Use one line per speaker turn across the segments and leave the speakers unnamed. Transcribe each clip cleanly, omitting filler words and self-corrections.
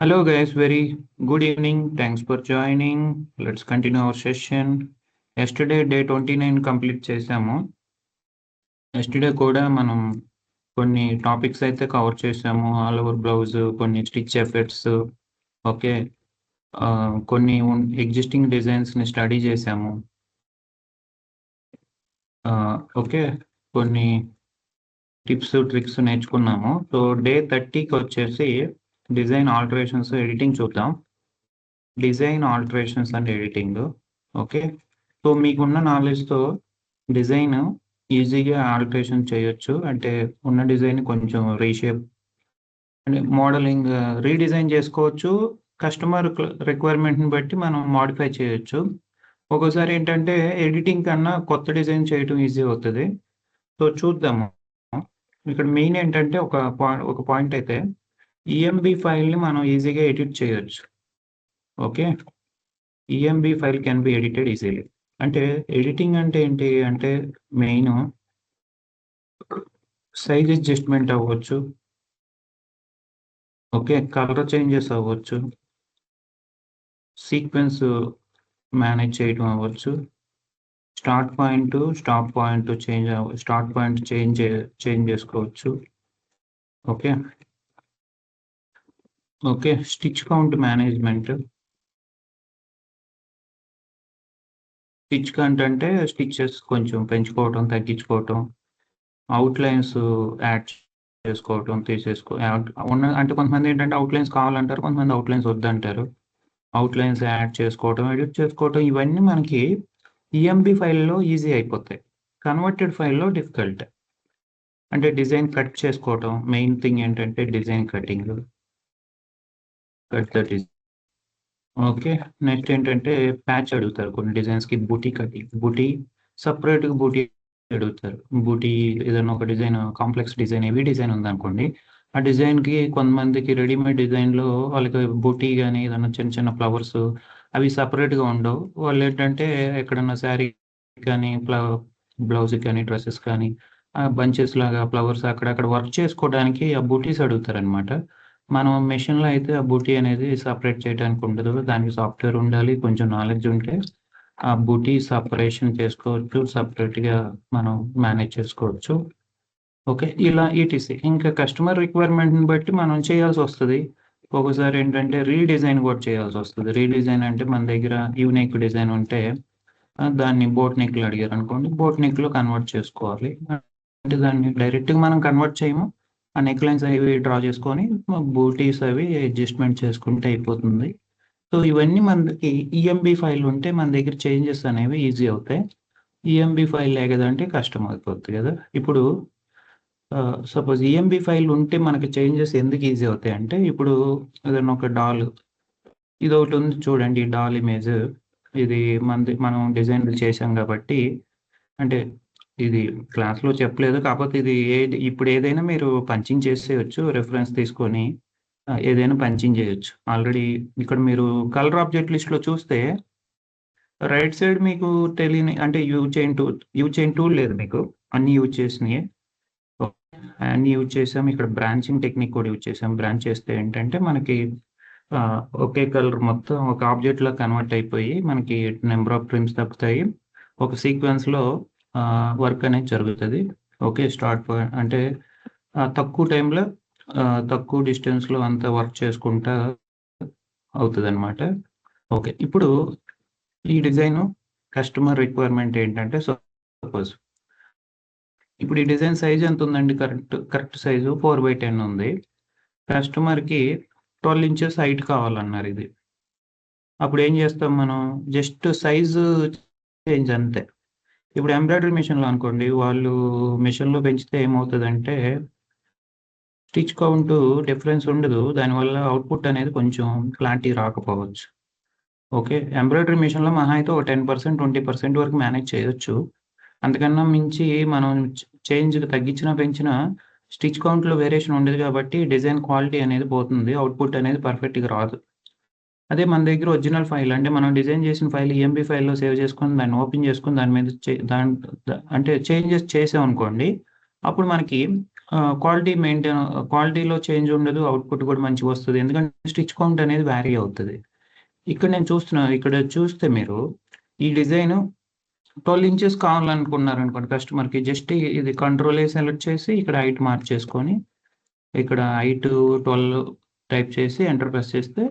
Hello guys, very good evening. Thanks for joining. Let's continue our session. Yesterday day 29 complete చేసాము. Yesterday కూడా మనం కొన్ని topics అయితే cover చేసాము. ఆల్ ఓవర్ బ్లౌజ్, కొన్ని స్టిచ్ ఎఫెక్ట్స్, ఓకే, కొన్ని ఎగ్జిస్టింగ్ డిజైన్స్ని స్టడీ చేసాము. ఓకే, కొన్ని టిప్స్ ట్రిక్స్ నేర్చుకున్నాము. సో డే 30కి వచ్చేసి డిజైన్ ఆల్టరేషన్స్ ఎడిటింగ్ చూద్దాం. Design alterations and editing. Okay, so మీకున్న నాలెడ్జ్తో డిజైన్ ఈజీగా ఆల్టరేషన్ చేయొచ్చు. అంటే ఉన్న డిజైన్ కొంచెం రీషేప్ అంటే మోడలింగ్ రీడిజైన్ చేసుకోవచ్చు. కస్టమర్ రిక్వైర్మెంట్ని బట్టి మనం మాడిఫై చేయొచ్చు. ఒక్కోసారి ఏంటంటే ఎడిటింగ్ కన్నా కొత్త డిజైన్ చేయడం ఈజీ అవుతుంది. సో చూద్దాము. ఇక్కడ మెయిన్ ఏంటంటే ఒక పాయింట్ అయితే ఈఎంబి ఫైల్ని మనం ఈజీగా ఎడిట్ చేయొచ్చు. Okay, EMB file can be edited easily. అంటే ఎడిటింగ్ అంటే ఏంటి అంటే మెయిన్ సైజ్ అడ్జస్ట్మెంట్ అవ్వచ్చు. ఓకే, కలర్ చేంజెస్ అవ్వచ్చు, సీక్వెన్స్ మేనేజ్ చేయడం అవ్వచ్చు, start point stop point change చేసుకోవచ్చు. Okay okay, stitch count management. Stitch count అంటే స్టిచెస్ కొంచెం పెంచుకోవటం, తగ్గించుకోవటం, అవుట్లైన్స్ యాడ్ చేసుకోవటం, అంటే కొంతమంది ఏంటంటే అవుట్లైన్స్ కావాలంటారు, కొంతమంది అవుట్లైన్స్ వద్దంటారు. అవుట్లైన్స్ యాడ్ చేసుకోవటం, ఎడిట్ చేసుకోవటం, ఇవన్నీ మనకి ఈఎంబి ఫైల్లో ఈజీ అయిపోతాయి. కన్వర్టెడ్ ఫైల్లో డిఫికల్ట్. అంటే డిజైన్ కట్ చేసుకోవటం, మెయిన్ థింగ్ ఏంటంటే design cutting, cut the design. Okay, next ఏంటంటే ప్యాచ్ అడుగుతారు కొన్ని డిజైన్స్కి. బూటీ కటింగ్, సపరేట్గా బూటీ అడుగుతారు. బూటీ ఏదైనా ఒక design, complex design, heavy design ఉందనుకోండి, ఆ డిజైన్కి కొంతమందికి రెడీమేడ్ డిజైన్లో వాళ్ళకి బూటీ కానీ ఏదైనా చిన్న చిన్న ఫ్లవర్స్ అవి సపరేట్గా ఉండవు. వాళ్ళు ఏంటంటే ఎక్కడన్నా శారీ కానీ బ్లౌజ్కి కానీ డ్రెస్సెస్ కానీ బంచెస్ లాగా ఫ్లవర్స్ అక్కడక్కడ వర్క్ చేసుకోవడానికి ఆ బూటీస్ అడుగుతారనమాట. మనం మెషిన్లో అయితే ఆ బూటీ అనేది సపరేట్ చేయడానికి ఉండదు. దానికి సాఫ్ట్వేర్ ఉండాలి, కొంచెం నాలెడ్జ్ ఉంటే ఆ బూటీ సపరేషన్ చేసుకోవచ్చు, సపరేట్గా మనం మేనేజ్ చేసుకోవచ్చు. ఓకే, ఇలా ఈటీసీ ఇంకా కస్టమర్ రిక్వైర్మెంట్ని బట్టి మనం చేయాల్సి వస్తుంది. ఒక్కోసారి ఏంటంటే రీడిజైన్ కూడా చేయాల్సి వస్తుంది. రీడిజైన్ అంటే మన దగ్గర యూనిక్ డిజైన్ ఉంటే దాన్ని బోట్ నెక్లు అడిగారు అనుకోండి, బోట్ నెక్లో కన్వర్ట్ చేసుకోవాలి. అంటే దాన్ని డైరెక్ట్గా మనం కన్వర్ట్ చేయము, ఆ నెక్ లైన్స్ అవి డ్రా చేసుకొని బూటీస్ అవి అడ్జస్ట్మెంట్ చేసుకుంటే అయిపోతుంది. సో ఇవన్నీ మనకి ఈఎంబి ఫైల్ ఉంటే మన దగ్గర చేంజెస్ అనేవి ఈజీ అవుతాయి. ఈఎంబి ఫైల్ లేదంటే కష్టం అయిపోతుంది కదా. ఇప్పుడు సపోజ్ ఈఎంబి ఫైల్ ఉంటే మనకి చేంజెస్ ఎందుకు ఈజీ అవుతాయి అంటే, ఇప్పుడు ఏదైనా ఒక డాల్, ఇది ఒకటి ఉంది చూడండి, ఈ డాల్ ఇమేజ్. ఇది మనం డిజైన్లు చేసాం కాబట్టి, అంటే ఇది క్లాస్లో చెప్పలేదు, కాకపోతే ఇది ఇప్పుడు ఏదైనా మీరు పంచింగ్ చేసేయచ్చు. రెఫరెన్స్ తీసుకొని ఏదైనా పంచింగ్ చేయొచ్చు. ఆల్రెడీ ఇక్కడ మీరు కలర్ ఆబ్జెక్ట్ లిస్ట్లో చూస్తే రైట్ సైడ్ మీకు తెలియని అంటే యూజ్ చేయని టూల్ లేదు మీకు, అన్ని యూజ్ చేసినాయి. అన్ని యూజ్ చేసాం. ఇక్కడ బ్రాంచింగ్ టెక్నిక్ కూడా యూజ్ చేసాం. బ్రాంచ్ చేస్తే ఏంటంటే మనకి ఒకే కలర్ మొత్తం ఒక ఆబ్జెక్ట్లో కన్వర్ట్ అయిపోయి మనకి నెంబర్ ఆఫ్ ట్రిమ్స్ తప్పుతాయి. ఒక సీక్వెన్స్లో వర్క్ అనేది జరుగుతుంది. ఓకే, స్టార్ట్ పాయింట్ అంటే తక్కువ టైంలో తక్కువ డిస్టెన్స్లో అంతా వర్క్ చేసుకుంటా అవుతుంది అనమాట. ఓకే, ఇప్పుడు ఈ డిజైన్ కస్టమర్ రిక్వైర్మెంట్ ఏంటంటే, సపోజ్ ఇప్పుడు ఈ డిజైన్ సైజ్ ఎంత ఉందండి? కరెక్ట్ సైజు 4/10 ఉంది. కస్టమర్కి 12 ఇంచెస్ హైట్ కావాలన్నారు. ఇది అప్పుడు ఏం చేస్తాం మనం? జస్ట్ సైజు చేంజ్ అంతే. ఇప్పుడు ఎంబ్రాయిడరీ మిషన్లో అనుకోండి, వాళ్ళు మిషన్లో పెంచితే ఏమవుతుందంటే స్టిచ్ కౌంట్ డిఫరెన్స్ ఉండదు. దానివల్ల అవుట్పుట్ అనేది కొంచెం క్లారిటీ రాకపోవచ్చు. ఓకే, ఎంబ్రాయిడరీ మిషన్లో మహా అయితే ఒక 10%, 20% వరకు మేనేజ్ చేయొచ్చు. అంతకన్నా మించి మనం చేంజ్ తగ్గించినా పెంచినా స్టిచ్ కౌంట్‌లో వేరియేషన్ ఉండదు కాబట్టి డిజైన్ క్వాలిటీ అనేది పోతుంది. అవుట్పుట్ అనేది పర్ఫెక్ట్‌గా రాదు. అదే మన దగ్గర ఒరిజినల్ ఫైల్ అంటే మనం డిజైన్ చేసిన ఫైల్ ఈఎంబీ ఫైల్‌లో సేవ్ చేసుకొని దాన్ని ఓపెన్ చేసుకొని దాని మీద అంటే చేంజెస్ చేసామనుకోండి, అప్పుడు మనకి క్వాలిటీలో చేంజ్ ఉండదు. అవుట్‌పుట్ కూడా మంచిగొస్తది. ఎందుకంటే స్టిచ్ కౌంట్ అనేది వేరీ అవుతది. ఇక్కడ చూస్తే మీరు ఈ డిజైను 12 ఇంచెస్ కావాలనుకున్నారనుకోండి కస్టమర్‌కి జస్ట్ ఇది కంట్రోల్ ఏ సెలెక్ట్ చేసి ఇక్కడ హైట్ మార్చేసుకొని, ఇక్కడ హైట్ 12 టైప్ చేసి ఎంటర్ ప్రెస్ చేస్తే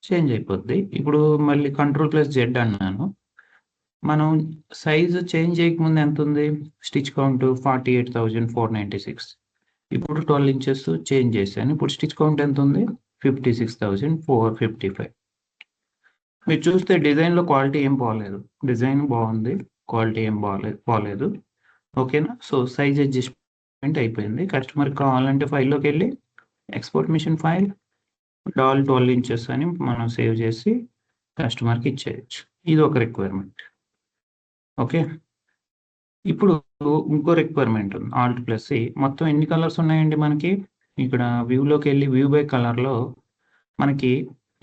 చేంజ్ అయిపోద్ది. ఇప్పుడు మళ్ళీ కంట్రోల్+Z అన్నాను. మనం సైజ్ చేంజ్ చేయకముందు ఎంతుంది? Stitch count 48,496. ఇప్పుడు 12 ఇంచెస్ చేంజ్ చేశాను. ఇప్పుడు స్టిచ్ కౌంట్ ఎంతుంది? 56,455. మీరు చూస్తే డిజైన్‌లో క్వాలిటీ ఏం పోలేదు. డిజైన్ బావుంది. క్వాలిటీ ఏం పోలేదు. ఓకేనా? సో, సైజ్ అడ్జస్ట్‌మెంట్ అయిపోయింది. కస్టమర్‌కి కావాలంటే ఫైల్‌లోకెళ్ళి ఎక్స్‌పోర్ట్ మిషన్ ఫైల్ డాల్ 12 ఇంచెస్ అని మనం సేవ్ చేసి కస్టమర్‌కి ఇచ్చేయొచ్చు. ఇదొక రిక్వైర్మెంట్. ఓకే. ఇప్పుడు ఇంకో రిక్వైర్మెంట్ ఉంది. Alt+C మొత్తం ఎన్ని కలర్స్ ఉన్నాయండి మనకి? ఇక్కడ వ్యూలోకెళ్ళి వ్యూ బై కలర్‌లో మనకి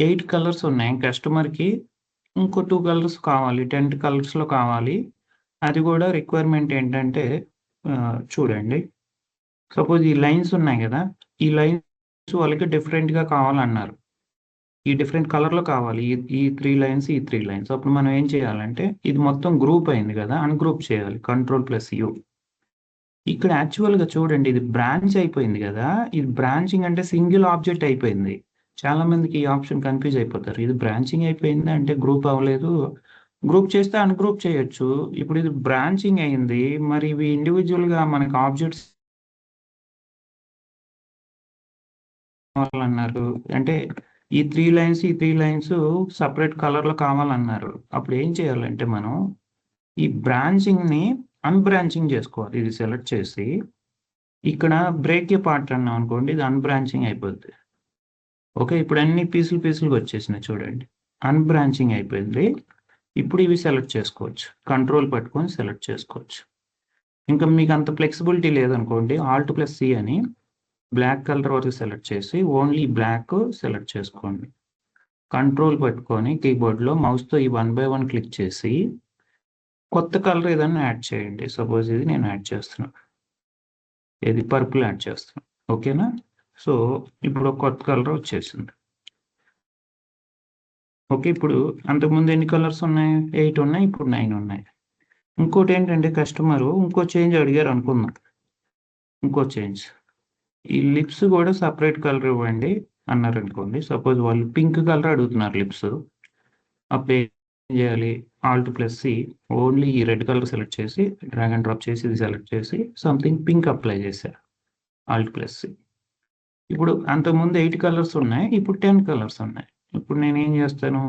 8 కలర్స్ ఉన్నాయి. కస్టమర్‌కి ఇంకో 2 కలర్స్ కావాలి. 10 కలర్స్‌లో కావాలి. అది కూడా రిక్వైర్మెంట్ ఏంటంటే చూడండి. సపోజ్ ఈ లైన్స్ ఉన్నాయి గదా! ఈ లైన్స్ వాళ్ళకి డిఫరెంట్‌గా కావాలన్నారు. ఈ డిఫరెంట్ కలర్‌లో కావాలి. ఈ 3 లైన్స్, ఈ 3 లైన్స్. అప్పుడు మనం ఏం చేయాలంటే ఇది మొత్తం గ్రూప్ అయింది గదా! అన్‌గ్రూప్ చేయాలి. కంట్రోల్+U. ఇక్కడ యాక్చువల్‌గా చూడండి ఇది బ్రాంచ్ అయిపోయింది గదా! ఇది బ్రాంచింగ్ అంటే సింగిల్ ఆబ్జెక్ట్ అయిపోయింది. చాలా మందికి ఈ ఆప్షన్ కన్‌ఫ్యూజ్ అయిపోతారు. ఇది బ్రాంచింగ్ అయిపోయింది అంటే గ్రూప్ అవ్వలేదు. గ్రూప్ చేస్తే అన్‌గ్రూప్ చేయొచ్చు. ఇప్పుడు ఇది బ్రాంచింగ్ అయింది. మరి ఇవి ఇండివిడ్యువల్‌గా మనకి ఆబ్జెక్ట్స్ కావాలన్నారు. అంటే ఈ 3 లైన్స్, ఈ 3 లైన్స్ సెపరేట్ కలర్‌లో కావాలన్నారు. అప్పుడు ఏం చేయాలంటే మనం ఈ బ్రాంచింగ్‌ని అన్‌బ్రాంచింగ్ చేసుకోవాలి. ఇది సెలెక్ట్ చేసి ఇక్కడ బ్రేక్ ఏ పార్ట్ అన్నాం అనుకోండి. ఇది అన్‌బ్రాంచింగ్ అయిపోద్ది. ఓకే. ఇప్పుడు అన్ని పీసులుగా వచ్చేసినాయి చూడండి. అన్‌బ్రాంచింగ్ అయిపోయింది. ఇప్పుడు ఇవి సెలెక్ట్ చేసుకోవచ్చు. కంట్రోల్ పట్టుకొని సెలెక్ట్ చేసుకోవచ్చు. ఇంకా మీకు అంత ఫ్లెక్సిబిలిటీ లేదనుకోండి Alt+C అని బ్లాక్ కలర్ వరకు సెలెక్ట్ చేసి ఓన్లీ బ్లాక్ సెలెక్ట్ చేసుకోండి. కంట్రోల్ పట్టుకొని కీబోర్డ్‌లో మౌస్‌తో ఈ 1 బై 1 క్లిక్ చేసి కొత్త కలర్ ఏదన్నా యాడ్ చేయండి. సపోజ్ ఇది నేను యాడ్ చేస్తున్నా. ఏది పర్పుల్ యాడ్ చేస్తున్నా. ఓకేనా? సో, ఇప్పుడు ఒక కొత్త కలర్ వచ్చేసింది. ఓకే. ఇప్పుడు అంతకుముందు ఎన్ని కలర్స్ ఉన్నాయి? 8 ఉన్నాయి. ఇప్పుడు 9 ఉన్నాయి. ఇంకోటేంటంటే కస్టమరు ఇంకో చేంజ్ అడిగారు అనుకుందాం. ఇంకో చేంజ్. ఈ లిప్స్ గూడా సెపరేట్ కలర్ ఇవ్వండి అన్నారనుకోండి. సపోజ్ వాళ్ళు పింక్ కలర్ అడుగుతున్నారు లిప్స్. అప్పుడు ఏం చేయాలి? Alt+C ఓన్లీ ఈ రెడ్ కలర్ సెలెక్ట్ చేసి డ్రాగ్ అండ్ డ్రాప్ చేసి ఇది సెలెక్ట్ చేసి సంథింగ్ పింక్ అప్లై చేశా. Alt+C. ఇప్పుడు అంతకుముందు 8 కలర్స్ ఉన్నాయి. ఇప్పుడు 10 కలర్స్ ఉన్నాయి. ఇప్పుడు నేనేం చేస్తాను?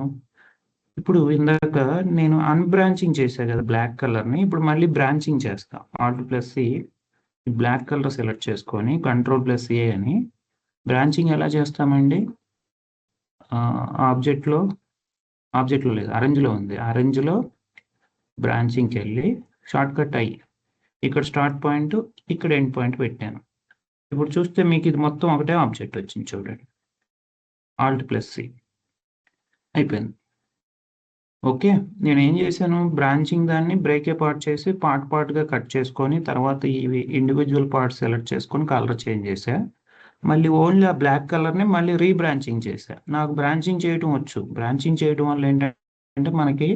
ఇప్పుడు ఇందాక నేను అన్‌బ్రాంచింగ్ చేశా గదా! బ్లాక్ కలర్‌ని. ఇప్పుడు మళ్ళీ బ్రాంచింగ్ చేస్తా. Alt+C బ్లాక్ కలర్ సెలెక్ట్ చేసుకొని కంట్రోల్+A అని బ్రాంచింగ్ ఎలా చేస్తామండి? ఆబ్జెక్ట్‌లో లేదు. అరేంజ్‌లో ఉంది. అరేంజ్‌లో బ్రాంచింగ్‌కెళ్ళి షార్ట్‌కట్ I. ఇక్కడ స్టార్ట్ పాయింట్, ఇక్కడ ఎండ్ పాయింట్ పెట్టాను. ఇప్పుడు చూస్తే మీకు ఇది మొత్తం ఒకటే ఆబ్జెక్ట్ వచ్చింది చూడండి. Alt+C అయిపోయింది. ఓకే. నేనేం చేశాను? బ్రాంచింగ్ దాన్ని బ్రేక్ అపార్ట్ చేసి పార్ట్‌గా కట్ చేసుకొని తర్వాత ఇవి ఇండివిడ్యువల్ పార్ట్స్ సెలెక్ట్ చేసుకొని కలర్ చేంజ్ చేశా. మళ్ళీ ఓన్లీ ఆ బ్లాక్ కలర్‌ని మళ్ళీ రీబ్రాంచింగ్ చేశా. నాకు బ్రాంచింగ్ చేయటం వచ్చు. బ్రాంచింగ్ చేయడం వల్ల ఏంటంటే మనకి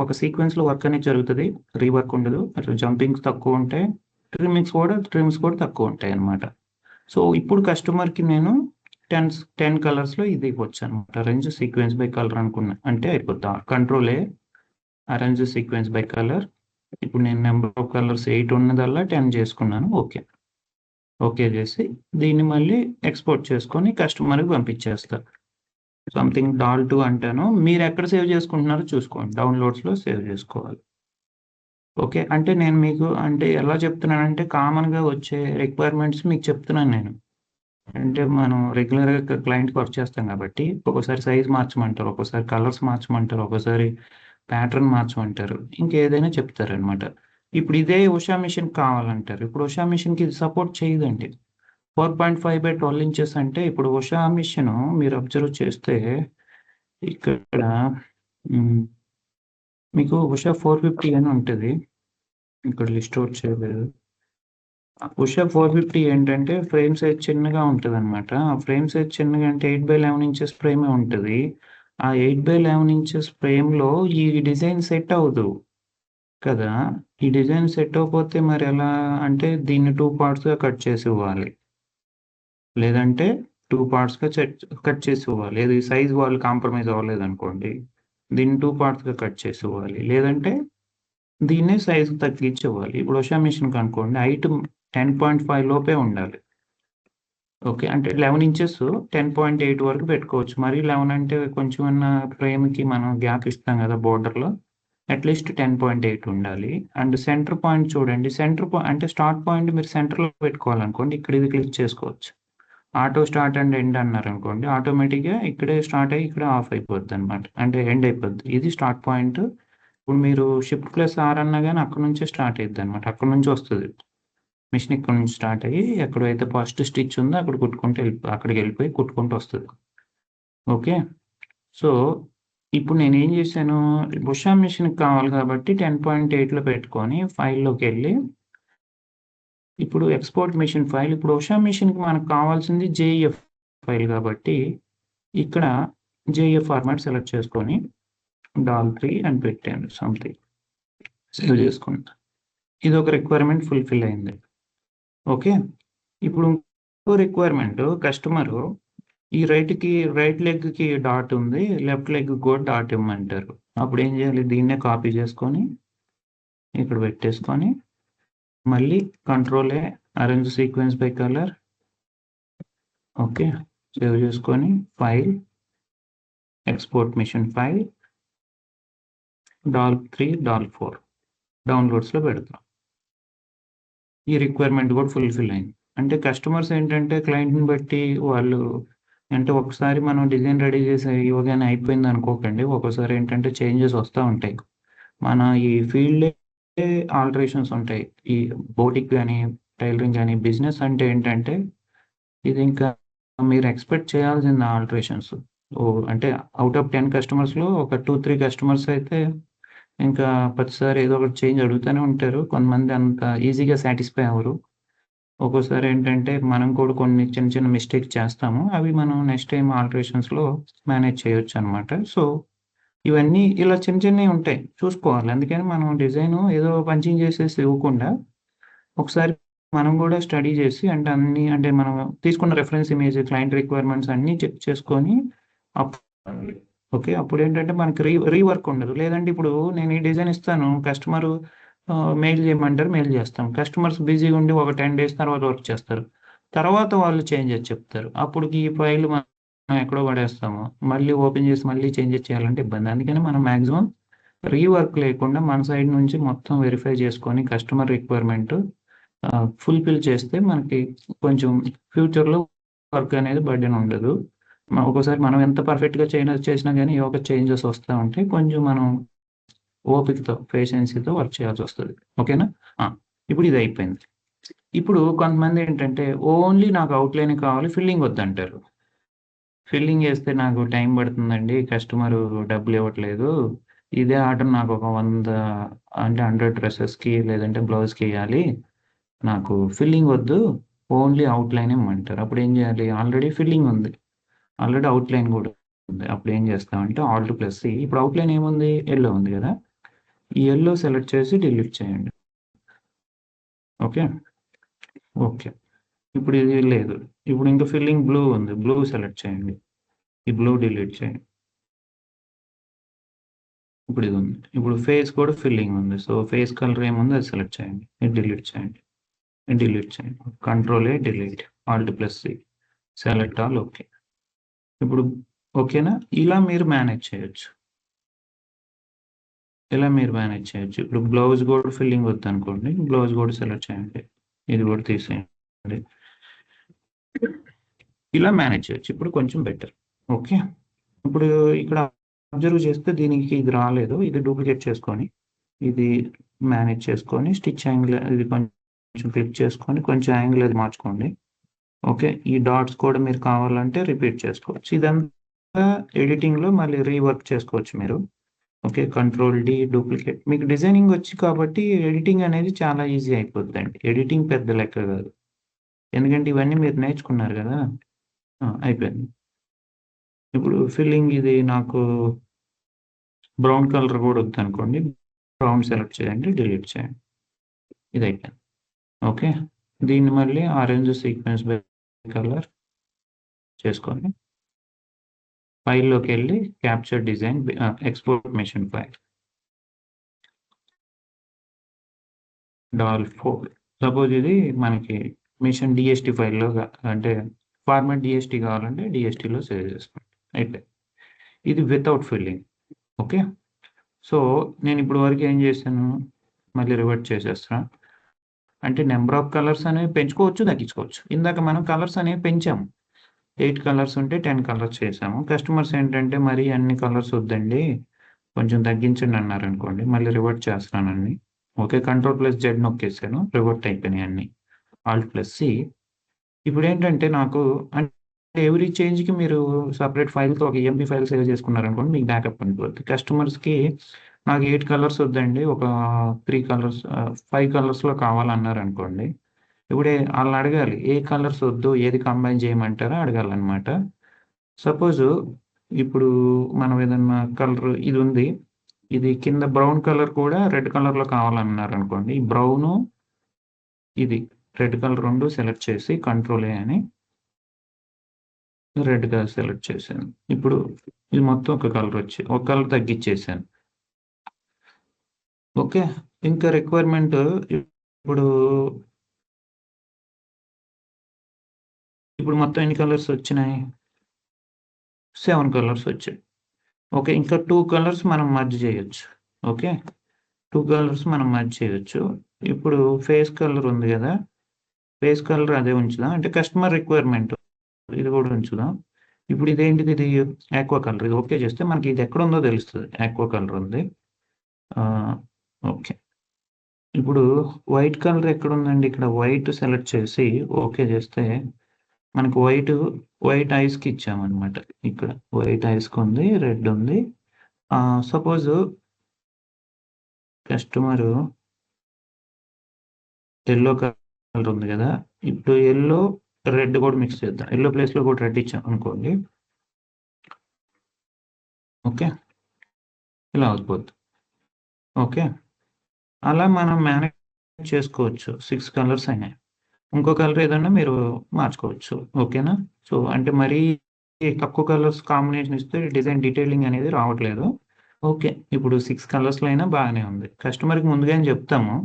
ఒక సీక్వెన్స్‌లో వర్క్ అనేది జరుగుతది. రీవర్క్ ఉండదు. జంపింగ్స్ తక్కువుంటాయి. ట్రిమ్స్ కూడా తక్కువుంటాయన్నమాట. సో, ఇప్పుడు కస్టమర్‌కి నేను 10 కలర్స్‌లో ఇది ఇవ్వొచ్చనమాట. అరేంజ్ సీక్వెన్స్ బై కలర్ అనుకున్నా. అంటే అయిపోద్ది. కంట్రోల్-A అరేంజ్ సీక్వెన్స్ బై కలర్. ఇప్పుడు నేను నంబర్ ఆఫ్ కలర్స్ 8 ఉన్నదల్లా 10 చేసుకున్నాను. ఓకే. ఓకే చేసి దీన్ని మళ్ళీ ఎక్స్‌పోర్ట్ చేసుకొని కస్టమర్‌కి పంపించేస్తా. సంథింగ్ డాల్2 అంటాను. మీరెక్కడ సేవ్ చేసుకుంటున్నారో చూసుకోండి. డౌన్‌లోడ్స్‌లో సేవ్ చేసుకోవాలి. ఓకే. అంటే నేను మీకు అంటే ఎలా చెప్తున్నానంటే కామన్‌గా వచ్చే రిక్వైర్మెంట్స్ మీకు చెప్తున్నాను నేను. అంటే మనం రెగ్యులర్‌గా క్లయింట్‌కి వర్క్ చేస్తాం కాబట్టి ఒక్కోసారి సైజ్ మార్చమంటారు. ఒక్కోసారి కలర్స్ మార్చమంటారు. ఒక్కోసారి ప్యాటర్న్ మార్చమంటారు. ఇంకేదైనా చెప్తారనమాట. ఇప్పుడు ఇదే ఉషా మిషన్ కావాలంటారు. ఇప్పుడు ఉషా మిషన్‌కి ఇది సపోర్ట్ చేయదండి. 4.5/12 ఇంచెస్ అంటే ఇప్పుడు ఉషా మిషను మీరు అబ్జర్వ్ చేస్తే ఇక్కడ మీకు ఉషా 450 అని ఉంటది. ఇక్కడ లిస్ట్ ఔట్ చేయలేదు. పుషప్ 450 ఏంటంటే ఫ్రేమ్ సైజ్ చిన్నగా ఉంటదనమాట. ఆ ఫ్రేమ్ సైజ్ చిన్నగా అంటే 8/11 ఇంచెస్ ఫ్రేమే ఉంటది. ఆ 8/11 ఇంచెస్ ఫ్రేమ్‌లో ఈ డిజైన్ సెట్ అవ్వదు కదా! ఈ డిజైన్ సెట్ అవ్వకపోతే మరెలా అంటే దీన్ని 2 పార్ట్స్‌గా కట్ చేసివ్వాలి. లేదంటే 2 పార్ట్స్‌గా కట్ చేసివ్వాలి. ఏది సైజ్ వాళ్ళు కాంప్రమైజ్ అవ్వలేదనుకోండి. దీన్ని 2 పార్ట్స్‌గా కట్ చేసివ్వాలి. లేదంటే దీన్నే సైజ్ తగ్గించివ్వాలి. ఇప్పుడు ఉషా మిషన్‌కనుకోండి హైట్ 10.5 లోపే ఉండాలి. ఓకే. అంటే 11 ఇంచెస్ 10.8 వరకు పెట్టుకోవచ్చు. మరీ 11 అంటే కొంచెం అన్నా ఫ్రేమ్‌కి మనం గ్యాప్ ఇస్తాం గదా! బోర్డర్‌లో. అట్‌లీస్ట్ 10.8 ఉండాలి. అండ్ సెంటర్ పాయింట్ చూడండి. అంటే స్టార్ట్ పాయింట్ మీరు సెంటర్‌లో పెట్టుకోవాలనుకోండి. ఇక్కడ ఇది క్లిక్ చేసుకోవచ్చు. ఆటో స్టార్ట్ అండ్ ఎండ్ అన్నారనుకోండి. ఆటోమేటిక్‌గా ఇక్కడే స్టార్ట్ అయ్యి ఇక్కడ ఆఫ్ అయిపోద్దనమాట. అంటే ఎండ్ అయిపోద్ది. ఇది స్టార్ట్ పాయింట్. ఇప్పుడు మీరు షిఫ్ట్+R అన్నా గాని అక్కడి నుంచే స్టార్ట్ అయిద్దనమాట. అక్కడి నుంచి వస్తది. మిషన్ ఇక్కడి నుంచి స్టార్ట్ అయ్యి ఎక్కడైతే ఫస్ట్ స్టిచ్ ఉందో అక్కడ కుట్టుకుంటూ అక్కడికెళ్ళిపోయి కుట్టుకుంటూ వస్తది. ఓకే. సో, ఇప్పుడు నేనేం జేశాను, ఉషా మిషన్‌కి కావాలి కాబట్టి 10.8లో పెట్టుకొని ఫైల్‌లోకెళ్ళి ఇప్పుడు ఎక్స్‌పోర్ట్ మిషన్ ఫైల్ ఇప్పుడు ఉషా మిషన్‌కి మనకు కావాల్సింది జేఈఎఫ్ ఫైల్ కాబట్టి ఇక్కడ జేఈఎఫ్ ఫార్మాట్ సెలెక్ట్ చేసుకొని డాల్3 అని పెట్టాను సంథింగ్. సేవ్ చేసుకుంటా. ఇదొక రిక్వైర్మెంట్ ఫుల్‌ఫిల్ అయింది. ఓకే. ఇప్పుడు ఇంకో రిక్వైర్మెంట్ కస్టమరు ఈ రైట్ లెగ్‌కి డాట్ ఉంది. లెఫ్ట్ లెగ్‌కి కూడా డాట్ ఇమ్మంటారు. అప్పుడేం జేయాలి దీన్నే కాపీ చేసుకొని ఇక్కడ పెట్టేసుకొని మళ్ళీ control A arrange sequence by colour. Okay. Save చేసుకొని ఫైల్ ఎక్స్‌పోర్ట్ మిషన్ ఫైల్ డాల్3 డౌన్‌లోడ్స్‌లో పెడతాం. ఈ రిక్వైర్మెంట్ కూడా ఫుల్‌ఫిల్ అయింది. అంటే కస్టమర్స్ ఏంటంటే క్లయింట్‌ని బట్టి వాళ్ళు అంటే ఒకసారి మనం డిజైన్ రెడీ చేసి ఇవ్వగానే అయిపోయిందనుకోకండి. ఒక్కోసారి ఏంటంటే చేంజెస్ వస్తా ఉంటాయి. మన ఈ ఫీల్డే ఆల్టరేషన్స్ ఉంటాయి. ఈ బోటిక్ గాని, టైలరింగ్ గాని బిజినెస్ అంటే ఏంటంటే ఇది ఇంకా మీరు ఎక్స్‌పెక్ట్ చేయాల్సింది ఆల్టరేషన్స్. అంటే ఔట్ ఆఫ్ 10 కస్టమర్స్‌లో ఒక 2, 3 కస్టమర్స్ అయితే ఇంకా ప్రతిసారి ఏదో ఒకటి చేంజ్ అడుగుతూనే ఉంటారు. కొంతమంది అంత ఈజీగా సాటిస్ఫై అవ్వరు. ఒక్కోసారి ఏంటంటే మనం కూడా కొన్ని చిన్న చిన్న మిస్టేక్స్ చేస్తాము. అవి మనం నెక్స్ట్ టైమ్ ఆల్టరేషన్స్‌లో మేనేజ్ చేయొచ్చనమాట. సో, ఇవన్నీ ఇలా చిన్న చిన్నయి ఉంటాయి. చూసుకోవాలి. అందుకని మనం డిజైను ఏదో పంచింగ్ చేసేసి ఇవ్వకుండా ఒకసారి మనం గూడా స్టడీ జేసి అంటే మనం తీసుకున్న రిఫరెన్స్ ఇమేజ్, క్లయింట్ రిక్వైర్మెంట్స్ అన్నీ చెక్ చేసుకొని అప్ ఓకే. అప్పుడేంటంటే మనకి రీవర్క్ ఉండదు. లేదంటే ఇప్పుడు నేను ఈ డిజైన్ ఇస్తాను. కస్టమరు మెయిల్ జేయమంటారు. మెయిల్ జేస్తాం. కస్టమర్స్ బిజీగా ఉండి ఒక 10 డేస్ తర్వాత వర్క్ చేస్తారు. తర్వాత వాళ్ళు చేంజెస్ చెప్తారు. అప్పుడుకి ఈ ఫైల్ మనం ఎక్కడో పడేస్తాము. మళ్ళీ ఓపెన్ చేసి మళ్ళీ చేంజెస్ చేయాలంటే ఇబ్బంది. అందుకని మనం మాక్సిమం రీవర్క్ లేకుండా మన సైడ్ నుంచి మొత్తం వెరిఫై చేసుకొని కస్టమర్ రిక్వైర్మెంట్ ఫుల్‌ఫిల్ చేస్తే మనకి కొంచెం ఫ్యూచర్‌లో వర్క్ అనేది బర్డెన్ ఉండదు. ఒక్కోసారి మనం ఎంత పర్ఫెక్ట్‌గా చేసినా గాని ఏవో ఒక చేంజెస్ వస్తా ఉంటాయి. కొంచెం మనం ఓపికతో, పేషెన్సీతో వర్క్ చేయాల్సొస్తది. ఓకేనా? ఆ! ఇప్పుడు ఇదయిపోయింది. ఇప్పుడు కొంతమందేంటంటే ఓన్లీ నాకు ఔట్‌లైనే కావాలి ఫిల్లింగ్ వద్దంటారు. ఫిల్లింగ్ ఏస్తే నాకు టైం పడుతుందండి. కస్టమరు డబ్బులివ్వట్లేదు. ఇదే ఆర్డర్ నాకొక 100 అంటే 100 డ్రెసెస్‌కి లేదంటే బ్లౌజ్‌కెయ్యాలి. నాకు ఫిల్లింగ్ వద్దు. ఓన్లీ ఔట్‌లైన్ ఇమ్మంటారు. అప్పుడేం జేయాలి? ఆల్రెడీ ఫిల్లింగ్ ఉంది. ఆల్రెడీ ఔట్‌లైన్ గూడా ఉంది. అప్పుడేం జేస్తామంటే ఆల్ట్+సి ఇప్పుడు ఔట్‌లైన్ ఏముంది? యెల్లో ఉంది గదా! ఈ యెల్లో సెలెక్ట్ చేసి డిలీట్ చేయండి. ఓకే. ఓకే. ఇప్పుడు ఇది లేదు. ఇప్పుడు ఇంకా ఫిల్లింగ్ బ్లూ ఉంది. బ్లూ సెలెక్ట్ చేయండి. ఈ బ్లూ డిలీట్ చేయండి. ఇప్పుడు ఇదుంది. ఇప్పుడు ఫేస్ కూడా ఫిల్లింగ్ ఉంది. సో, ఫేస్ కలర్ ఏముందో అది సెలెక్ట్ చేయండి. ఇది డిలీట్ చేయండి. ఇది డిలీట్ చేయండి. Control A delete. Alt C select all okay. ఇప్పుడు ఓకేనా? ఇలా మీరు మేనేజ్ చేయొచ్చు. ఇలా మీరు మేనేజ్ చేయొచ్చు. ఇప్పుడు బ్లౌజ్ గూడా ఫిల్లింగ్ వద్దనుకోండి. బ్లౌజ్ గూడా సెలెక్ట్ చేయండి. ఇది గూడా తీసేయండి. ఇలా మేనేజ్ చేయొచ్చు. ఇప్పుడు కొంచెం బెటర్. ఓకే. ఇప్పుడు ఇక్కడ అబ్జర్వ్ చేస్తే దీనికి ఇది రాలేదు. ఇది డూప్లికేట్ చేసుకొని, ఇది మేనేజ్ చేసుకొని, స్టిచ్ యాంగిల్ ఇది కొంచెం క్లిక్ చేసుకొని, కొంచెం యాంగిల్ అది మార్చుకోండి. ఓకే. ఈ డాట్స్ కూడా మీరు కావాలంటే రిపీట్ చేసుకోవచ్చు. ఇదంతా ఎడిటింగ్‌లో మళ్ళీ రీవర్క్ చేసుకోవచ్చు మీరు. ఓకే. Control D duplicate. మీకు డిజైనింగ్ వచ్చు కాబట్టి ఎడిటింగ్ అనేది చాలా ఈజీ అయిపోద్దండి. ఎడిటింగ్ పెద్ద లెక్క కాదు. ఎందుకంటే ఇవన్నీ మీరు నేర్చుకున్నారు గదా! అయిపోయింది. ఇప్పుడు ఫిల్లింగ్ ఇది నాకు బ్రౌన్ కలర్ గూడా వద్దనుకోండి. బ్రౌన్ సెలెక్ట్ చేయండి. డిలీట్ చేయండి. ఇదయిపోయింది. ఓకే. దీన్ని మళ్ళీ ఆరెంజ్ సీక్వెన్స్ బై కలర్ చేసుకొని ఫైల్‌లోకెళ్ళి capture design export machine file. డాల్4 సపోజ్ ఇది మనకి మిషన్ డీఎస్‌టీ ఫైల్‌లో అంటే ఫార్మాట్ డీఎస్‌టీ కావాలంటే డీఎస్‌టీలో సేవ్ చేసుకోండి. అయిపోయింది. ఇది వితౌట్ ఫిల్లింగ్. ఓకే. సో, నేను ఇప్పటి వరకు ఏం చేశాను? మళ్ళీ రివర్ట్ చేసేస్తున్నా. అంటే నంబర్ ఆఫ్ కలర్స్ అనేవి పెంచుకోవచ్చు, తగ్గించుకోవచ్చు. ఇందాక మనం కలర్స్ అనేవి పెంచాము. 8 కలర్స్ ఉంటే 10 కలర్స్ చేసాము. కస్టమర్స్ ఏంటంటే మరి అన్ని కలర్స్ వద్దండి, కొంచెం తగ్గించండి అన్నారనుకోండి. మళ్ళీ రివర్ట్ చేస్తున్నాను అన్ని. ఓకే. కంట్రోల్+Z నొక్కేసాను. రివర్ట్ అయిపోయినాయి అన్నీ. ఆల్ట్+C. ఇప్పుడేంటంటే నాకు అంటే ఎవ్రీ చేంజ్‌కి మీరు సెపరేట్ ఫైల్‌తో ఒక ఈఎంపీ ఫైల్ సేవ్ చేసుకున్నారనుకోండి మీకు బ్యాకప్ ఉండిపోద్ది. కస్టమర్స్‌కి నాకు 8 కలర్స్ వద్దండి. ఒక 3 కలర్స్ 5 కలర్స్‌లో కావాలన్నారనుకోండి. ఇప్పుడే ఆళ్ళనడగాలి. ఏ కలర్స్ వద్దు, ఏది కంబైన్ చేయమంటారో అడగాలనమాట. సపోజు ఇప్పుడు మనం ఏదన్నా కలర్ ఇదుంది. ఇది కింద బ్రౌన్ కలర్ కూడా రెడ్ కలర్‌లో కావాలన్నారనుకోండి. ఈ బ్రౌను, ఇది రెడ్ కలర్ 2 సెలెక్ట్ చేసి కంట్రోల్ ఏ అని రెడ్ కలర్ సెలెక్ట్ చేశాను. ఇప్పుడు ఇది మొత్తం ఒక కలర్ ఒక కలర్ తగ్గిచ్చేసాను. ఓకే. ఇంకా రిక్వైర్మెంట్ ఇప్పుడు ఇప్పుడు మొత్తం ఎన్ని కలర్స్ వచ్చినాయి? 7 కలర్స్ వచ్చాయి. ఓకే. ఇంకా 2 కలర్స్ మనం మెర్జ్ చేయొచ్చు. ఓకే. 2 కలర్స్ మనం మెర్జ్ చేయొచ్చు. ఇప్పుడు ఫేస్ కలర్ ఉంది గదా! ఫేస్ కలర్ అదే ఉంచుదాం. అంటే కస్టమర్ రిక్వైర్మెంట్ ఇది గూడా ఉంచుదాం. ఇప్పుడు ఇదేంటిది ఇది ఆక్వా కలర్. ఇది ఓకే చేస్తే మనకి ఇది ఎక్కడుందో తెలుస్తది. ఆక్వా కలర్ ఉంది. ఆహ్, ఓకే. ఇప్పుడు వైట్ కలర్ ఎక్కడుందండి? ఇక్కడ వైట్ సెలెక్ట్ చేసి ఓకే చేస్తే మనకు వైట్ ఐస్‌కి ఇచ్చామనమాట. ఇక్కడ వైట్ ఐస్‌కుంది, రెడ్ ఉంది. సపోజు కస్టమరు యెల్లో కలర్ ఉంది గదా! ఇప్పుడు యెల్లో, రెడ్ గూడా మిక్స్ చేద్దాం. యెల్లో ప్లేస్‌లో కూడా రెడ్ ఇచ్చామనుకోండి. ఓకే. ఇలా అవుద్ది. ఓకే. అలా మనం మేనేజ్ చేసుకోవచ్చు. 6 కలర్స్ అయినాయి. ఇంకో కలర్ ఏదన్నా మీరు మార్చుకోవచ్చు. ఓకేనా? సో, అంటే మరీ తక్కువ కలర్స్ కాంబినేషన్ ఇస్తే డిజైన్ డీటెయిలింగ్ అనేది రావట్లేదు. ఓకే. ఇప్పుడు 6 కలర్స్‌లో అయినా బాగానే ఉంది. కస్టమర్‌కి ముందుగానే చెప్తాము.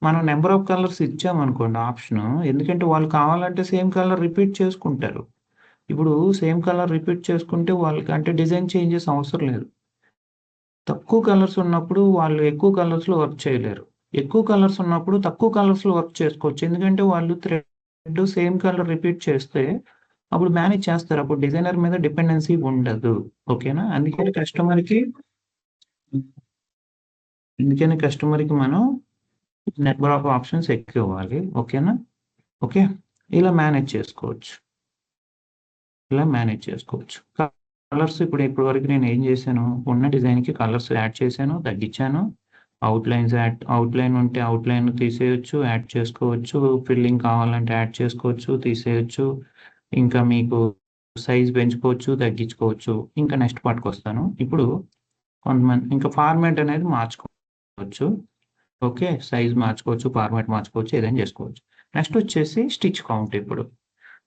మనం నంబర్ ఆఫ్ కలర్స్ ఇచ్చామనుకోండి ఆప్షను. ఎందుకంటే వాళ్ళు కావాలంటే సేమ్ కలర్ రిపీట్ చేసుకుంటారు. ఇప్పుడు సేమ్ కలర్ రిపీట్ చేసుకుంటే వాళ్ళకి అంటే డిజైన్ చేంజెస్ అవసరం లేదు. తక్కువ కలర్స్ ఉన్నప్పుడు వాళ్ళు ఎక్కువ కలర్స్‌లో వర్క్ చేయలేరు. ఎక్కువ కలర్స్ ఉన్నప్పుడు తక్కువ కలర్స్‌లో వర్క్ చేసుకోవచ్చు. ఎందుకంటే వాళ్ళు థ్రెడ్ సేమ్ కలర్ రిపీట్ చేస్తే అప్పుడు మేనేజ్ చేస్తారు. అప్పుడు డిజైనర్ మీద డిపెండెన్సీ ఉండదు. ఓకేనా? అందుకని కస్టమర్‌కి మనం నంబర్ ఆఫ్ ఆప్షన్స్ ఎక్కువివ్వాలి. ఓకేనా? ఓకే. ఇలా మేనేజ్ చేసుకోవచ్చు. ఇలా మేనేజ్ చేసుకోవచ్చు. కలర్స్ ఇప్పటి వరకు నేనేం జేశాను, ఉన్న డిజైన్‌కి కలర్స్ యాడ్ చేశాను, తగ్గించాను. అవుట్‌లైన్ ఉంటే అవుట్‌లైన్ తీసేయొచ్చు, యాడ్ చేసుకోవచ్చు. ఫిల్లింగ్ కావాలంటే యాడ్ చేసుకోవచ్చు, తీసేయొచ్చు. ఇంకా మీకు సైజ్ పెంచుకోవచ్చు, తగ్గించుకోవచ్చు. ఇంకా నెక్స్ట్ పార్ట్‌కొస్తాను. ఇప్పుడు ఇంకా ఫార్మాట్ అనేది మార్చుకోవచ్చు. ఓకే. సైజ్ మార్చుకోవచ్చు, ఫార్మాట్ మార్చుకోవచ్చు, ఏదైనా జేసుకోవచ్చు. నెక్స్ట్ వచ్చేసి స్టిచ్ కౌంట్ ఇప్పుడు.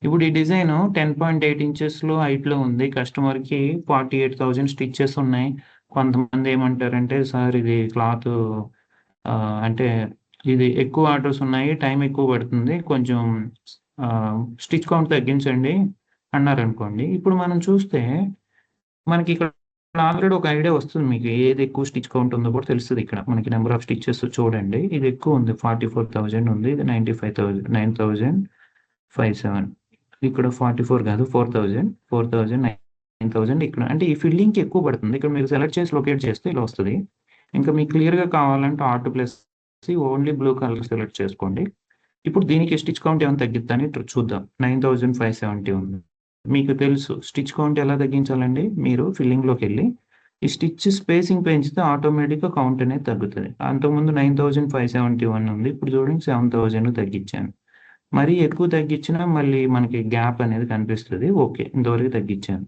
ఇప్పుడు ఈ డిజైను 10.8 ఇంచెస్‌లో హైట్‌లో ఉంది. కస్టమర్‌కి 48,000 స్టిచెస్ ఉన్నాయి. కొంతమంది ఏమంటారంటే, "సార్ ఇది క్లాతు అంటే ఇది ఎక్కువ ఆర్డర్స్ ఉన్నాయి. టైం ఎక్కువ పడుతుంది. కొంచెం స్టిచ్ కౌంట్ తగ్గించండి" అన్నారనుకోండి. ఇప్పుడు మనం చూస్తే మనకిక్కడ ఆల్రెడీ ఒక ఐడియా వస్తుంది మీకు. ఏది ఎక్కువ స్టిచ్ కౌంట్ ఉందో కూడా తెలుస్తది ఇక్కడ. మనకి నంబర్ ఆఫ్ స్టిచెస్ చూడండి. ఇది ఎక్కువ ఉంది. 44,000 ఉంది. ఇది 95,000 9,057 ఇక్కడ 44 కాదు 4,000, 4,000, 9,000 ఇక్కడ అంటే ఈ ఫిల్లింగ్‌కి ఎక్కువ పడుతుంది. ఇక్కడ మీరు సెలెక్ట్ చేసి లొకేట్ చేస్తే ఇలా వస్తది. ఇంకా మీకు క్లియర్‌గా కావాలంటే Alt plus only blue colour select చేసుకోండి. ఇప్పుడు దీనికి స్టిచ్ కౌంట్ ఏమైనా తగ్గిద్దా అని చూద్దాం. 9,570 ఉంది. మీకు తెలుసు స్టిచ్ కౌంట్ ఎలా తగ్గించాలండి? మీరు ఫిల్లింగ్‌లోకెళ్ళి ఈ స్టిచ్ స్పేసింగ్ పెంచితే ఆటోమేటిక్‌గా కౌంట్ అనేది తగ్గుతది. అంతకుముందు 9571 ఉంది. ఇప్పుడు చూడండి 7000 తగ్గించాను. మరీ ఎక్కువ తగ్గించినా మళ్ళీ మనకి గ్యాప్ అనేది కనిపిస్తది. ఓకే. ఇంతవరకు తగ్గించాను.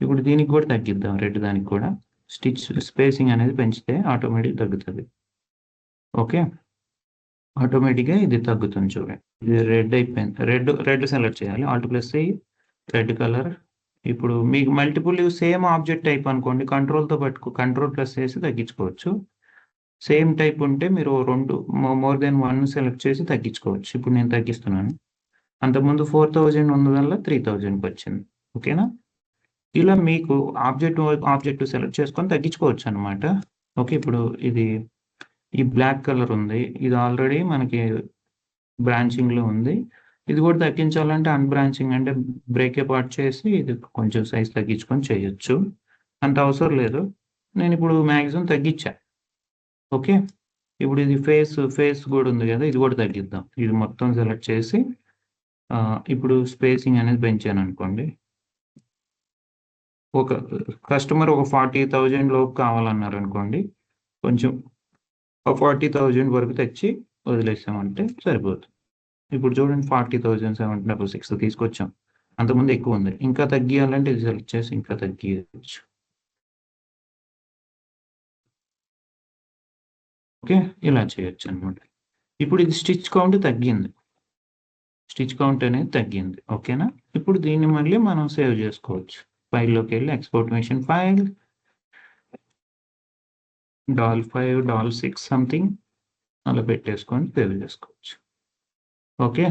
ఇప్పుడు దీనికి కూడా తగ్గిద్దాం రెడ్ దానికి కూడా. స్టిచ్ స్పేసింగ్ అనేది పెంచితే ఆటోమేటిక్‌గా తగ్గుతది. ఓకే. ఆటోమేటిక్‌గా ఇది తగ్గుతుంది చూడండి. ఇది రెడ్ అయిపోయింది. రెడ్ సెలెక్ట్ చేయాలి. ఆల్ట్+C రెడ్ కలర్. ఇప్పుడు మీకు మల్టిపుల్ సేమ్ ఆబ్జెక్ట్ టైప్ అనుకోండి కంట్రోల్+ చేసి తగ్గించుకోవచ్చు. సేమ్ టైప్ ఉంటే మీరు 2 మోర్ దెన్ 1 సెలెక్ట్ చేసి తగ్గించుకోవచ్చు. ఇప్పుడు నేను తగ్గిస్తున్నాను. అంతకుముందు 4000 ఉన్నదల్లా 3000కొచ్చింది. ఓకేనా? ఇలా మీకు ఆబ్జెక్ట్ సెలెక్ట్ చేసుకొని తగ్గించుకోవచ్చనమాట. ఓకే. ఇప్పుడు ఈ బ్లాక్ కలర్ ఉంది. ఇది ఆల్రెడీ మనకి బ్రాంచింగ్‌లో ఉంది. ఇది కూడా తగ్గించాలంటే అన్‌బ్రాంచింగ్ అంటే బ్రేక్ అపార్ట్ చేసి ఇది కొంచెం సైజ్ తగ్గించుకొని చేయొచ్చు. అంత అవసరం లేదు. నేనిప్పుడు మాక్సిమం తగ్గిచ్చా. ఓకే. ఇప్పుడు ఇది ఫేస్ గూడా ఉంది గదా! ఇది గూడా తగ్గిద్దాం. ఇది మొత్తం సెలెక్ట్ చేసి ఇప్పుడు స్పేసింగ్ అనేది పెంచాననుకోండి. ఒక కస్టమర్ ఒక 40,000 లోపు కావాలన్నారనుకోండి. కొంచెం 40,000 వరకు తెచ్చి వదిలేసామంటే సరిపోతుంది. ఇప్పుడు చూడండి 40,000 766 తీసుకొచ్చాం. అంతకుముందు ఎక్కువుంది. ఇంకా తగ్గియాలంటే ఇది సెలెక్ట్ చేసి ఇంకా తగ్గియచ్చు. ఓకే. ఇలా చేయొచ్చనమాట. ఇప్పుడు ఇది స్టిచ్ కౌంట్ తగ్గింది. స్టిచ్ కౌంట్ అనేది తగ్గింది. ఓకేనా? ఇప్పుడు దీన్ని మళ్ళీ మనం సేవ్ జేసుకోవచ్చు. ఫైల్‌లోకెళ్ళి ఎక్స్‌పోర్ట్ మెషిన్ ఫైల్ $5 $6 సంథింగ్ అలా పెట్టేసుకొని సేవ్ జేసుకోవచ్చు. ఓకే.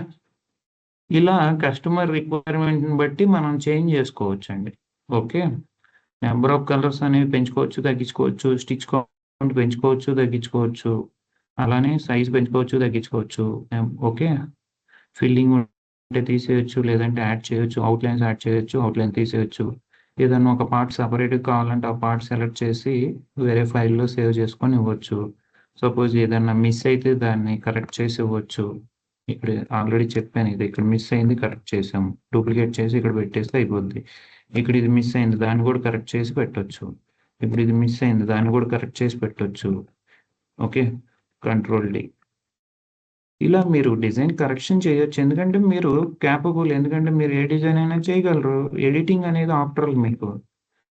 ఇలా కస్టమర్ రిక్వైర్మెంట్‌ని బట్టి మనం చేంజ్ జేసుకోవచ్చండి. ఓకే. నంబర్ ఆఫ్ కలర్స్ అనేవి పెంచుకోవచ్చు, తగ్గించుకోవచ్చు. స్టిచ్ కౌంట్ పెంచుకోవచ్చు, తగ్గించుకోవచ్చు. అలానే సైజ్ పెంచుకోవచ్చు, తగ్గించుకోవచ్చు. ఓకే. ఫిల్లింగ్ ఉంటే తీసేయొచ్చు, లేదంటే యాడ్ చేయొచ్చు. ఔట్‌లైన్స్ యాడ్ చేయొచ్చు, ఔట్‌లైన్ తీసేయొచ్చు. ఏదన్నా ఒక పార్ట్ సెపరేట్‌గా కావాలంటే ఆ పార్ట్ సెలెక్ట్ చేసి వేరే ఫైల్‌లో సేవ్ చేసుకొని ఇవ్వచ్చు. సపోజ్ ఏదన్నా మిస్ అయితే దాన్ని కరెక్ట్ చేసి ఇవ్వచ్చు. ఇక్కడ ఆల్రెడీ చెప్పాను ఇది ఇక్కడ మిస్ అయింది కరెక్ట్ చేసాము. డూప్లికేట్ చేసి ఇక్కడ పెట్టేస్తే అయిపోద్ది. ఇక్కడ ఇది మిస్ అయింది దాన్ని కూడా కరెక్ట్ చేసి పెట్టొచ్చు. ఇప్పుడు ఇది మిస్ అయింది దాన్ని కూడా కరెక్ట్ చేసి పెట్టొచ్చు. ఓకే. కంట్రోల్-D. ఇలా మీరు డిజైన్ కరెక్షన్ చేయొచ్చు. ఎందుకంటే మీరు కేపబుల్. ఎందుకంటే మీరు ఏ డిజైన్ అయినా చేయగలరు. ఎడిటింగ్ అనేది ఆఫ్టర్ ఆల్ మీకు.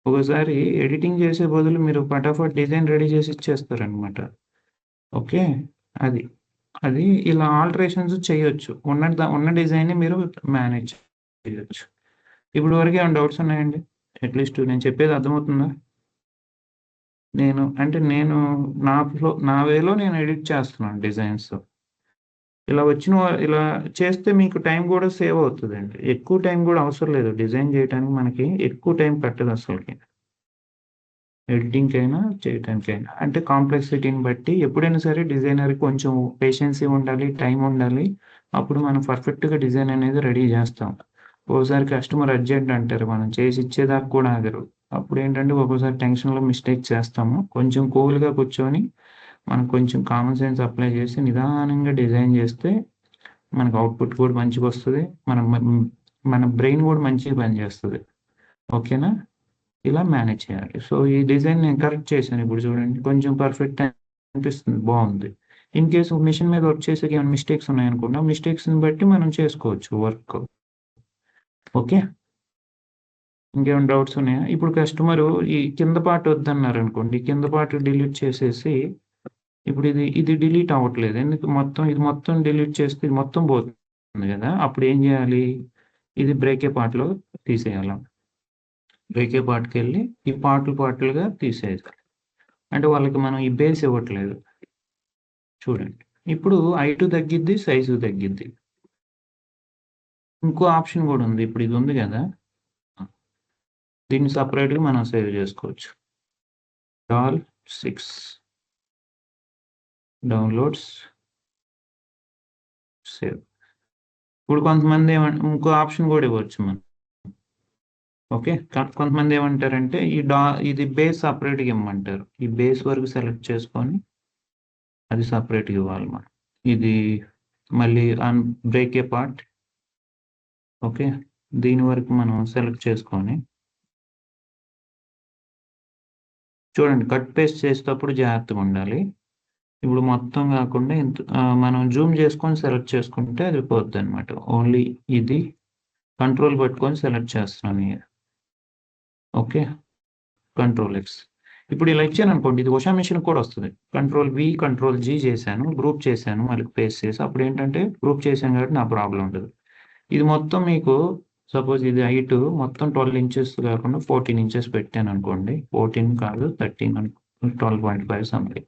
ఒక్కోసారి ఎడిటింగ్ చేసే బదులు మీరు ఫటాఫట్ డిజైన్ రెడీ చేసి ఇచ్చేస్తారనమాట. ఓకే. అది. అది ఇలా ఆల్టరేషన్స్ చేయొచ్చు. ఉన్న డిజైన్‌ని మీరు మేనేజ్ చేయొచ్చు. ఇప్పటి వరకు ఏమైనా డౌట్స్ ఉన్నాయండి? అట్‌లీస్ట్ నేను చెప్పేది అర్థమవుతుందా? నా వేలో నేను ఎడిట్ చేస్తున్నాను డిజైన్స్. ఇలా చేస్తే మీకు టైం గూడా సేవ్ అవుతదండి. ఎక్కువ టైం గూడా అవసరం లేదు. డిజైన్ జేయటానికి మనకి ఎక్కువ టైం పట్టదసలకి. ఎడిటింగ్‌కైనా, చేయటానికైనా. అంటే కాంప్లెక్సిటీని బట్టి ఎప్పుడైనా సరే డిజైనర్‌కి కొంచెం పేషెన్సీ ఉండాలి, టైం ఉండాలి. అప్పుడు మనం పర్ఫెక్ట్‌గా డిజైన్ అనేది రెడీ జేస్తాం. ఒక్కోసారి కస్టమర్ అర్జెంట్ అంటారు. మనం చేసి ఇచ్చేదాకా కూడా ఆగరు. అప్పుడేంటంటే ఒక్కోసారి టెన్షన్‌లో మిస్టేక్ చేస్తాము. కొంచెం కూల్‌గా కూర్చొని మనం కొంచెం కామన్ సెన్స్ అప్లై చేసి నిదానంగా డిజైన్ జేస్తే మనకు అవుట్‌పుట్ కూడా మంచిగొస్తది. మన బ్రెయిన్ గూడా మంచిగా పనిజేస్తది. ఓకేనా? ఇలా మేనేజ్ చేయాలి. సో, ఈ డిజైన్ నేను కరెక్ట్ చేశాను. ఇప్పుడు చూడండి. కొంచెం పర్ఫెక్ట్ అనిపిస్తుంది. బావుంది. ఇన్ కేస్ మెషిన్ మీద వర్క్ చేసాక ఏమైనా మిస్టేక్స్ ఉన్నాయనుకోండి. ఆ మిస్టేక్స్‌ని బట్టి మనం చేసుకోవచ్చు వర్క్. ఓకే. ఇంకేమైనా డౌట్స్ ఉన్నాయా? ఇప్పుడు కస్టమరు ఈ కింద పార్ట్ వద్దన్నారనుకోండి. కింద పార్ట్ డిలీట్ చేసేసి ఇప్పుడు ఇది డిలీట్ అవ్వట్లేదు. ఇది మొత్తం డిలీట్ చేస్తే ఇది మొత్తం పోతుంది గదా! అప్పుడేం జేయాలి? ఇది బ్రేకే పార్ట్‌లో తీసేయాల. బ్రేకే పార్ట్‌కెళ్ళి ఈ పార్ట్‌లుగా తీసేయాలి. అంటే వాళ్ళకి మనం ఈ బేస్ ఇవ్వట్లేదు. చూడండి. ఇప్పుడు హైటు తగ్గిద్ది, సైజు తగ్గిద్ది. ఇంకో ఆప్షన్ గూడా ఉంది. ఇప్పుడు ఇది ఉంది గదా! ఆ! దీన్ని సెపరేట్‌గా మనం సేవ్ జేసుకోవచ్చు. డాల్ 6 డౌన్‌లోడ్స్ సేవ్. ఇప్పుడు కొంతమంది ఇంకో ఆప్షన్ గూడా ఇవ్వచ్చు మనం. ఓకే. కొంతమంది ఏమంటారంటే ఇది బేస్ సెపరేట్‌గా ఇమ్మంటారు. ఈ బేస్ వరకు సెలెక్ట్ చేసుకొని అది సెపరేట్‌గా ఇవ్వాలి మనం. ఇది మళ్ళీ బ్రేకే పార్ట్. ఓకే. దీని వరకు మనం సెలెక్ట్ చేసుకొని చూడండి కట్ పేస్ట్ చేసేటప్పుడు జాగ్రత్తగా ఉండాలి. ఇప్పుడు మొత్తం కాకుండా మనం జూమ్ చేసుకొని సెలెక్ట్ చేసుకుంటే అది పోద్దనమాట. ఓన్లీ ఇది కంట్రోల్ పట్టుకొని సెలెక్ట్ చేస్తున్నాను ఇగ. ఓకే. Control X. ఇప్పుడు ఇలా ఇచ్చాననుకోండి ఇది వాషింగ్ మెషిన్‌కి కూడా వస్తది. కంట్రోల్ వి, కంట్రోల్ జీ చేశాను. గ్రూప్ చేశాను. మళ్ళీ పేస్ట్ చేసి అప్పుడేంటంటే గ్రూప్ చేశాను కాబట్టి నాకు ప్రాబ్లమ్ ఉండదు. ఇది మొత్తం మీకు సపోజ్ ఇది హైట్ మొత్తం 12 ఇంచెస్ కాకుండా 14 ఇంచెస్ పెట్టాననుకోండి. 14 కాదు 13 12.5 సంథింగ్.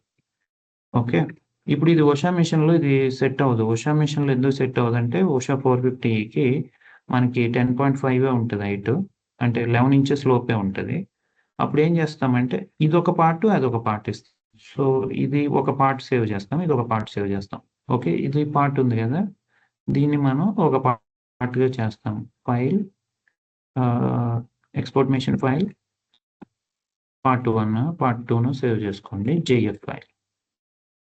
ఓకే. ఇప్పుడు ఇది ఉషా మెషిన్‌లో ఇది సెట్ అవ్వదు. ఉషా మెషిన్‌లో ఎందుకు సెట్ అవ్వదంటే ఉషా 450కి మనకి 10.5 ఉంటది హైట్. అంటే 11 ఇంచెస్ లోపే ఉంటది. అప్పుడేం చేస్తామంటే ఇదొక పార్ట్, అదొక పార్ట్ ఇస్తాం. సో, ఇది ఒక పార్ట్ సేవ్ చేస్తాం. ఇదొక పార్ట్ సేవ్ చేస్తాం. ఓకే. ఇది పార్ట్ ఉంది గదా! దీన్ని మనం ఒక పార్ట్‌గా చేస్తాం. File ah, export machine file part 1, part 2ను సేవ్ చేసుకోండి. JF file.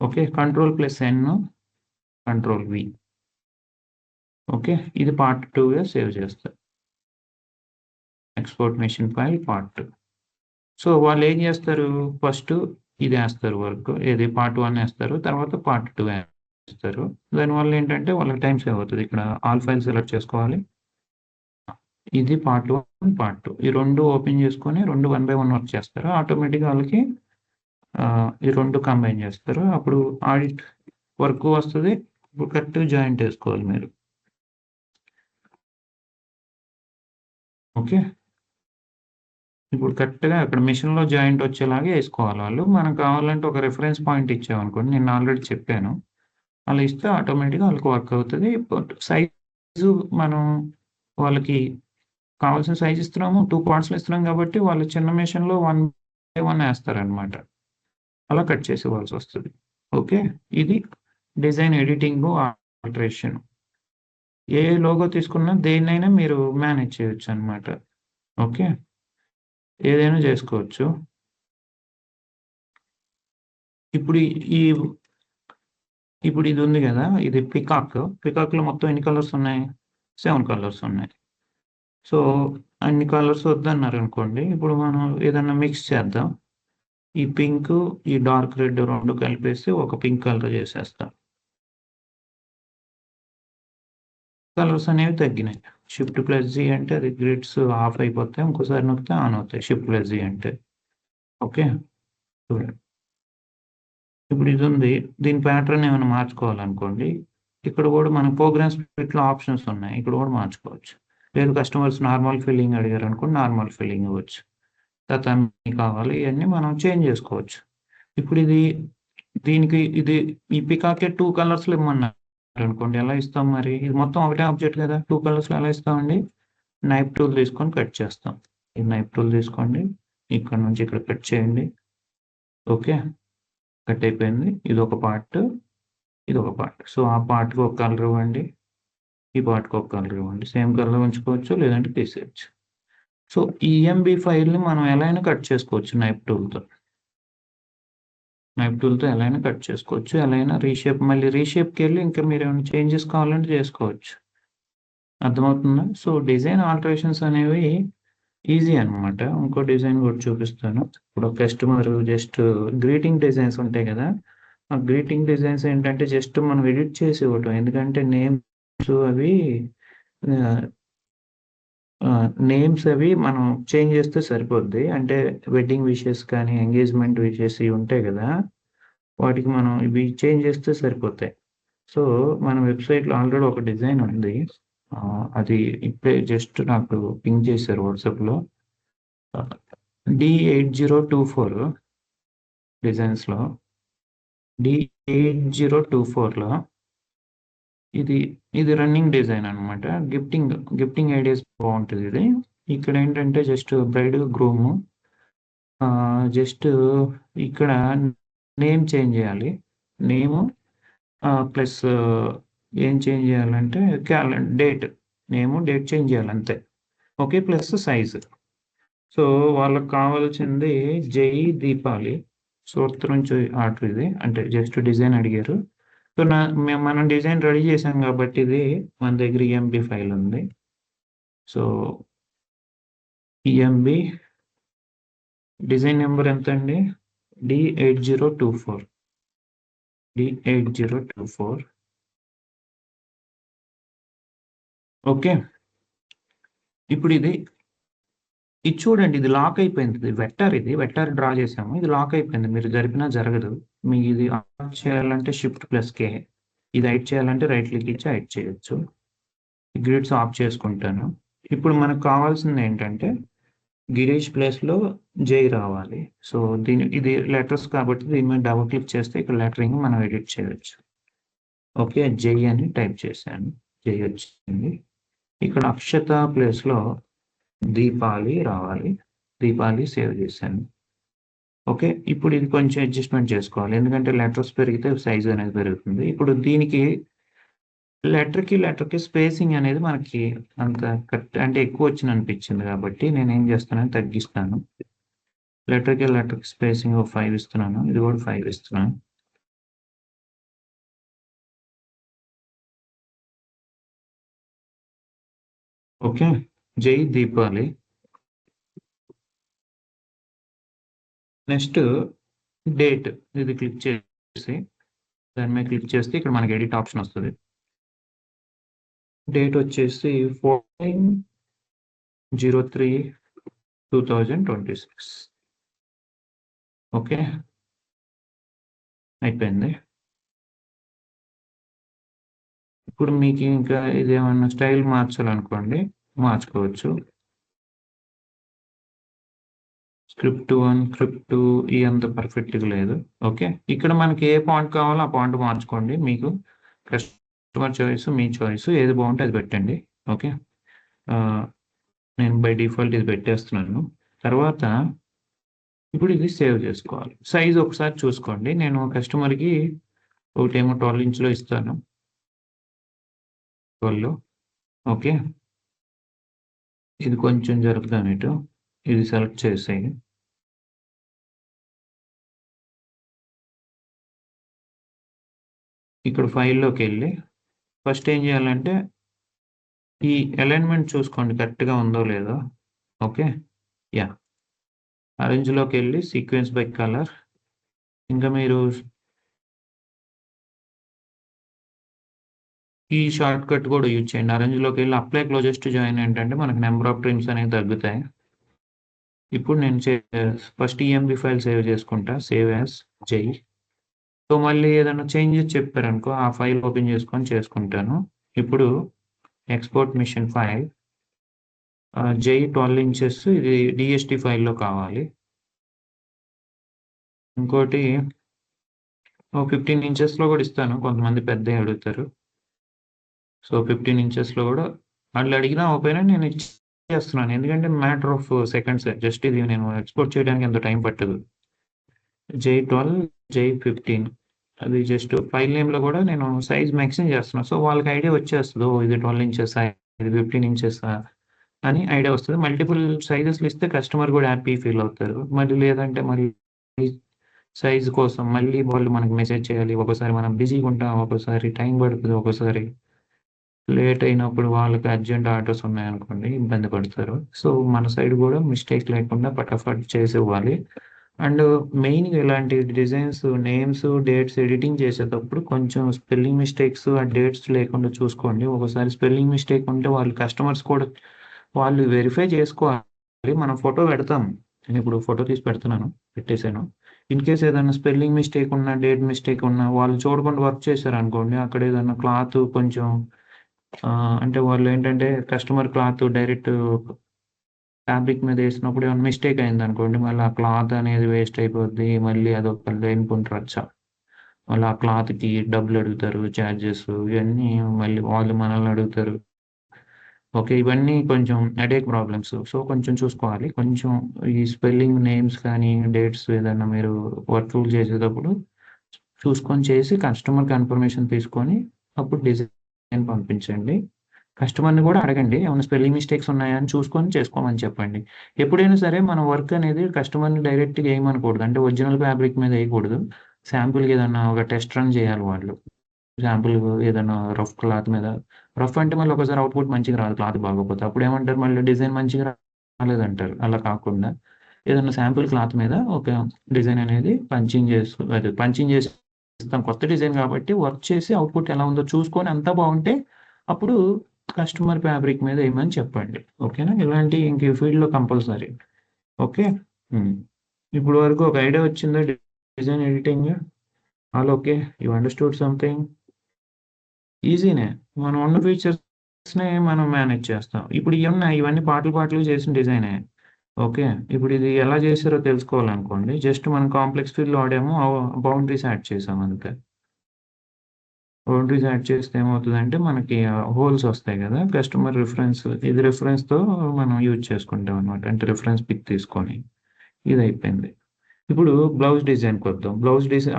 Okay. Control N, control V. Okay. ఇది పార్ట్ 2గా సేవ్ చేస్తా. Export machine file part 2. So, వాళ్ళేం జేస్తారు ఫస్టు ఇదేస్తారు వర్క్. ఏది పార్ట్ 1 ఏస్తారు. తర్వాత పార్ట్ 2 ఏస్తారు. దానివల్ల ఏంటంటే వాళ్ళకి టైమ్ సేవ్ అవుతది. ఇక్కడ ఆల్ ఫైల్స్ సెలెక్ట్ చేసుకోవాలి. ఇది పార్ట్ 1, పార్ట్ 2 ఈ 2 ఓపెన్ చేసుకొని 2 వన్ బై వన్ వర్క్ చేస్తారు. ఆటోమేటిక్‌గా ఆళ్ళకి ఈ 2 కంబైన్ చేస్తారు. అప్పుడు ఆడిట్ వర్కు వస్తది. ఇప్పుడు కరెక్ట్‌గా జాయింట్ ఏసుకోవాలి మీరు. ఓకే. ఇప్పుడు కరెక్ట్‌గా అక్కడ మెషిన్‌లో జాయింట్ వచ్చేలాగా ఏసుకోవాలి వాళ్ళు. మనకు కావాలంటే ఒక రిఫరెన్స్ పాయింట్ ఇచ్చామనుకోండి. నేను ఆల్రెడీ చెప్పాను. అలా ఇస్తే ఆటోమేటిక్‌గా ఆళ్ళకి వర్క్ అవుతది. బట్ సైజు మనం వాళ్ళకి కావాల్సిన సైజ్ ఇస్తున్నాము. 2 పార్ట్స్‌లో ఇస్తున్నాం కాబట్టి వాళ్ళు చిన్న మెషిన్‌లో 1 బై 1 ఏస్తారనమాట. అలా కట్ చేసేవాల్సొస్తది. ఓకే. ఇది డిజైన్ ఎడిటింగు, ఆల్టరేషన్. ఏ లోగో తీసుకున్నా దేన్నైనా మీరు మేనేజ్ చేయొచ్చనమాట. ఓకే. ఏదైనా జేసుకోవచ్చు. ఇప్పుడు ఈ ఇప్పుడు ఇది ఉంది గదా! ఇది పికాక్. పికాక్‌లో మొత్తం ఎన్ని కలర్స్ ఉన్నాయి? 7 కలర్స్ ఉన్నాయి. సో, అన్ని కలర్స్ వద్దన్నారనుకోండి. ఇప్పుడు మనం ఏదన్నా మిక్స్ చేద్దాం. ఈ పింకు, ఈ డార్క్ రెడ్ 2 కలిపేసి ఒక పింక్ కలర్ చేసేస్తా. కలర్స్ అనేవి తగ్గినాయి. షిఫ్ట్+జీ అంటే అది గ్రిడ్స్ ఆఫ్ అయిపోతాయి. ఇంకోసారి నొక్కితే ఆన్ అవుతాయి. షిఫ్ట్+జీ అంటే. ఓకే. చూడండి. ఇప్పుడు ఇదుంది. దీని ప్యాటర్న్ ఏమైనా మార్చుకోవాలనుకోండి. ఇక్కడ గూడా మన ప్రోగ్రామ్ స్ప్లిట్‌లో ఆప్షన్స్ ఉన్నాయి. ఇక్కడ గూడా మార్చుకోవచ్చు. లేదు కస్టమర్స్ నార్మల్ ఫిల్లింగ్ అడిగారనుకోండి నార్మల్ ఫిల్లింగ్ ఇవ్వచ్చు. తతామి కావాలి ఇయన్నీ మనం చేంజ్ జేసుకోవచ్చు. ఇప్పుడిది దీనికి ఇది ఈ పికాకే 2 కలర్స్‌లో ఇమ్మన్నారనుకోండి ఎలా ఇస్తాం మరి? ఇది మొత్తం ఒకటే ఆబ్జెక్ట్ గదా! 2 కలర్స్‌లో ఎలా ఇస్తామండి? నైఫ్ టూల్ తీసుకొని కట్ చేస్తాం. ఈ నైఫ్ టూల్ తీసుకోండి. ఇక్కడ నుంచి ఇక్కడ కట్ చేయండి. ఓకే. కట్ అయిపోయింది. ఇదొక పార్ట్, ఇదొక పార్ట్. సో, ఆ పార్ట్‌కి ఒక కలర్ ఇవ్వండి. ఈ పార్ట్‌కి ఒక కలర్ ఇవ్వండి. సేమ్ కలర్ ఉంచుకోవచ్చు. లేదంటే తీసేయొచ్చు. సో, ఈ ఈఎంబీ ఫైల్‌ని మనం ఎలా అయినా కట్ చేసుకోవచ్చు నైఫ్ టూల్‌తో. నైఫ్ టూల్‌తో ఎలా అయినా కట్ చేసుకోవచ్చు. ఎలా అయినా మళ్ళీ రీషేప్‌కెళ్ళి ఇంకా మీరేమైనా చేంజెస్ కావాలంటే చేసుకోవచ్చు. అర్థమవుతుందా? సో, డిజైన్ ఆల్టరేషన్స్ అనేవి ఈజీ అనమాట. ఇంకో డిజైన్ కూడా చూపిస్తాను. ఇప్పుడు కస్టమర్ జస్ట్ గ్రీటింగ్ డిజైన్స్ ఉంటాయి గదా! ఆ గ్రీటింగ్ డిజైన్స్ ఏంటంటే జస్ట్ మనం ఎడిట్ చేసి ఇవ్వటం. ఎందుకంటే అవి ఆహ్, నేమ్స్ అవి మనం చేంజ్ చేస్తే సరిపోద్ది. అంటే వెడ్డింగ్ విషెస్ కానీ, ఎంగేజ్‌మెంట్ విషెస్ ఇవి ఉంటాయి గదా! వాటికి మనం ఇవి చేంజ్ చేస్తే సరిపోతాయి. సో, మన వెబ్‌సైట్‌లో ఆల్రెడీ ఒక డిజైన్ ఉంది. అది ఇప్పుడే జస్ట్ నాకు పింగ్ చేశారు వాట్సాప్‌లో. D8024 డిజైన్స్‌లో D8024లో ఇది, ఇది రన్నింగ్ డిజైన్ అనమాట. గిఫ్టింగ్ ఐడియాస్ బావుంటదిది. ఇక్కడేంటంటే జస్ట్ బ్రైడ్, గ్రూము జస్ట్ ఇక్కడ నేమ్ చేంజ్ జేయాలి. నేము ప్లస్ ఏం చేంజ్ జేయాలంటే డేట్. నేము, డేట్ చేంజ్ జేయాలంతే. ఓకే. Plus size. సో, వాళ్ళకి కావాల్సింది జై దీపాలి. సూరత్ నుంచి ఆర్డర్ ఇది. అంటే జస్ట్ డిజైన్ అడిగారు. సో, మనం డిజైన్ రెడీ చేసాం గాబట్టి ఇది మన దగ్గర ఈఎంబీ ఫైల్ ఉంది. సో, ఈఎంబీ డిజైన్ నెంబర్ ఎంత అండి? D8024. D8024. ఓకే. ఇప్పుడు ఇది చూడండి, ఇది లాక్ అయిపోయింది. ఇది వెక్టార్ డ్రా చేసాము. ఇది లాక్ అయిపోయింది. మీరు జరిపినా జరగదు. మీకు ఇది ఆఫ్ చేయాలంటే Shift+K. ఇది హైడ్ చేయాలంటే రైట్ క్లిక్ ఇచ్చి హైడ్ చేయొచ్చు. గ్రిడ్స్ ఆఫ్ చేసుకుంటాను. ఇప్పుడు మనకు కావాల్సింది ఏంటంటే గిరీష్ ప్లేస్లో జై రావాలి. సో ఇది లెటర్స్ కాబట్టి దీని మీద డబుల్ క్లిక్ చేస్తే ఇక్కడ లెటరింగ్ మనం ఎడిట్ చేయొచ్చు. ఓకే, జై అని టైప్ చేశాను. జై వచ్చింది. ఇక్కడ అక్షత ప్లేస్లో దీపాలి రావాలి. దీపాలి సేవ్ చేశాను. ఓకే, ఇప్పుడు ఇది కొంచెం అడ్జస్ట్మెంట్ చేసుకోవాలి, ఎందుకంటే లెటర్స్ పెరిగితే సైజ్ అనేది పెరుగుతుంది. ఇప్పుడు దీనికి లెటర్కి స్పేసింగ్ అనేది మనకి అంత కరెక్ట్ అంటే ఎక్కువ వచ్చింది అనిపించింది కాబట్టి నేను ఏం చేస్తానని తగ్గిస్తాను. లెటర్కి స్పేసింగ్ 5 ఇస్తున్నాను. ఇది కూడా 5 ఇస్తున్నాను. ఓకే, జై దీపాలి. నెక్స్ట్ డేట్, ఇది క్లిక్ చేసి దాని మీద క్లిక్ చేస్తే ఇక్కడ మనకి ఎడిట్ ఆప్షన్ వస్తుంది. డేట్ వచ్చేసి 14/03/2026. ఓకే, అయిపోయింది. ఇప్పుడు మీకు ఇంకా ఇదేమన్నా స్టైల్ మార్చాలనుకోండి, మార్చుకోవచ్చు. స్క్రిప్ట్ 1, స్క్రిప్ట్ 2 ఈ అంత పర్ఫెక్ట్గా లేదు. ఓకే, ఇక్కడ మనకి ఏ పాయింట్ కావాలో ఆ పాయింట్ మార్చుకోండి. మీకు కస్టమర్ చాయిస్, మీ చాయిస్ ఏది బాగుంటే అది పెట్టండి. ఓకే, నేను బై డిఫాల్ట్ ఇది పెట్టేస్తున్నాను. తర్వాత ఇప్పుడు ఇది సేవ్ చేసుకోవాలి. సైజ్ ఒకసారి చూసుకోండి. నేను కస్టమర్కి ఒకటేమో 12 ఇంచ్లో ఇస్తాను. 12. ఓకే, ఇది కొంచెం జరుపుతాను ఇటు. ఇది సెలెక్ట్ చేసేయి. ఇక్కడ ఫైల్లోకి వెళ్ళి ఫస్ట్ ఏం చేయాలంటే ఈ అలైన్మెంట్ చూసుకోండి కరెక్ట్గా ఉందో లేదో. ఓకే, యా, అరేంజ్లోకి వెళ్ళి సీక్వెన్స్ బై కలర్. ఇంకా మీరు ఈ షార్ట్ కట్ కూడా యూజ్ చేయండి. అరేంజ్లోకి వెళ్ళి అప్లై క్లోజెస్ట్ జాయిన్ ఏంటంటే మనకి నెంబర్ ఆఫ్ ట్రిమ్స్ అనేవి తగ్గుతాయి. ఇప్పుడు నేను ఫస్ట్ EMB ఫైల్ సేవ్ చేసుకుంటా, సేవ్ యాజ్ జై. సో మళ్ళీ ఏదైనా చేంజెస్ చెప్పారనుకో ఆ ఫైల్ ఓపెన్ చేసుకొని చేసుకుంటాను. ఇప్పుడు ఎక్స్పోర్ట్ మిషన్ ఫైల్ జై 12 ఇంచెస్, ఇది DST ఫైల్లో కావాలి. ఇంకోటి 15 ఇంచెస్లో కూడా ఇస్తాను, కొంతమంది పెద్ద అడుగుతారు. సో 15 ఇంచెస్లో కూడా వాళ్ళు అడిగినా ఓపెన్ నేను ఇచ్చేస్తున్నాను, ఎందుకంటే మ్యాటర్ ఆఫ్ సెకండ్స్. జస్ట్ ఇది నేను ఎక్స్పోర్ట్ చేయడానికి ఎంత టైం పట్టదు. జై 12, జై 15, అది జస్ట్ ఫైల్ నేమ్లో కూడా నేను సైజ్ మ్యాక్సిమం చేస్తున్నాను. సో వాళ్ళకి ఐడియా వచ్చేస్తుంది, ఇది 12 ఇంచెస్, ఇది 15 ఇంచెస్ అని ఐడియా వస్తుంది. మల్టిపుల్ సైజెస్లు ఇస్తే కస్టమర్ కూడా హ్యాపీ ఫీల్ అవుతారు. మళ్ళీ లేదంటే మళ్ళీ సైజ్ కోసం మళ్ళీ వాళ్ళు మనకి మెసేజ్ చేయాలి. ఒకసారి మనం బిజీగా ఉంటాం, ఒకసారి టైం పడుతుంది, ఒకసారి లేట్ అయినప్పుడు వాళ్ళకి అర్జెంట్ ఆర్డర్స్ ఉన్నాయనుకోండి ఇబ్బంది పడతారు. సో మన సైడ్ కూడా మిస్టేక్ లేకుండా ఫటాఫట్ చేసి ఇవ్వాలి. అండ్ మెయిన్గా ఇలాంటి డిజైన్స్, నేమ్స్, డేట్స్ ఎడిటింగ్ చేసేటప్పుడు కొంచెం స్పెల్లింగ్ మిస్టేక్స్, ఆ డేట్స్ లేకుండా చూసుకోండి. ఒకసారి స్పెల్లింగ్ మిస్టేక్ ఉంటే వాళ్ళు కస్టమర్స్ కూడా వాళ్ళు వెరిఫై చేసుకోవాలి. మనం ఫోటో పెడతాం, నేను ఇప్పుడు ఫోటో తీసి పెడుతున్నాను, పెట్టేశాను. ఇన్ కేస్ ఏదైనా స్పెల్లింగ్ మిస్టేక్ ఉన్నా, డేట్ మిస్టేక్ ఉన్నా వాళ్ళు చూడకుండా వర్క్ చేశారనుకోండి, అక్కడ ఏదైనా క్లాత్ కొంచెం అంటే వాళ్ళు ఏంటంటే కస్టమర్ క్లాత్ డైరెక్ట్ ఫ్యాబ్రిక్ మీద వేసినప్పుడు ఏమైనా మిస్టేక్ అయింది అనుకోండి, మళ్ళీ ఆ క్లాత్ అనేది వేస్ట్ అయిపోద్ది. మళ్ళీ అదొక లేనిపోని రచ్చ. మళ్ళీ ఆ క్లాత్కి డబ్బులు అడుగుతారు, ఛార్జెస్, ఇవన్నీ మళ్ళీ వాళ్ళు మనల్ని అడుగుతారు. ఓకే, ఇవన్నీ కొంచెం హెడేక్ ప్రాబ్లమ్స్. సో కొంచెం చూసుకోవాలి. కొంచెం ఈ స్పెల్లింగ్, నేమ్స్ కానీ డేట్స్ ఏదైనా మీరు వర్క్ చేసేటప్పుడు చూసుకొని చేసి కస్టమర్ కన్ఫర్మేషన్ తీసుకొని అప్పుడు డిజైన్ పంపించండి. కస్టమర్ని కూడా అడగండి, ఏమైనా స్పెల్లింగ్ మిస్టేక్స్ ఉన్నాయా అని చూసుకొని చేసుకోమని చెప్పండి. ఎప్పుడైనా సరే మన వర్క్ అనేది కస్టమర్ని డైరెక్ట్గా వేయమనకూడదు, అంటే ఒరిజినల్ ఫ్యాబ్రిక్ మీద వేయకూడదు. శాంపుల్కి ఏదన్నా ఒక టెస్ట్ రన్ చేయాలి వాళ్ళు. శాంపుల్ ఏదైనా రఫ్ క్లాత్ మీద, రఫ్ అంటే మళ్ళీ ఒకసారి అవుట్పుట్ మంచిగా రాదు క్లాత్ బాగోపోతే, అప్పుడు ఏమంటారు మళ్ళీ డిజైన్ మంచిగా రాలేదంటారు. అలా కాకుండా ఏదన్నా శాంపుల్ క్లాత్ మీద ఒక డిజైన్ అనేది పంచింగ్ చేసి ఇస్తాం. కొత్త డిజైన్ కాబట్టి వర్క్ చేసి అవుట్‌పుట్ ఎలా ఉందో చూసుకొని అంతా బావుంటే అప్పుడు కస్టమర్ ఫ్యాబ్రిక్ మీద ఏయమని చెప్పండి. ఓకేనా? ఇలాంటియి ఇంక ఈ ఫీల్డ్‌లో కంపల్సరీ. ఓకే. హ్మ్. ఇప్పుడు వరకు ఒక ఐడియా వచ్చిందా design editing? All okay. You understood something? ఈజీనే. మనం ఉన్న ఫీచర్స్‌నే మనం మేనేజ్ చేస్తాం. ఇప్పుడు ఇవన్నీ పార్ట్‌లు పార్ట్‌లుగా చేసిన డిజైనే. ఓకే. ఇప్పుడు ఇది ఎలా చేశారో తెలుసుకోవాలనుకోండి. జస్ట్ మనం కాంప్లెక్స్ ఫీల్డ్‌లో వాడాము. బౌండరీస్ యాడ్ చేసాం అంతే. బౌండరీస్ యాడ్ చేస్తే ఏమవుతదంటే మనకి హోల్స్ వస్తాయి గదా! కస్టమర్ రిఫరెన్స్ ఇది రిఫరెన్స్‌తో మనం యూజ్ చేసుకుంటాం అన్నమాట. అంటే రిఫరెన్స్ పిక్ తీసుకొని. ఇదయిపోయింది. ఇప్పుడు బ్లౌజ్ డిజైన్‌కొద్దాం.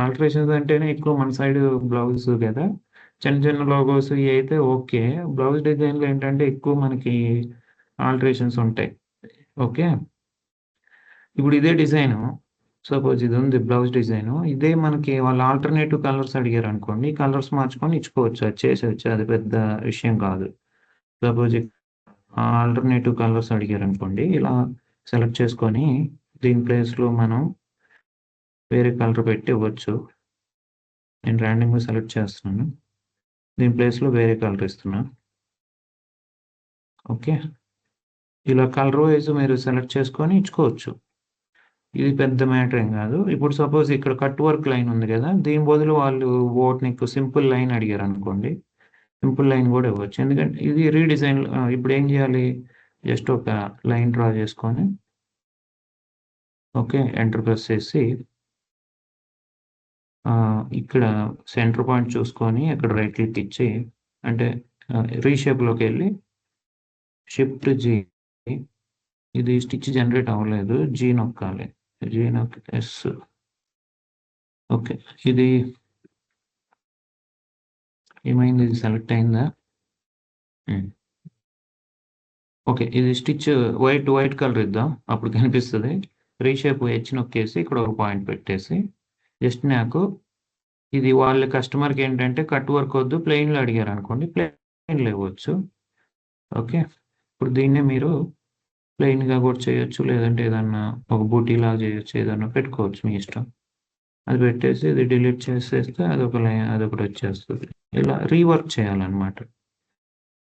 ఆల్టరేషన్స్ అంటేనే ఎక్కువ మన సైడ్ బ్లౌజ్ గదా! చిన్న చిన్న లోగోస్ ఇయైతే ఓకే. బ్లౌజ్ డిజైన్‌లో ఏంటంటే ఎక్కువ మనకి ఆల్టరేషన్స్ ఉంటాయి. ఓకే. ఇప్పుడు ఇదే డిజైను సపోజ్ ఇదుంది బ్లౌజ్ డిజైను. ఇదే మనకి వాళ్ళు ఆల్టర్‌నేటివ్ కలర్స్ అడిగారనుకోండి. కలర్స్ మార్చుకొని ఇచ్చుకోవచ్చు. అది చేసేయొచ్చు. అది పెద్ద విషయం కాదు. సపోజ్ ఆల్టర్‌నేటివ్ కలర్స్ అడిగారనుకోండి. ఇలా సెలెక్ట్ చేసుకొని దీని ప్లేస్‌లో మనం వేరే కలర్ పెట్టి ఇవ్వచ్చు. నేను రాండమ్‌గా సెలెక్ట్ చేస్తున్నాను. దీని ప్లేస్‌లో వేరే కలర్ ఇస్తున్నా. ఓకే. ఇలా కలర్ వైస్ మీరు సెలెక్ట్ చేసుకొని ఇచ్చుకోవచ్చు. ఇది పెద్ద మ్యాటర్ ఏం గాదు. ఇప్పుడు సపోజ్ ఇక్కడ కట్ వర్క్ లైన్ ఉంది గదా! దీని బదులు వాళ్ళు బోట్ నెక్ సింపుల్ లైన్ అడిగారనుకోండి. సింపుల్ లైన్ గూడా ఇవ్వచ్చు. ఎందుకంటే ఇది రీడిజైన్ ఇప్పుడేం జేయాలి? జస్ట్ ఒక లైన్ డ్రా చేసుకొని ఓకే. ఎంటర్ ప్రెస్ చేసి ఇక్కడ సెంటర్ పాయింట్ చూసుకొని అక్కడ రైట్ క్లిక్ ఇచ్చి అంటే రీషేప్‌లోకెళ్ళి షిఫ్ట్ జీ ఇది స్టిచ్ జనరేట్ అవ్వలేదు. జీ నొక్కాలి. జీ నొక్కి ఎస్. ఓకే. ఇది ఏమైంది? ఇది సెలెక్ట్ అయిందా? హ్మ్. ఓకే. ఇది స్టిచ్ వైట్ కలర్ ఇద్దాం. అప్పుడు కనిపిస్తది. రీషేప్ హెచ్ నొక్కేసి ఇక్కడ ఒక పాయింట్ పెట్టేసి జస్ట్ నాకు ఇది వాళ్ళ కస్టమర్‌కేంటంటే కట్ వర్క్ వద్దు ప్లెయిన్‌లో అడిగారనుకోండి. ప్లెయిన్‌లో ఇవ్వచ్చు. ఓకే. ఇప్పుడు దీన్నే మీరు ప్లెయిన్‌గా గూడా చేయొచ్చు. లేదంటే ఏదన్నా ఒక బూటీలాగా చేయొచ్చు. ఏదన్నా పెట్టుకోవచ్చు మీ ఇష్టం. అది పెట్టేసి ఇది డిలీట్ చేసేస్తే అదొకటొచ్చేస్తది. ఇలా రీవర్క్ చేయాలన్నమాట.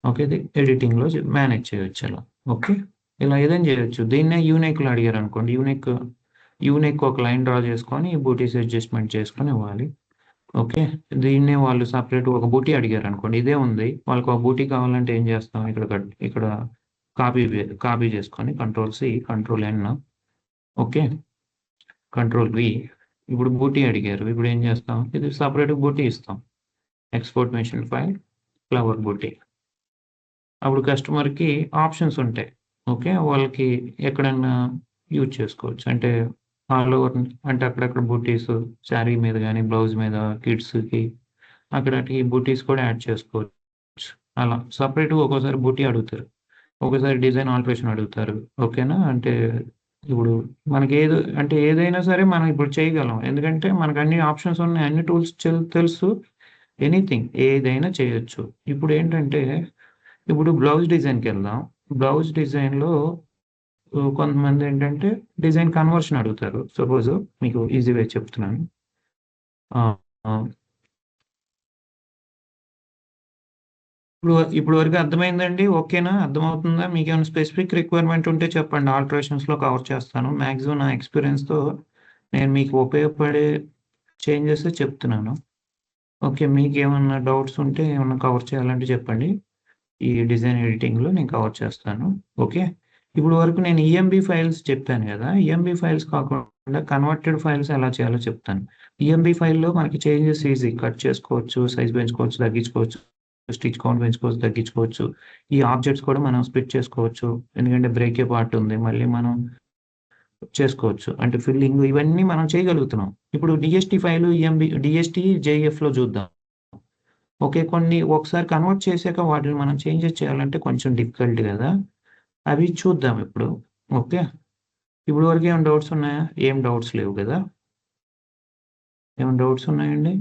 ఓకే. ఇది ఎడిటింగ్‌లో మేనేజ్ చేయొచ్చు అలా. ఓకే. ఇలా ఏదైనా చేయొచ్చు. దీన్నే యూనిక్‌లో అడిగారనుకోండి. యూనిక్ ఒక లైన్ డ్రా చేసుకొని బూటీస్ అడ్జస్ట్‌మెంట్ చేసుకొని ఇవ్వాలి. ఓకే. దీన్నే వాళ్ళు సెపరేట్‌గా ఒక బూటీ అడిగారనుకోండి. ఇదే ఉంది. వాళ్ళకి ఒక బూటీ కావాలంటే ఏం చేస్తాం? ఇక్కడ కాపీ చేసుకొని control C, control N okay. Control V. ఇప్పుడు బూటీ అడిగారు. ఇప్పుడు ఏం చేస్తాం? ఇది సెపరేట్‌గా బూటీ ఇస్తాం. ఎక్స్‌పోర్ట్ మెషిన్ ఫైల్, ఫ్లవర్ బూటీ. అప్పుడు కస్టమర్‌కి ఆప్షన్స్ ఉంటాయి. ఓకే. వాళ్ళకి ఎక్కడన్నా యూజ్ చేసుకోవచ్చు. అంటే ఆల్ ఓవర్ అంటే అక్కడక్కడ బూటీస్ శారీ మీద గాని, బ్లౌజ్ మీద కిడ్స్‌కి అక్కడకి బూటీస్ కూడా యాడ్ చేసుకోవచ్చు. అలా సెపరేట్‌గా ఒక్కోసారి బూటీ అడుగుతారు. ఒక్కోసారి డిజైన్ ఆల్టరేషన్ అడుగుతారు. ఓకేనా? అంటే ఇప్పుడు అంటే ఏదైనా సరే మనం ఇప్పుడు చేయగలం. ఎందుకంటే మనకు అన్ని ఆప్షన్స్ ఉన్నాయి. అన్ని టూల్స్ తెలుసు. ఎనీథింగ్ ఏదైనా చేయొచ్చు. ఇప్పుడేంటంటే ఇప్పుడు బ్లౌజ్ డిజైన్‌కెళ్దాం. బ్లౌజ్ డిజైన్‌లో కొంతమందేంటంటే డిజైన్ కన్వర్షన్ అడుగుతారు. సపోజ్ మీకు ఈజీ వే చెప్తున్నాను. ఆ! ఆ! ఇప్పుడు వరకు అర్థమైందండి? ఓకేనా? అర్థమవుతుందా? మీకేమైనా స్పెసిఫిక్ రిక్వైర్మెంట్ ఉంటే చెప్పండి. ఆల్టరేషన్స్‌లో కవర్ చేస్తాను. మాక్సిమం నా ఎక్స్‌పీరియన్స్‌తో నేను మీకు ఉపయోగపడే చేంజెస్ చెప్తున్నాను. ఓకే. మీకేమన్నా డౌట్స్ ఉంటే ఏమన్నా కవర్ చేయాలంటే చెప్పండి. ఈ డిజైన్ ఎడిటింగ్‌లో నేను కవర్ చేస్తాను. ఓకే. ఇప్పుడు వరకు నేను ఈఎంబీ ఫైల్స్ చెప్పాను గదా! ఈఎంబీ ఫైల్స్ కాకుండా కన్వర్టెడ్ ఫైల్స్ ఎలా చేయాలో చెప్తాను. ఈఎంబీ ఫైల్‌లో మనకి చేంజెస్ ఈజీ. కట్ చేసుకోవచ్చు, సైజ్ పెంచుకోవచ్చు, తగ్గించుకోవచ్చు, స్టిచ్ కౌంట్ పెంచుకోవచ్చు, తగ్గించుకోవచ్చు. ఈ ఆబ్జెక్ట్స్ కూడా మనం స్ప్లిట్ చేసుకోవచ్చు. ఎందుకంటే బ్రేకే పార్ట్ ఉంది. మళ్ళీ మనం చేసుకోవచ్చు. అంటే ఫిల్లింగ్ ఇవన్నీ మనం చేయగలుగుతున్నాం. ఇప్పుడు డీఎస్‌టీ ఫైలు, డీఎస్‌టీ, జేఎఫ్‌లో చూద్దాం. ఓకే. ఒకసారి కన్వర్ట్ చేసాక వాటిని మనం చేంజెస్ చేయాలంటే కొంచెం డిఫికల్ట్ గదా! అవి చూద్దాం ఇప్పుడు. ఓకే. ఇప్పటి వరకు ఏమైనా డౌట్స్ ఉన్నాయా? ఏం డౌట్స్ లేవు గదా! ఏమైనా డౌట్స్ ఉన్నాయండి?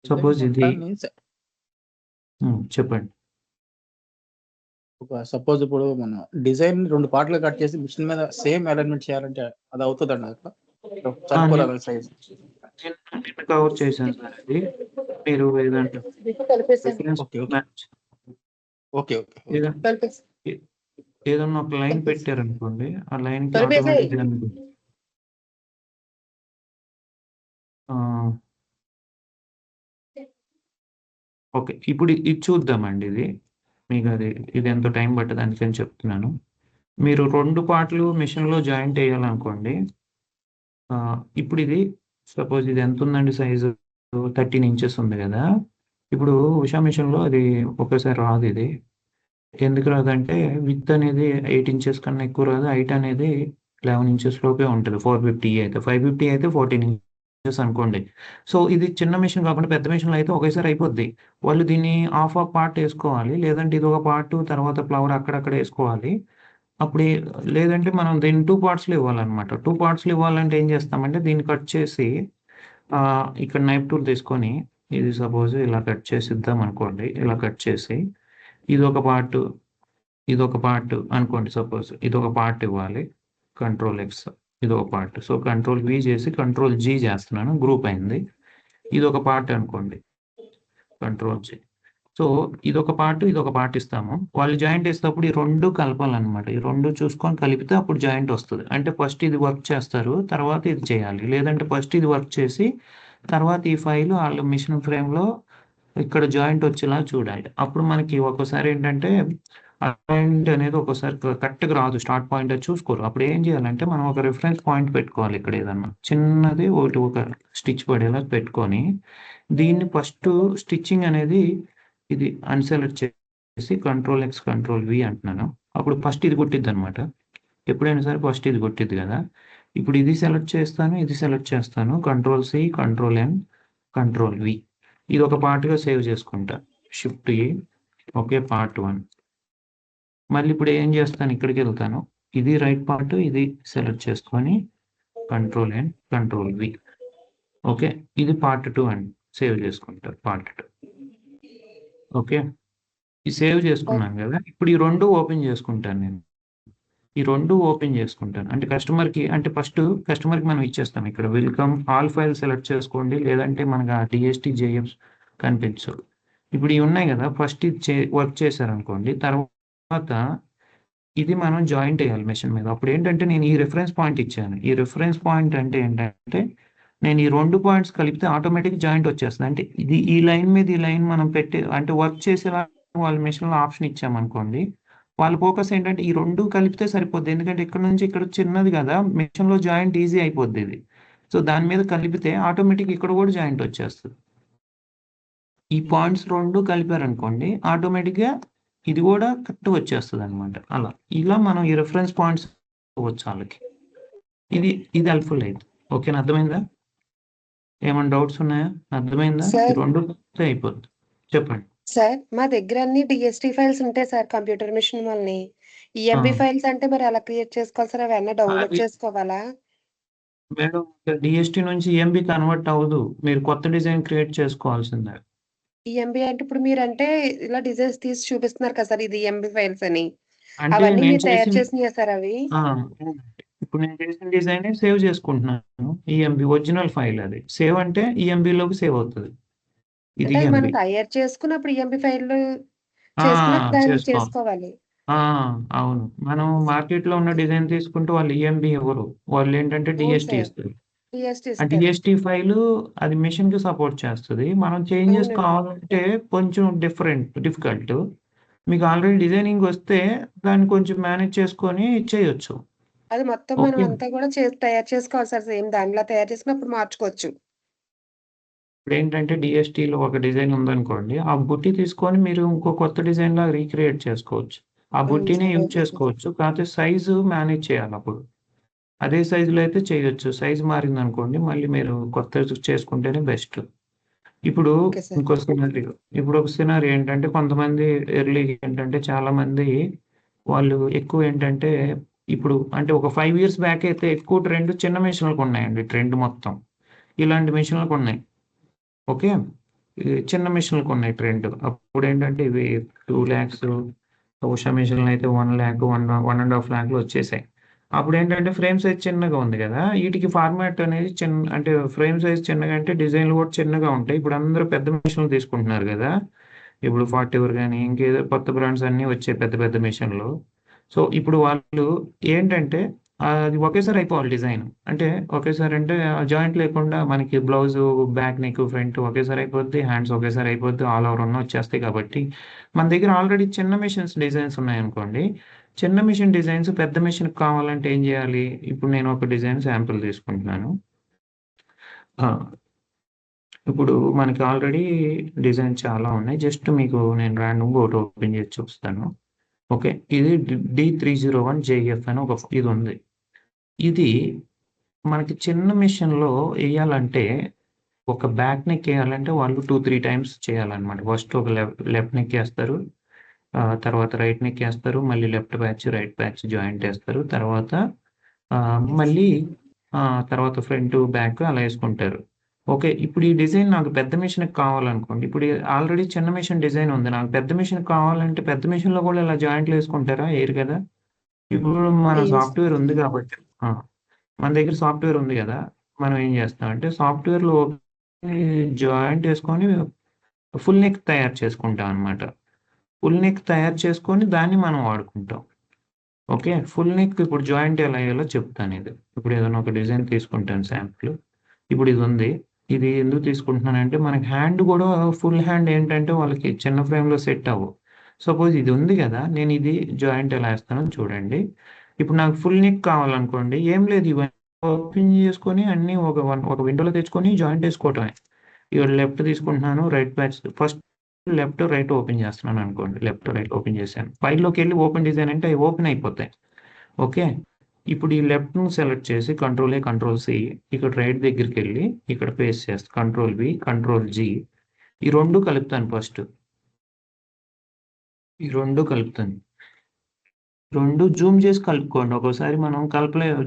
డిజైన్
సపోజ్ ఇది
మొత్తాన్ని
చెప్పండి.
సపోజ్ ఇప్పుడు మనం డిజైన్ 2 పార్ట్‌లుగా కట్ చేసి మిషన్ మీద సేమ్ అలైన్‌మెంట్ చేయాలంటే అది అవుతదండి అట్లా? సరిపోలాగా సైజ్.
నేను కవర్ చేశాను సార్ అది. మీరు ఏదంటే reference
okay. Okay.
Match
okay. Okay.
ఏదన్నా ఒక లైన్ పెట్టారనుకోండి, ఆ లైన్‌కి ఆటోమేటిక్‌గా ఓకే. ఇప్పుడు ఇది చూద్దామండి ఇది. ఇది ఎంత టైం పట్టదు అందుకని చెప్తున్నాను. మీరు 2 పార్ట్‌లు మిషన్‌లో జాయింట్ ఎయ్యాలనుకోండి. ఇప్పుడు ఇది సపోజ్ ఇది ఎంతుందండి సైజు? 13 ఇంచెస్ ఉంది గదా! ఇప్పుడు ఉషా మిషన్‌లో అది ఒకేసారి రాదిది. ఎందుకు రాదంటే విడ్త్ అనేది 8 ఇంచెస్ కన్నా ఎక్కువ రాదు. హైట్ అనేది 11 ఇంచెస్ లోపే ఉంటది. 450 అయితే. 550 అయితే 14 ఇంచెస్ అనుకోండి. సో, ఇది చిన్న మిషన్ కాకుండా పెద్ద మిషన్‌లో అయితే ఒకేసారి అయిపోద్ది. వాళ్ళు దీన్ని హాఫ్ పార్ట్ ఏసుకోవాలి. లేదంటే ఇదొక పార్ట్ తర్వాత ఫ్లవర్ అక్కడక్కడ ఏసుకోవాలి. అప్పుడు లేదంటే మనం దీన్ని 2 పార్ట్స్‌లో ఇవ్వాలన్నమాట. 2 పార్ట్స్‌లో ఇవ్వాలంటే ఏం చేస్తామంటే దీన్ని కట్ చేసి ఇక్కడ నైఫ్ టూల్ తీసుకొని ఇది సపోజ్ ఇలా కట్ చేసి ఇద్దామనుకోండి. ఇలా కట్ చేసి ఇదొక పార్ట్ ఇదొక పార్ట్ అనుకోండి సపోజ్. ఇదొక పార్ట్ ఇవ్వాలి. కంట్రోల్ ఎక్స్ ఇదొక పార్ట్. సో, కంట్రోల్ వి చేసి కంట్రోల్ జీ చేస్తున్నాను. గ్రూప్ అయింది. ఇదొక పార్ట్ అనుకోండి. Control G. సో, ఇదొక పార్ట్ ఇస్తాము. వాళ్ళు జాయింట్ ఏసేటప్పుడు ఈ 2 కలపాలన్నమాట. ఈ 2 చూసుకొని కలిపితే అప్పుడు జాయింట్ వస్తది. అంటే ఫస్ట్ ఇది వర్క్ చేస్తారు. తర్వాత ఇది చేయాలి. లేదంటే ఫస్ట్ ఇది వర్క్ చేసి తర్వాత ఈ ఫైల్ ఆళ్ళ మిషన్ ఫ్రేమ్‌లో ఇక్కడ జాయింట్ వచ్చేలా చూడాలి. అప్పుడు మనకి ఒక్కోసారి ఏంటంటే పాయింట్ అనేది ఒక్కోసారి కరెక్ట్‌గా రాదు. స్టార్ట్ పాయింట్ అది చూసుకోరు. అప్పుడు ఏం చేయాలంటే మనం ఒక రిఫరెన్స్ పాయింట్ పెట్టుకోవాలి ఇక్కడ ఏదన్నా. చిన్నది ఒక స్టిచ్ పడేలా పెట్టుకొని దీన్ని ఫస్ట్ స్టిచ్చింగ్ అనేది ఇది అన్‌సెలెక్ట్ చేసి కంట్రోల్ ఎక్స్, కంట్రోల్ వి అంటున్నాను. అప్పుడు ఫస్ట్ ఇది కొట్టిద్దనమాట. ఎప్పుడైనా సరే ఫస్ట్ ఇది కొట్టిద్ది గదా! ఇప్పుడు ఇది సెలెక్ట్ చేస్తాను. ఇది సెలెక్ట్ చేస్తాను. Control C, control N, control V. ఇదొక పార్ట్‌గా సేవ్ చేసుకుంటా. షిఫ్ట్ ఈ ఓకే. పార్ట్ 1. మళ్ళీ ఇప్పుడు ఏం చేస్తాను ఇక్కడికెళ్తాను. ఇది రైట్ పార్ట్ ఇది సెలెక్ట్ చేసుకొని control N, control V. Okay. ఇది పార్ట్ 2 అండి. సేవ్ చేసుకుంటా పార్ట్ 2. ఓకే. ఇది సేవ్ చేసుకున్నాను గదా! ఇప్పుడు ఈ 2 ఓపెన్ చేసుకుంటాను నేను. ఈ 2 ఓపెన్ చేసుకుంటాను. అంటే ఫస్ట్ కస్టమర్‌కి మనం ఇచ్చేస్తాం. ఇక్కడ వెల్కమ్ ఆల్ ఫైల్ సెలెక్ట్ చేసుకోండి. లేదంటే మనకు ఆ డీఎస్‌టీ జేఎఫ్స్ కనిపించవు. ఇప్పుడు ఇవి ఉన్నాయి గదా! ఫస్ట్ ఇది వర్క్ చేశారనుకోండి. తర్వాత ఇది మనం జాయింట్ ఎయ్యాలి మెషిన్ మీద. అప్పుడేంటంటే నేను ఈ రిఫరెన్స్ పాయింట్ ఇచ్చాను. ఈ రిఫరెన్స్ పాయింట్ అంటే ఏంటంటే నేను ఈ 2 పాయింట్స్ కలిపితే ఆటోమేటిక్‌గా జాయింట్ వచ్చేస్తది. అంటే ఈ లైన్ మీద ఈ లైన్ మనం అంటే వర్క్ చేసేలా వాళ్ళ మెషిన్‌లో ఆప్షన్ ఇచ్చామనుకోండి. వాళ్ళ ఫోకస్ ఏంటంటే ఈ 2 కలిపితే సరిపోద్ది. ఎందుకంటే ఇక్కడ నుంచి ఇక్కడ చిన్నది గదా! మెషిన్‌లో జాయింట్ ఈజీ అయిపోద్ది ఇది. సో, దాని మీద కలిపితే ఆటోమేటిక్‌గా ఇక్కడ కూడా జాయింట్ వచ్చేస్తది. ఈ పాయింట్స్ 2 కలిపారనుకోండి ఆటోమేటిక్‌గా ఇది గూడా కరెక్ట్‌గా వచ్చేస్తదనమాట. అలా. ఇలా మనం ఈ రిఫరెన్స్ పాయింట్స్ ఇవ్వచ్చు ఆళ్ళకి. ఇది హెల్ప్‌ఫుల్ అయితే. ఓకేనా? అర్థమైందా? ఏమన్నా డౌట్స్ ఉన్నాయా? అర్థమైందా? ఈ
సార్
2 కలిపితే అయిపోద్ది. చెప్పండి.
సార్ మా దగ్గర అన్ని డిఎస్టీ ఫైల్స్ ఉంటాయి సార్ కంప్యూటర్ మిషన్ వాళ్ళని. ఈఎంబీ ఫైల్స్ అంటే మరి ఎలా క్రియేట్ చేసుకోవాలి సార్? అవన్నీ డౌన్లోడ్
అవి
చేసుకోవాలా?
మేడం డీఎస్టీ నుంచి ఈఎంబీ కన్వర్ట్ అవ్వదు. మీరు కొత్త డిజైన్ క్రియేట్ చేసుకోవాల్సిందే.
ఈఎంబీ అంటే ఇప్పుడు మీరంటే ఇలా డిజైన్స్ తీసి చూపిస్తున్నారు కదా సార్ ఇది ఈఎంబీ ఫైల్స్ అని.
అంటే
అవన్నీ
నేను
మీరు తయారు చేసినయా సార్ అవి?
అవునండి. ఇప్పుడు నేను చేసిన డిజైనే సేవ్ చేసుకుంటున్నాను. ఈఎంబీ ఒరిజినల్ ఫైల్ అది. సేవ్ అంటే ఈఎంబీలోకి సేవ్ అవుతది. ఇది
అంటే మనం
ఈఎంబీ.
తయారు చేసుకున్నప్పుడు ఈఎంబీ ఫైల్
ఆ!
చేసుకున్నప్పుడు దాన్ని
చేసుకోవాలి.
చేసుకోవాలి.
ఆ! అవును. మనం మార్కెట్‌లో ఉన్న డిజైన్ తీసుకుంటే వాళ్ళు ఈఎంబీ ఇవ్వరు. వాళ్ళేంటంటే
అవును
డీఎస్టీ
సార్.
ఇస్తారు.
డిఎస్టీ
ఆ
ఇస్తారు.
డీఎస్టీ ఫైలు అది మెషిన్‌కి సపోర్ట్ చేస్తది. మనం చేంజెస్
అవునండి.
కావాలంటే కొంచెం డిఫికల్ట్. మీకు ఆల్రెడీ డిజైనింగ్ వస్తే దాన్ని కొంచెం మేనేజ్ చేసుకొని ఇచ్చేయొచ్చు.
అది మొత్తం మనం
ఓకే.
అంతా కూడా తయారు చేసుకోవాలి సార్. సేమ్ దానిలా తయారు చేసుకున్నప్పుడు మార్చుకోవచ్చు.
ఇప్పుడేంటంటే డీఎస్టీలో ఒక డిజైన్ ఉందనుకోండి. ఆ బుట్టి తీసుకొని మీరు ఇంకో కొత్త డిజైన్‌లాగా రీక్రియేట్ చేసుకోవచ్చు. ఆ
అవును
బుట్టినే
సార్.
Use
okay sir.
చేసుకోవచ్చు. కాపోతే సైజు మేనేజ్ చేయాలప్పుడు. అదే సైజులో అయితే చేయొచ్చు. సైజ్ మారిందనుకోండి మళ్ళీ మీరు కొత్తది చేసుకుంటేనే బెస్ట్. ఇప్పుడు
ఓకే సార్.
ఇంకో సినారియో. ఇప్పుడొక సినారియో ఏంటంటే కొంతమంది ఏంటంటే చాలామంది వాళ్ళు ఎక్కువేంటంటే ఇప్పుడు అంటే ఒక 5 ఇయర్స్ బ్యాక్ అయితే ఎక్కువ ట్రెండ్ చిన్న మెషిన్‌లకున్నాయండి ట్రెండ్ మొత్తం. ఇలాంటి మెషిన్‌లకున్నాయి. ఓకే. ఈ చిన్న మెషిన్‌లకున్నాయి ట్రెండ్. అప్పుడేంటంటే ఇవి 2,00,000 ఉషా మిషన్లు అయితే 1,00,000 1.5 లాక్లు వచ్చేసాయి. అప్పుడు ఏంటంటే ఫ్రేమ్ సైజ్ చిన్నగా ఉంది కదా, వీటికి ఫార్మాట్ అనేది అంటే ఫ్రేమ్ సైజ్ చిన్నగా అంటే డిజైన్లు కూడా చిన్నగా ఉంటాయి. ఇప్పుడు అందరూ పెద్ద మిషన్లు తీసుకుంటున్నారు కదా, ఇప్పుడు ఫార్టివర్ కానీ ఇంకేదో కొత్త బ్రాండ్స్ అన్నీ వచ్చాయి పెద్ద పెద్ద మిషన్లు. సో ఇప్పుడు వాళ్ళు ఏంటంటే అది ఒకేసారి అయిపోవాలి డిజైన్. అంటే ఒకేసారి అంటే జాయింట్ లేకుండా మనకి బ్లౌజ్ బ్యాక్ నెక్ ఫ్రంట్ ఒకేసారి అయిపోద్ది, హ్యాండ్స్ ఒకేసారి అయిపోద్ది, ఆల్ ఓవర్ అన్నీ వచ్చేస్తాయి. కాబట్టి మన దగ్గర ఆల్రెడీ చిన్న మిషన్స్ డిజైన్స్ ఉన్నాయనుకోండి, చిన్న మిషన్ డిజైన్స్ పెద్ద మిషన్కి కావాలంటే ఏం చేయాలి? ఇప్పుడు నేను ఒక డిజైన్ శాంపుల్ తీసుకుంటున్నాను. ఇప్పుడు మనకి ఆల్రెడీ డిజైన్ చాలా ఉన్నాయి. జస్ట్ మీకు నేను ర్యాండమ్గా ఒకటి ఓపెన్ చేసి చూపిస్తాను. ఓకే, ఇది D301 JF అని ఒక ఇది ఉంది. ఇది మనకి చిన్న మిషన్లో వేయాలంటే ఒక బ్యాక్ నెక్ వేయాలంటే వాళ్ళు 2-3 టైమ్స్ చేయాలన్నమాట. ఫస్ట్ ఒక లెఫ్ట్ నెక్ వేస్తారు, తర్వాత రైట్ నెక్ వేస్తారు, మళ్ళీ left patch right patch joint వేస్తారు, తర్వాత మళ్ళీ తర్వాత ఫ్రంట్ బ్యాక్ అలా వేసుకుంటారు. ఓకే, ఇప్పుడు ఈ డిజైన్ నాకు పెద్ద మిషన్కి కావాలనుకోండి. ఇప్పుడు ఆల్రెడీ చిన్న మిషన్ డిజైన్ ఉంది, నాకు పెద్ద మిషన్కి కావాలంటే పెద్ద మిషన్లో కూడా ఇలా జాయింట్లు వేసుకుంటారా? వేయరు కదా. ఇప్పుడు మన
Yes.
సాఫ్ట్వేర్ ఉంది కాబట్టి మన దగ్గర సాఫ్ట్వేర్ ఉంది కదా, మనం ఏం చేస్తామంటే సాఫ్ట్వేర్లో జాయింట్ వేసుకొని ఫుల్ నెక్ తయారు చేసుకుంటాం అనమాట. ఫుల్ నెక్ తయారు చేసుకొని దాన్ని మనం వాడుకుంటాం. ఓకే, ఫుల్ నెక్ ఇప్పుడు జాయింట్ ఎలా అయ్యాలో చెప్తాను. ఇది ఇప్పుడు ఏదైనా ఒక డిజైన్ తీసుకుంటాను శాంపుల్. ఇప్పుడు ఇది ఉంది, ఇది ఎందుకు తీసుకుంటున్నానంటే మనకి హ్యాండ్ కూడా ఫుల్ హ్యాండ్ ఏంటంటే వాళ్ళకి చిన్న ఫ్రేమ్లో సెట్ అవ్వు. సపోజ్ ఇది ఉంది కదా, నేను ఇది జాయింట్ ఎలా వేస్తానో చూడండి. ఇప్పుడు నాకు ఫుల్ నెక్ కావాలనుకోండి, ఏం లేదు, ఇవన్నీ ఓపెన్ చేసుకొని అన్నీ ఒక విండోలో తెచ్చుకొని జాయింట్ వేసుకోవటమే. ఇక్కడ లెఫ్ట్ తీసుకుంటున్నాను, right patch first left right open చేస్తున్నాను అనుకోండి. లెఫ్ట్ రైట్ ఓపెన్ చేశాను, ఫైల్లోకి వెళ్ళి ఓపెన్ డిజైన్ అంటే అవి ఓపెన్ అయిపోతాయి. ఓకే, ఇప్పుడు ఈ లెఫ్ట్ను సెలెక్ట్ చేసి కంట్రోల్-A కంట్రోల్-C, ఇక్కడ రైట్ దగ్గరికి వెళ్ళి ఇక్కడ పేస్ట్ చేస్తాను, కంట్రోల్-V కంట్రోల్-G, ఈ రెండు కలుపుతాను. ఫస్ట్ ఈ రెండు కలుపుతాను, రెండు జూమ్ చేసి కలుపుకోండి. ఒక్కోసారి మనం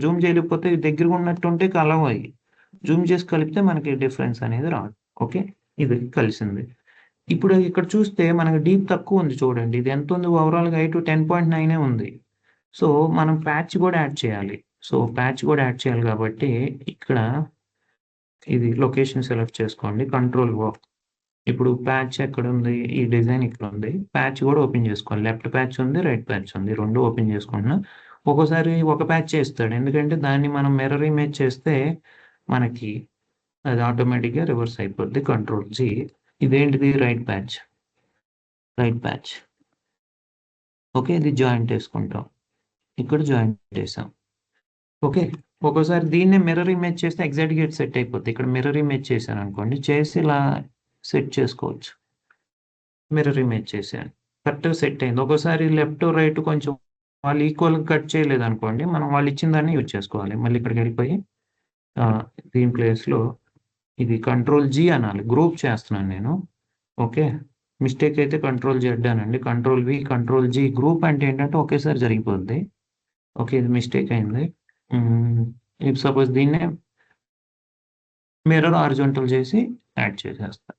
జూమ్ చేయలేకపోతే దగ్గరగా ఉన్నట్టుంటే కలవాయి, జూమ్ చేసి కలిపితే మనకి డిఫరెన్స్ అనేది రాదు. ఓకే, ఇది కలిసింది. ఇప్పుడు ఇక్కడ చూస్తే మనకి డీప్ తక్కువ ఉంది చూడండి, ఇది ఎంత ఉంది ఓవరాల్గా హైట్ 10.9 ఉంది. సో మనం ప్యాచ్ కూడా యాడ్ చేయాలి. కాబట్టి ఇక్కడ ఇది లొకేషన్ సెలెక్ట్ చేసుకోండి, కంట్రోల్-O. ఇప్పుడు ప్యాచ్ ఎక్కడ ఉంది? ఈ డిజైన్ ఇక్కడ ఉంది. ప్యాచ్ కూడా ఓపెన్ చేసుకోవాలి, లెఫ్ట్ ప్యాచ్ ఉంది, రైట్ ప్యాచ్ ఉంది, రెండు ఓపెన్ చేసుకుంటున్నా. ఒక్కోసారి ఒక ప్యాచ్ చేస్తాడు, ఎందుకంటే దాన్ని మనం మిర్రర్ ఇమేజ్ చేస్తే మనకి అది ఆటోమేటిక్గా రివర్స్ అయిపోద్ది. కంట్రోల్-G, ఇదేంటిది? Right patch. ఓకే, ఇది జాయింట్ వేసుకుంటాం, ఇక్కడ జాయింట్ వేసాం. ఓకే, ఒక్కోసారి దీన్నే మిర్రర్ ఇమేజ్ చేస్తే ఎగ్జాక్ట్గా సెట్ అయిపోద్ది. ఇక్కడ మిర్రర్ ఇమేజ్ చేశాను అనుకోండి, చేసి ఇలా సెట్ చేసుకోవచ్చు. మిర్రర్ ఇమేజ్ చేశాను, కరెక్ట్గా సెట్ అయింది. ఒక్కోసారి లెఫ్ట్ రైట్ కొంచెం వాళ్ళు ఈక్వల్గా కట్ చేయలేదు అనుకోండి, మనం వాళ్ళు ఇచ్చిన దాన్ని యూజ్ చేసుకోవాలి. మళ్ళీ ఇక్కడికి వెళ్ళిపోయి దీని ప్లేస్లో ఇది కంట్రోల్-G అనాలి, గ్రూప్ చేస్తున్నాను నేను. ఓకే, మిస్టేక్ అయితే కంట్రోల్-Z అనండి, కంట్రోల్-V కంట్రోల్-G. గ్రూప్ అంటే ఏంటంటే ఒకేసారి జరిగిపోద్ది. ఓకే, ఇది మిస్టేక్ అయింది. ఇప్పుడు సపోజ్ దీన్నే మిర్రర్ హారిజాంటల్ చేసి యాడ్ చేసేస్తా.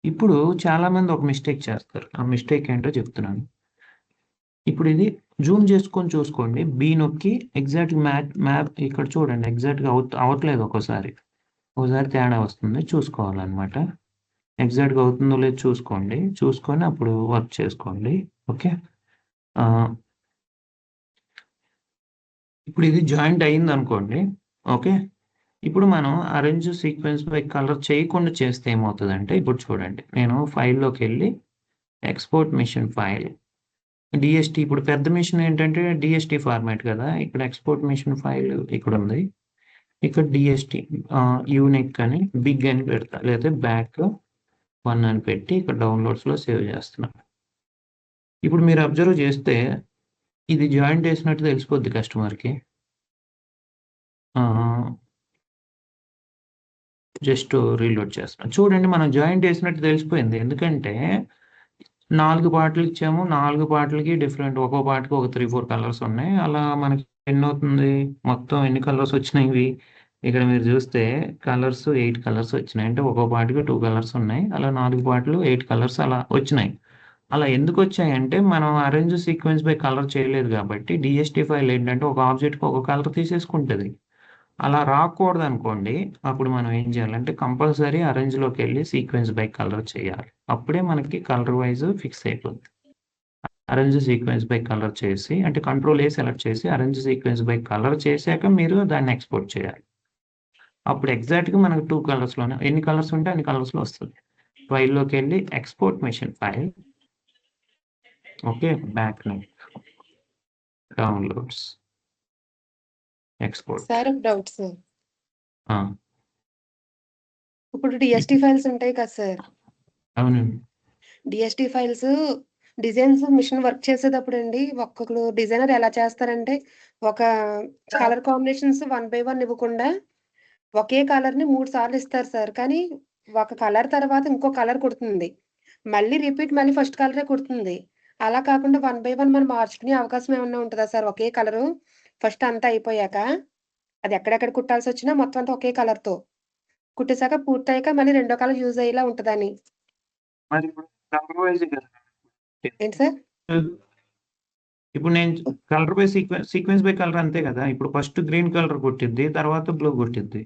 ఇప్పుడు చాలామంది ఒక మిస్టేక్ చేస్తారు, ఆ మిస్టేక్ ఏంటో చెప్తున్నాను. ఇప్పుడు ఇది జూమ్ చేసుకొని చూసుకోండి, బి నొక్కి ఎగ్జాక్ట్ మ్యాప్ ఇక్కడ చూడండి, ఎగ్జాక్ట్గా అవ్వట్లేదు. ఒకసారి తేడా వస్తుంది, చూసుకోవాలన్నమాట. ఎగ్జాక్ట్గా అవుతుందో లేదో చూసుకొని అప్పుడు వర్క్ చేసుకోండి. ఓకే, ఇప్పుడు ఇది జాయింట్ అయింది అనుకోండి. ఓకే, ఇప్పుడు మనం అరేంజ్ సీక్వెన్స్ బై కలర్ చేయకుండా చేస్తే ఏమవుతుందంటే, ఇప్పుడు చూడండి, నేను ఫైల్లోకి వెళ్ళి ఎక్స్పోర్ట్ మిషన్ ఫైల్ డిఎస్టీ. ఇప్పుడు పెద్ద మిషన్ ఏంటంటే డిఎస్టీ ఫార్మాట్ కదా, ఇక్కడ ఎక్స్పోర్ట్ మిషన్ ఫైల్ ఇక్కడ ఉంది. ఇక్కడ డిఎస్టీ యూనిక్ అని బిగ్ అని పెడతా, లేదా బ్యాక్ 1 అని పెట్టి ఇక్కడ డౌన్లోడ్స్లో సేవ్ చేస్తున్నాను. ఇప్పుడు మీరు అబ్జర్వ్ చేస్తే ఇది జాయింట్ వేసినట్టు తెలిసిపోద్ది కస్టమర్కి. జస్ట్ రీలోడ్ చేస్తున్నాను, చూడండి, మనం జాయింట్ వేసినట్టు తెలిసిపోయింది. ఎందుకంటే 4 పార్ట్లు ఇచ్చాము, 4 పార్ట్లకి డిఫరెంట్, ఒక్కో పార్ట్కి ఒక 3-4 కలర్స్ ఉన్నాయి. అలా మనకి ఎన్ని అవుతుంది, మొత్తం ఎన్ని కలర్స్ వచ్చినాయి? ఇక్కడ మీరు చూస్తే కలర్స్ 8 కలర్స్ వచ్చినాయి, అంటే ఒక్కో పార్ట్కి 2 కలర్స్ ఉన్నాయి. అలా 4 పార్ట్లు 8 కలర్స్ అలా వచ్చినాయి. అలా ఎందుకు వచ్చాయంటే మనం అరేంజ్ సీక్వెన్స్ బై కలర్ చేయలేదు కాబట్టి డిఎస్టీ ఫైల్ ఏంటంటే ఒక ఆబ్జెక్ట్కి ఒక కలర్ తీసేసుకుంటుంది. అలా రాకూడదు అనుకోండి, అప్పుడు మనం ఏం చేయాలంటే కంపల్సరీ అరేంజ్లోకి వెళ్ళి సీక్వెన్స్ బై కలర్ చేయాలి. అప్పుడే మనకి కలర్ వైజ్ ఫిక్స్ అయిపోతుంది. అరేంజ్ సీక్వెన్స్ బై కలర్ చేసి అంటే కంట్రోల్ ఏ సెలెక్ట్ చేసి అరేంజ్ సీక్వెన్స్ బై కలర్ చేశాక మీరు దాన్ని ఎక్స్పోర్ట్ చేయాలి. అప్పుడు ఎగ్జాక్ట్గా మనకు 2 కలర్స్లోనే ఎన్ని కలర్స్ ఉంటే అన్ని కలర్స్లో వస్తుంది. ఫైల్లోకి వెళ్ళి export machine file, okay, back net, downloads, export.
Sir ఒక డౌట్ సార్.
ఆ,
ఇప్పుడు డిఎస్టీ ఫైల్స్ ఉంటాయి కదా సార్.
అవునండి.
DST files designs machine work చేసేటప్పుడు అండి ఒక్కొక్కరు డిజైనర్ ఎలా చేస్తారంటే ఒక కలర్ కాంబినేషన్స్ 1 by 1 ఇవ్వకుండా ఒకే కలర్ ని 3 సార్లు ఇస్తారు సార్. కానీ ఒక కలర్ తర్వాత ఇంకో కలర్ కుడుతుంది. మళ్ళీ రిపీట్ మళ్ళీ ఫస్ట్ కలరే కుడుతుంది. అలా కాకుండా 1 by 1 మనం మార్చుకునే అవకాశం ఏమన్నా ఉంటదా సార్? ఒకే కలరు ఫస్ట్ అంతా అయిపోయాక అది ఎక్కడెక్కడ కుట్టాల్సి వచ్చినా మొత్తం అంతా ఒకే కలర్‌తో కుట్టేసాక పూర్తయ్యాక మళ్ళీ రెండో కలర్ యూజ్ అయ్యేలా ఉంటదని.
మరి ఇప్పుడు కలర్ వైజ్ కదా.
ఏంటి సార్?
ఇప్పుడు నేను colour by sequence by colour అంతే కదా. ఇప్పుడు ఫస్ట్ గ్రీన్ కలర్ కొట్టిద్ది, తర్వాత బ్లూ కొట్టిద్ది.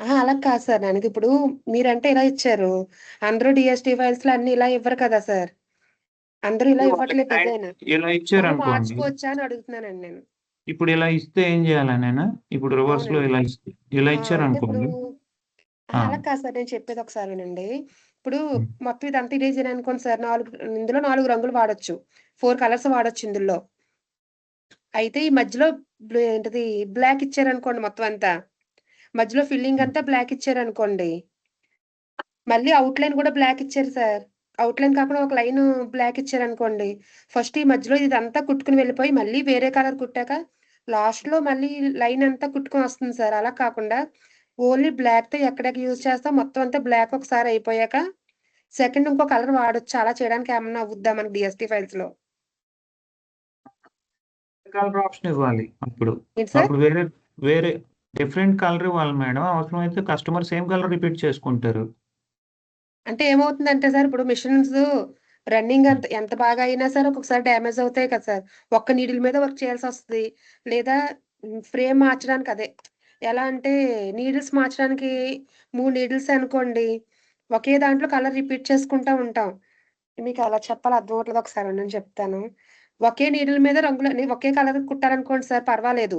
అలా కాదు సార్. ఇప్పుడు మీరంటే ఇలా ఇచ్చారు. అందరూ డిఎస్టీ ఫైల్స్‌లో అన్నీ ఇలా ఇవ్వరు కదా సార్. అందరూ ఇలా ఇవ్వట్లేదు డిజైన్.
ఇలా ఇచ్చారు
మనం
అనుకోండి.
మార్చుకోవచ్చా అని అడుగుతున్నానండి నేను.
ఇప్పుడు ఇలా ఇస్తే ఏం చేయాలనేనా? ఇప్పుడు రివర్స్ లో
అవునండి.
ఇలా ఇచ్చారు
అంటే ఇప్పుడు
అనుకోండి.
అలా కాదు సార్. నేను చెప్పేది ఒకసారి వినండి. ఇప్పుడు
ఉమ్.
మొత్తం ఇదంతా ఇదే డిజైన్ అనుకోండి సార్. ఇందులో 4 రంగులు వాడొచ్చు. 4 కలర్స్ వాడొచ్చు ఇందులో. అయితే ఈ మధ్యలో ఏంటిది బ్లాక్ ఇచ్చారనుకోండి మొత్తం అంతా. మధ్యలో ఫిల్లింగ్ అంతా బ్లాక్ ఇచ్చారనుకోండి. మళ్ళీ అవుట్‌లైన్ కూడా బ్లాక్ ఇచ్చారు సార్. అవుట్‌లైన్ కాకుండా ఒక లైను బ్లాక్ ఇచ్చారనుకోండి. ఫస్ట్ ఈ మధ్యలో ఇదంతా కుట్టుకొని వెళ్ళిపోయి మళ్ళీ వేరే కలర్ కుట్టాక లాస్ట్‌లో మళ్ళీ లైన్ అంతా కుట్టుకొని వస్తుంది సార్. అలా కాకుండా ఓన్లీ బ్లాక్‌తో ఎక్కడెక్కడ యూజ్ చేస్తాం మొత్తం అంతా బ్లాక్ ఒకసారి అయిపోయాక సెకండ్ ఇంకో కలర్ వాడొచ్చు. అలా చేయడానికి ఏమన్నా అవుద్దా మనకి డిఎస్టీ ఫైల్స్‌లో?
కలర్ ఆప్షన్ ఇవ్వాలి అప్పుడు.
ఏంటి సార్?
అప్పుడు వేరే వేరే డిఫరెంట్ కలర్ ఇవ్వాలి మేడం. అవసరమైతే కస్టమర్ సేమ్ కలర్ రిపీట్ చేసుకుంటారు.
అంటే ఏమవుతుందంటే సార్ ఇప్పుడు మిషన్స్ రన్నింగ్ ఎంత బాగా అయినా సరే ఒక్కొక్కసారి డ్యామేజ్ అవుతాయి కదా సార్. ఒక్క నీడిల్ మీద వర్క్ చేయాల్సొస్తది. లేదా ఫ్రేమ్ మార్చడానికి అదే ఎలా అంటే నీడిల్స్ మార్చడానికి 3 నీడిల్స్ అనుకోండి. ఒకే దాంట్లో కలర్ రిపీట్ చేసుకుంటా ఉంటాం. మీకు ఎలా చెప్పాలో అర్థం అవ్వట్లేదు ఒకసారి ఉండండి చెప్తాను. ఒకే నీడిల్ మీద రంగులన్నీ ఒకే కలర్ కుట్టారనుకోండి సార్ పర్వాలేదు.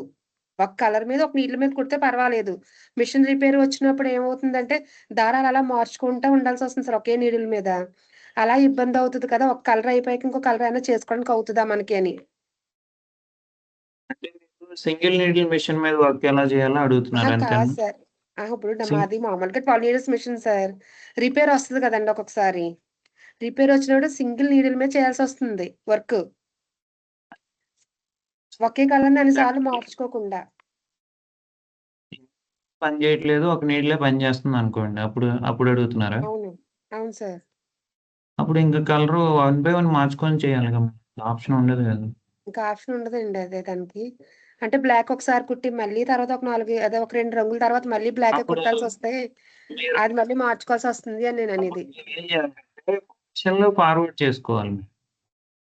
ఒక కలర్ మీద ఒక నీడిల్ మీద కుడితే పర్వాలేదు. మిషన్ రిపేర్ వచ్చినప్పుడు ఏమవుతుందంటే దారాలు అలా మార్చుకుంటా ఉండాల్సొస్తుంది సార్ ఒకే నీడిల్ మీద. అలా ఇబ్బందవుతది కదా! ఒక కలర్ అయిపోయాక ఇంకో కలర్ అయినా చేసుకోవడానికి అవుతదా మనకి అని.
అంటే సింగిల్ నీడిల్ మెషిన్ మీద వర్క్ ఎలా చేయాలో అడుగుతున్నారు
కాదు
అంతేనా?
సార్. ఇప్పుడు
సింగ్
మాది మామూలుగా 12 నీడిల్స్ మిషన్ సార్. రిపేర్ వస్తది కదండీ ఒక్కొక్కసారి. రిపేర్ వచ్చినప్పుడు సింగిల్ నీడిల్ మీద చేయాల్సొస్తుంది వర్క్. ఒకే కలర్‌ని అన్ని సార్లు మార్చుకోకుండా.
పని చేయట్లేదు, ఒక నీడిలే పని చేస్తుంది అనుకోండి. అప్పుడు అడుగుతున్నారా?
అవును. అవును సార్.
అప్పుడు ఇంకా కలర్ 1 బై 1 మార్చుకొని చేయాలి కదా. ఆప్షన్ ఉండదు కదా.
ఇంకా ఆప్షన్ ఉండదండి అదే దానికి. అంటే బ్లాక్ ఒకసారి కుట్టి మళ్ళీ తర్వాత ఒక 4 అదే ఒక 2 రంగుల తర్వాత మళ్ళీ బ్లాకే
అప్పుడు
కుట్టాల్సొస్తే
మీరు
అది మళ్ళీ మార్చుకోవాల్సొస్తుంది అని నేననేది.
ఏం చేయాలంటే మిషన్‌లో ఫార్వర్డ్ చేసుకోవాలి.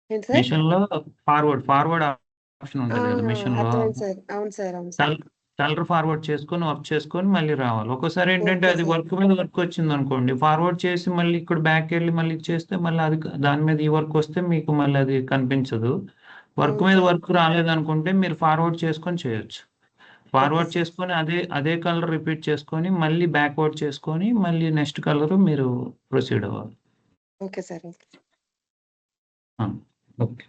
ఏంటి సార్?
మిషన్‌లో ఫార్వర్డ్ ఆప్షన్ ఉంటది కదా మిషన్‌లో.
అర్థమైంది సార్. అవును సార్. అవును సార్.
కల్ కలర్ ఫార్వర్డ్ చేసుకొని, వర్క్ చేసుకొని మళ్ళీ రావాలి. ఒక్కోసారి ఏంటంటే
ఓకే
అది
సార్.
వర్క్ మీద వర్క్ వచ్చిందనుకోండి, ఫార్వర్డ్ చేసి మళ్ళీ ఇక్కడ బ్యాక్‌కెళ్ళి మళ్ళీ చేస్తే మళ్ళీ అది దాని మీద ఈ వర్క్ వస్తే మీకు మళ్ళీ అది కనిపించదు. వర్క్
అవును
మీద
సార్.
వర్క్ రాలేదనుకుంటే మీరు ఫార్వర్డ్ చేసుకొని చేయొచ్చు.
Okay
forward
sir.
చేసుకొని అదే కలర్ రిపీట్ చేసుకొని, మళ్ళీ బ్యాక్‌వర్డ్ చేసుకొని, మళ్ళీ నెక్స్ట్ కలర్ మీరు ప్రొసీడ్ అవ్వాలి.
Okay sir.
ఆ! ఓకే.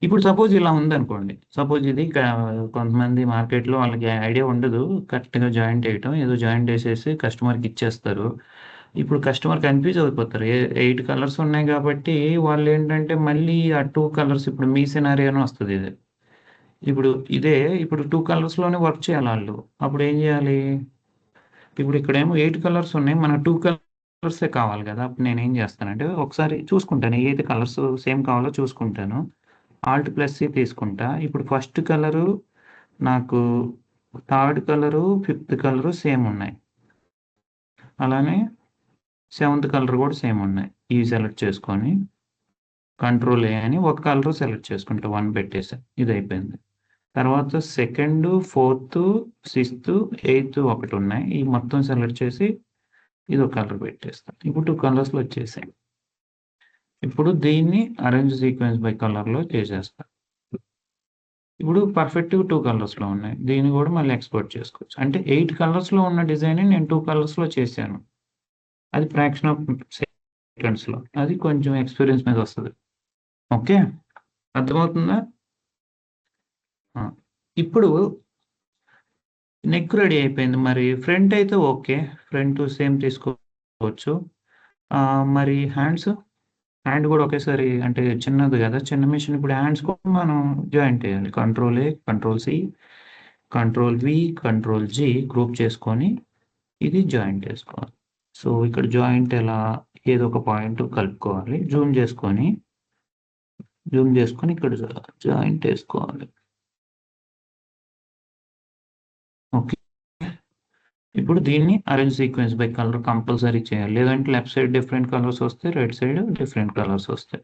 ఇప్పుడు సపోజ్ ఇలా ఉందనుకోండి. సపోజ్ ఇది కొంతమంది మార్కెట్‌లో వాళ్ళకి ఐడియా ఉండదు. కరెక్ట్‌గా జాయింట్ ఏయటం. ఏదో జాయింట్ ఏసేసి కస్టమర్‌కి ఇచ్చేస్తారు. ఇప్పుడు కస్టమర్ కన్‌ఫ్యూజ్ అయిపోతారు. 8 కలర్స్ ఉన్నాయి కాబట్టి వాళ్ళేంటంటే మళ్ళీ ఆ 2 కలర్స్ ఇప్పుడు మీ సినారియోనే వస్తది ఇది. ఇప్పుడు ఇదే ఇప్పుడు 2 కలర్స్‌లోనే వర్క్ చేయాలి ఆళ్ళు. అప్పుడు ఏం చేయాలి? ఇప్పుడు ఇక్కడేమో 8 కలర్స్ ఉన్నాయి. మనకు 2 కలర్సే కావాలి గదా! అప్పుడు నేనేం చేస్తానంటే ఒకసారి చూసుకుంటాను. ఏదైతే కలర్స్ సేమ్ కావాలో చూసుకుంటాను. ఆల్ట్ ప్లస్ సి తీసుకుంటా. ఇప్పుడు ఫస్ట్ కలరు నాకు third colour, fifth colour same ఉన్నాయి. అలానే సెవెంత్ కలర్ కూడా సేమ్ ఉన్నాయి. ఇవి సెలెక్ట్ చేసుకొని కంట్రోల్ ఏ అని ఒక కలర్ సెలెక్ట్ చేసుకుంటా 1 పెట్టేసా. ఇది అయిపోయింది. తర్వాత సెకండ్, ఫోర్త్, సిక్స్త్, ఎయిత్ ఒకటి ఉన్నాయి. ఈ మొత్తం సెలెక్ట్ చేసి ఇది ఒక కలర్ పెట్టేస్తా. ఇప్పుడు 2 కలర్స్‌లో వచ్చేసాయి. ఇప్పుడు దీన్ని అరేంజ్ సీక్వెన్స్ బై కలర్‌లో చేసేస్తా. ఇప్పుడు పర్ఫెక్ట్‌గా 2 కలర్స్‌లో ఉన్నాయి. దీన్ని కూడా మళ్ళీ ఎక్స్‌పోర్ట్ చేసుకోవచ్చు. అంటే 8 కలర్స్‌లో ఉన్న డిజైన్‌ని నేను 2 కలర్స్‌లో చేశాను. అది ఫ్రాక్షన్ ఆఫ్ సెకండ్స్‌లో. అది కొంచెం ఎక్స్‌పీరియన్స్ మీద వస్తది. ఓకే. అర్థమవుతుందా? ఆ! ఇప్పుడు నెక్ రెడీ అయిపోయింది. మరి ఫ్రంట్ అయితే ఓకే. ఫ్రంట్ సేమ్ తీసుకోవచ్చు. మరి హ్యాండ్ కూడా ఒకేసారి అంటే చిన్నది కదా! చిన్న మెషిన్ ఇప్పుడు హ్యాండ్స్ కూడా మనం జాయింట్ చేయాలి. Control A, control C, control V, control G group చేసుకొని ఇది జాయింట్ చేసుకోవాలి. సో, ఇక్కడ జాయింట్ ఎలా ఏదో ఒక పాయింట్ కలుపుకోవాలి. జూమ్ చేసుకొని ఇక్కడ జాయింట్ వేసుకోవాలి. ఓకే. ఇప్పుడు దీన్ని arrange sequence by colour compulsory చేయాలి. లేదంటే లెఫ్ట్ సైడ్ డిఫరెంట్ కలర్స్ వస్తాయి. రైట్ సైడ్ డిఫరెంట్ కలర్స్ వస్తాయి.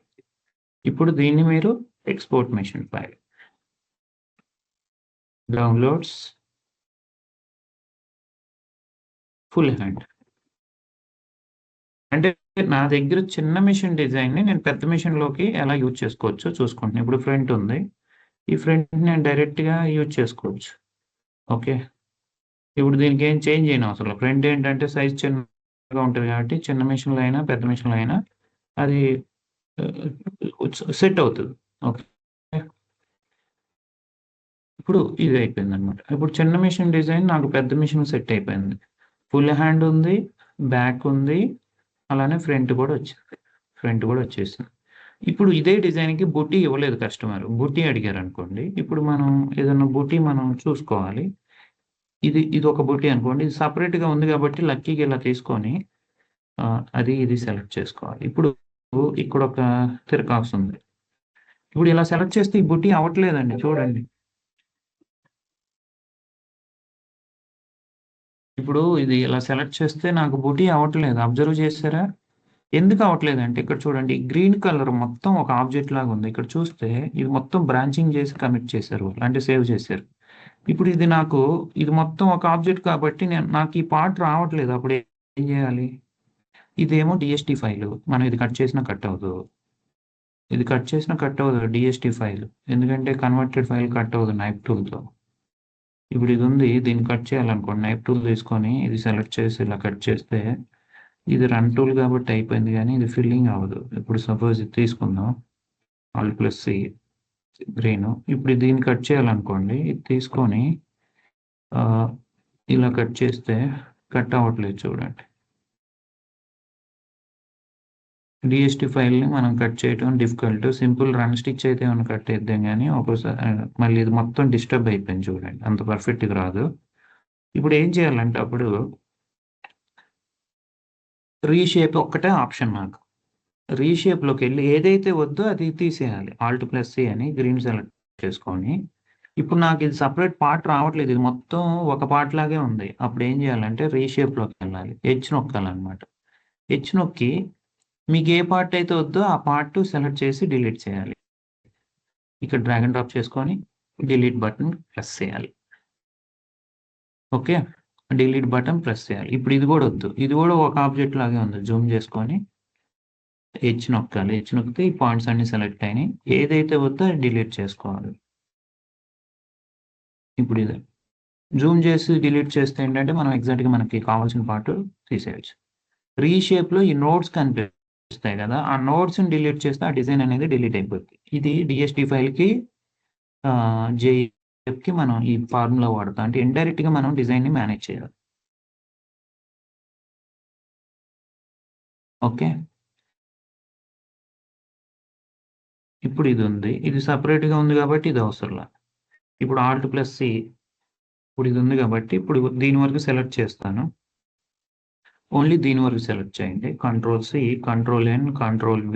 ఇప్పుడు దీన్ని మీరు export machine file. Downloads. Full hand. అంటే నా దగ్గర చిన్న మెషిన్ డిజైన్‌ని నేను పెద్ద మెషిన్‌లోకి ఎలా యూజ్ చేసుకోవచ్చో చూసుకుంటున్నా. ఇప్పుడు ఫ్రంట్ ఉంది. ఈ ఫ్రంట్‌ని నేను డైరెక్ట్‌గా యూజ్ చేసుకోవచ్చు. ఓకే. ఇప్పుడు దీనికి ఏం చేంజ్ చేయనవసరం లేదు. ఫ్రంట్ ఏంటంటే సైజ్ చిన్నగా ఉంటది కాబట్టి చిన్న మెషిన్‌లో అయినా, పెద్ద మెషిన్‌లో అయినా అది సెట్ అవుతది. ఓకే. ఇప్పుడు ఇది అయిపోయిందనమాట. ఇప్పుడు చిన్న మెషిన్ డిజైన్ నాకు పెద్ద మెషిన్ సెట్ అయిపోయింది. ఫుల్ హ్యాండ్ ఉంది, బ్యాక్ ఉంది, అలానే ఫ్రంట్ కూడా వచ్చేసింది. ఇప్పుడు ఇదే డిజైన్‌కి బుటీ ఇవ్వలేదు కస్టమర్. బుటీ అడిగారనుకోండి. ఇప్పుడు మనం ఏదన్నా బుటీ మనం చూసుకోవాలి. ఇది ఒక బుటీ అనుకోండి. ఇది సెపరేట్‌గా ఉంది కాబట్టి లక్కీగా ఇలా తీసుకొని ఇది సెలెక్ట్ చేసుకోవాలి. ఇప్పుడు ఇక్కడొక తిరకాసు ఉంది. ఇప్పుడు ఇలా సెలెక్ట్ చేస్తే ఈ బుటీ అవ్వట్లేదండి చూడండి. ఇప్పుడు ఇది ఇలా సెలెక్ట్ చేస్తే నాకు బుటీ అవ్వట్లేదు. అబ్జర్వ్ చేసారా? ఎందుకు అవ్వట్లేదంటే ఇక్కడ చూడండి గ్రీన్ కలర్ మొత్తం ఒక ఆబ్జెక్ట్ లాగా ఉంది. ఇక్కడ చూస్తే ఇది మొత్తం బ్రాంచింగ్ చేసి కమిట్ చేశారు వాళ్ళు. అంటే సేవ్ చేశారు. ఇప్పుడు ఇది మొత్తం ఒక ఆబ్జెక్ట్ కాబట్టి నాకు ఈ పార్ట్ రావట్లేదు. అప్పుడు ఏం చేయాలి? ఇదేమో డీఎస్‌టీ ఫైలు. మనం ఇది కట్ చేసినా కట్ అవ్వదు. ఇది కట్ చేసినా కట్ అవ్వదు డీఎస్‌టీ ఫైల్. ఎందుకంటే కన్వర్టెడ్ ఫైల్ కట్ అవ్వదు నైఫ్ టూల్‌తో. ఇప్పుడు ఇది ఉంది. దీన్ని కట్ చేయాలనుకోండి. నైఫ్ టూల్ తీసుకొని ఇది సెలెక్ట్ చేసి ఇలా కట్ చేస్తే ఇది రన్ టూల్ కాబట్టి అయిపోయింది కానీ ఇది ఫిల్లింగ్ అవ్వదు. ఇప్పుడు సపోజ్ ఇది తీసుకుందాం. Alt+C green. ఇప్పుడు దీన్ని కట్ చేయాలనుకోండి. ఇది తీసుకొని ఇలా కట్ చేస్తే కట్ అవ్వట్లేదు చూడండి. డీఎస్‌టీ ఫైల్‌ని మనం కట్ చేయడం డిఫికల్ట్. సింపుల్ రన్ స్టిచ్ అయితే ఏమైనా కట్ చేద్దాం గానీ ఒక్కోసారి మళ్ళీ ఇది మొత్తం డిస్టర్బ్ అయిపోయింది చూడండి. అంత పర్ఫెక్ట్‌గా రాదు. ఇప్పుడు ఏం చేయాలంటే అప్పుడు రీషేప్ ఒక్కటే ఆప్షన్ నాకు. రీషేప్‌లోకెళ్ళి ఏదైతే వద్దో అది తీసేయాలి. Alt+C అని గ్రీన్ సెలెక్ట్ చేసుకొని ఇప్పుడు నాకు ఇది సెపరేట్ పార్ట్ రావట్లేదు. ఇది మొత్తం ఒక పార్ట్ లాగే ఉంది. అప్పుడు ఏం చేయాలంటే రీషేప్‌లోకెళ్ళాలి. హెచ్ నొక్కాలన్నమాట. హెచ్ నొక్కి మీకు ఏ పార్ట్ అయితే వద్దో ఆ పార్ట్ సెలెక్ట్ చేసి డిలీట్ చేయాలి. ఇక్కడ డ్రాగ్ అండ్ డ్రాప్ చేసుకొని డిలీట్ బటన్ ప్రెస్ చేయాలి. ఓకే. డిలీట్ బటన్ ప్రెస్ చేయాలి. ఇప్పుడు ఇది కూడా వద్దు. ఇది కూడా ఒక ఆబ్జెక్ట్ లాగే ఉంది. జూమ్ చేసుకొని హెచ్ నొక్కాలి. హెచ్ నొక్కితే ఈ పాయింట్స్ అన్ని సెలెక్ట్ అయినాయి. ఏదైతే వద్దో అది డిలీట్ చేసుకోవాలి. ఇప్పుడు ఇది జూమ్ చేసి డిలీట్ చేస్తే ఏంటంటే మనం ఎగ్జాక్ట్‌గా మనకి కావాల్సిన పార్ట్ తీసేయొచ్చు. రీషేప్‌లో ఈ నోడ్స్ కనిపిస్తాయి కదా! ఆ నోడ్స్‌ని డిలీట్ చేస్తే ఆ డిజైన్ అనేది డిలీట్ అయిపోద్ది. ఇది డీఎస్‌టీ ఫైల్‌కి జేఎఫ్‌కి మనం ఈ ఫార్ములా వాడతాం. అంటే ఇండైరెక్ట్‌గా మనం డిజైన్‌ని మేనేజ్ చేయాలి. ఓకే. ఇప్పుడు ఇది ఉంది. ఇది సెపరేట్‌గా ఉంది కాబట్టి ఇది అవసరంలా. ఇప్పుడు Alt+C ఇప్పుడు ఇది ఉంది కాబట్టి ఇప్పుడు దీని వరకు సెలెక్ట్ చేస్తాను. ఓన్లీ దీని వరకు సెలెక్ట్ చేయండి. కంట్రోల్-C, కంట్రోల్-N, కంట్రోల్-V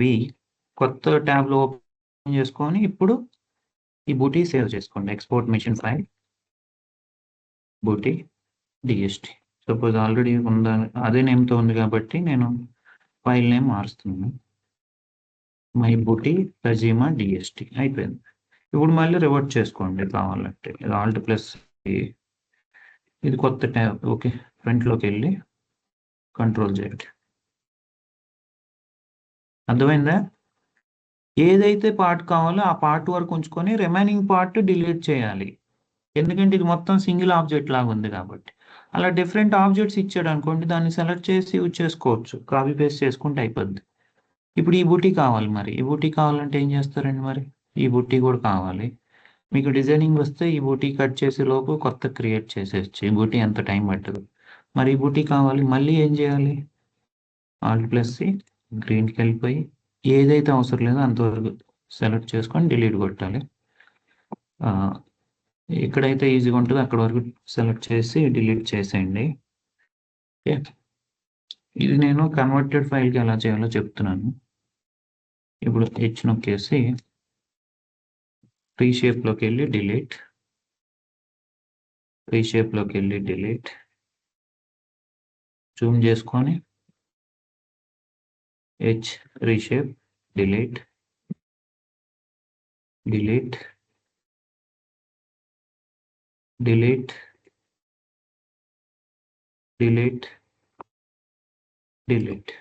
కొత్త ట్యాబ్‌లో ఓపెన్ చేసుకొని ఇప్పుడు ఈ బూటీ సేవ్ చేసుకోండి. Export machine file. బూటీ డీఎస్‌టీ. సపోజ్ ఆల్రెడీ ఉందా అదే నేమ్‌తో ఉంది కాబట్టి నేను ఫైల్ నేమ్ మారుస్తున్నాను. మై బూటీ తజీమా డిఎస్టి అయిపోయింది. ఇప్పుడు మళ్ళీ రివర్ట్ చేసుకోండి కావాలంటే. ఇది ఆల్ట్ ప్లస్ ఇది కొత్త ట్యాబ్. ఓకే, ఫ్రంట్లోకి వెళ్ళి కంట్రోల్ చేయండి. అర్థమైందా? ఏదైతే పార్ట్ కావాలో ఆ పార్ట్ వరకు ఉంచుకొని రిమైనింగ్ పార్ట్ డిలీట్ చేయాలి. ఎందుకంటే ఇది మొత్తం సింగిల్ ఆబ్జెక్ట్ లాగా ఉంది కాబట్టి. అలా డిఫరెంట్ ఆబ్జెక్ట్స్ ఇచ్చాడు అనుకోండి, దాన్ని సెలెక్ట్ చేసి యూజ్ చేసుకోవచ్చు. కాపీ పేస్ట్ చేసుకుంటే అయిపోద్ది. ఇప్పుడు ఈ బూటీ కావాలి. మరి ఈ బూటీ కావాలంటే ఏం చేస్తారండి? మరి ఈ బూటీ కూడా కావాలి. మీకు డిజైనింగ్ వస్తే ఈ బూటీ కట్ చేసే లోపు కొత్త క్రియేట్ చేసేయచ్చు. ఈ బూటీ ఎంత టైం పట్టదు. మరి ఈ బూటీ కావాలి, మళ్ళీ ఏం చేయాలి? ఆల్ట్ ప్లస్ సి, గ్రీన్కి వెళ్ళిపోయి ఏదైతే అవసరం లేదో అంతవరకు సెలెక్ట్ చేసుకొని డిలీట్ కొట్టాలి. ఎక్కడైతే ఈజీగా ఉంటుందో అక్కడ వరకు సెలెక్ట్ చేసి డిలీట్ చేసేయండి. ఓకే, ఇది నేను కన్వర్టెడ్ ఫైల్కి ఎలా చేయాలో చెప్తున్నాను. ఇప్పుడు హెచ్ నొక్కేసి రీషేప్లోకి వెళ్ళి డిలీట్, రీషేప్లోకి వెళ్ళి డిలీట్, జూమ్ చేసుకొని H reshape delete, delete, delete, delete, delete,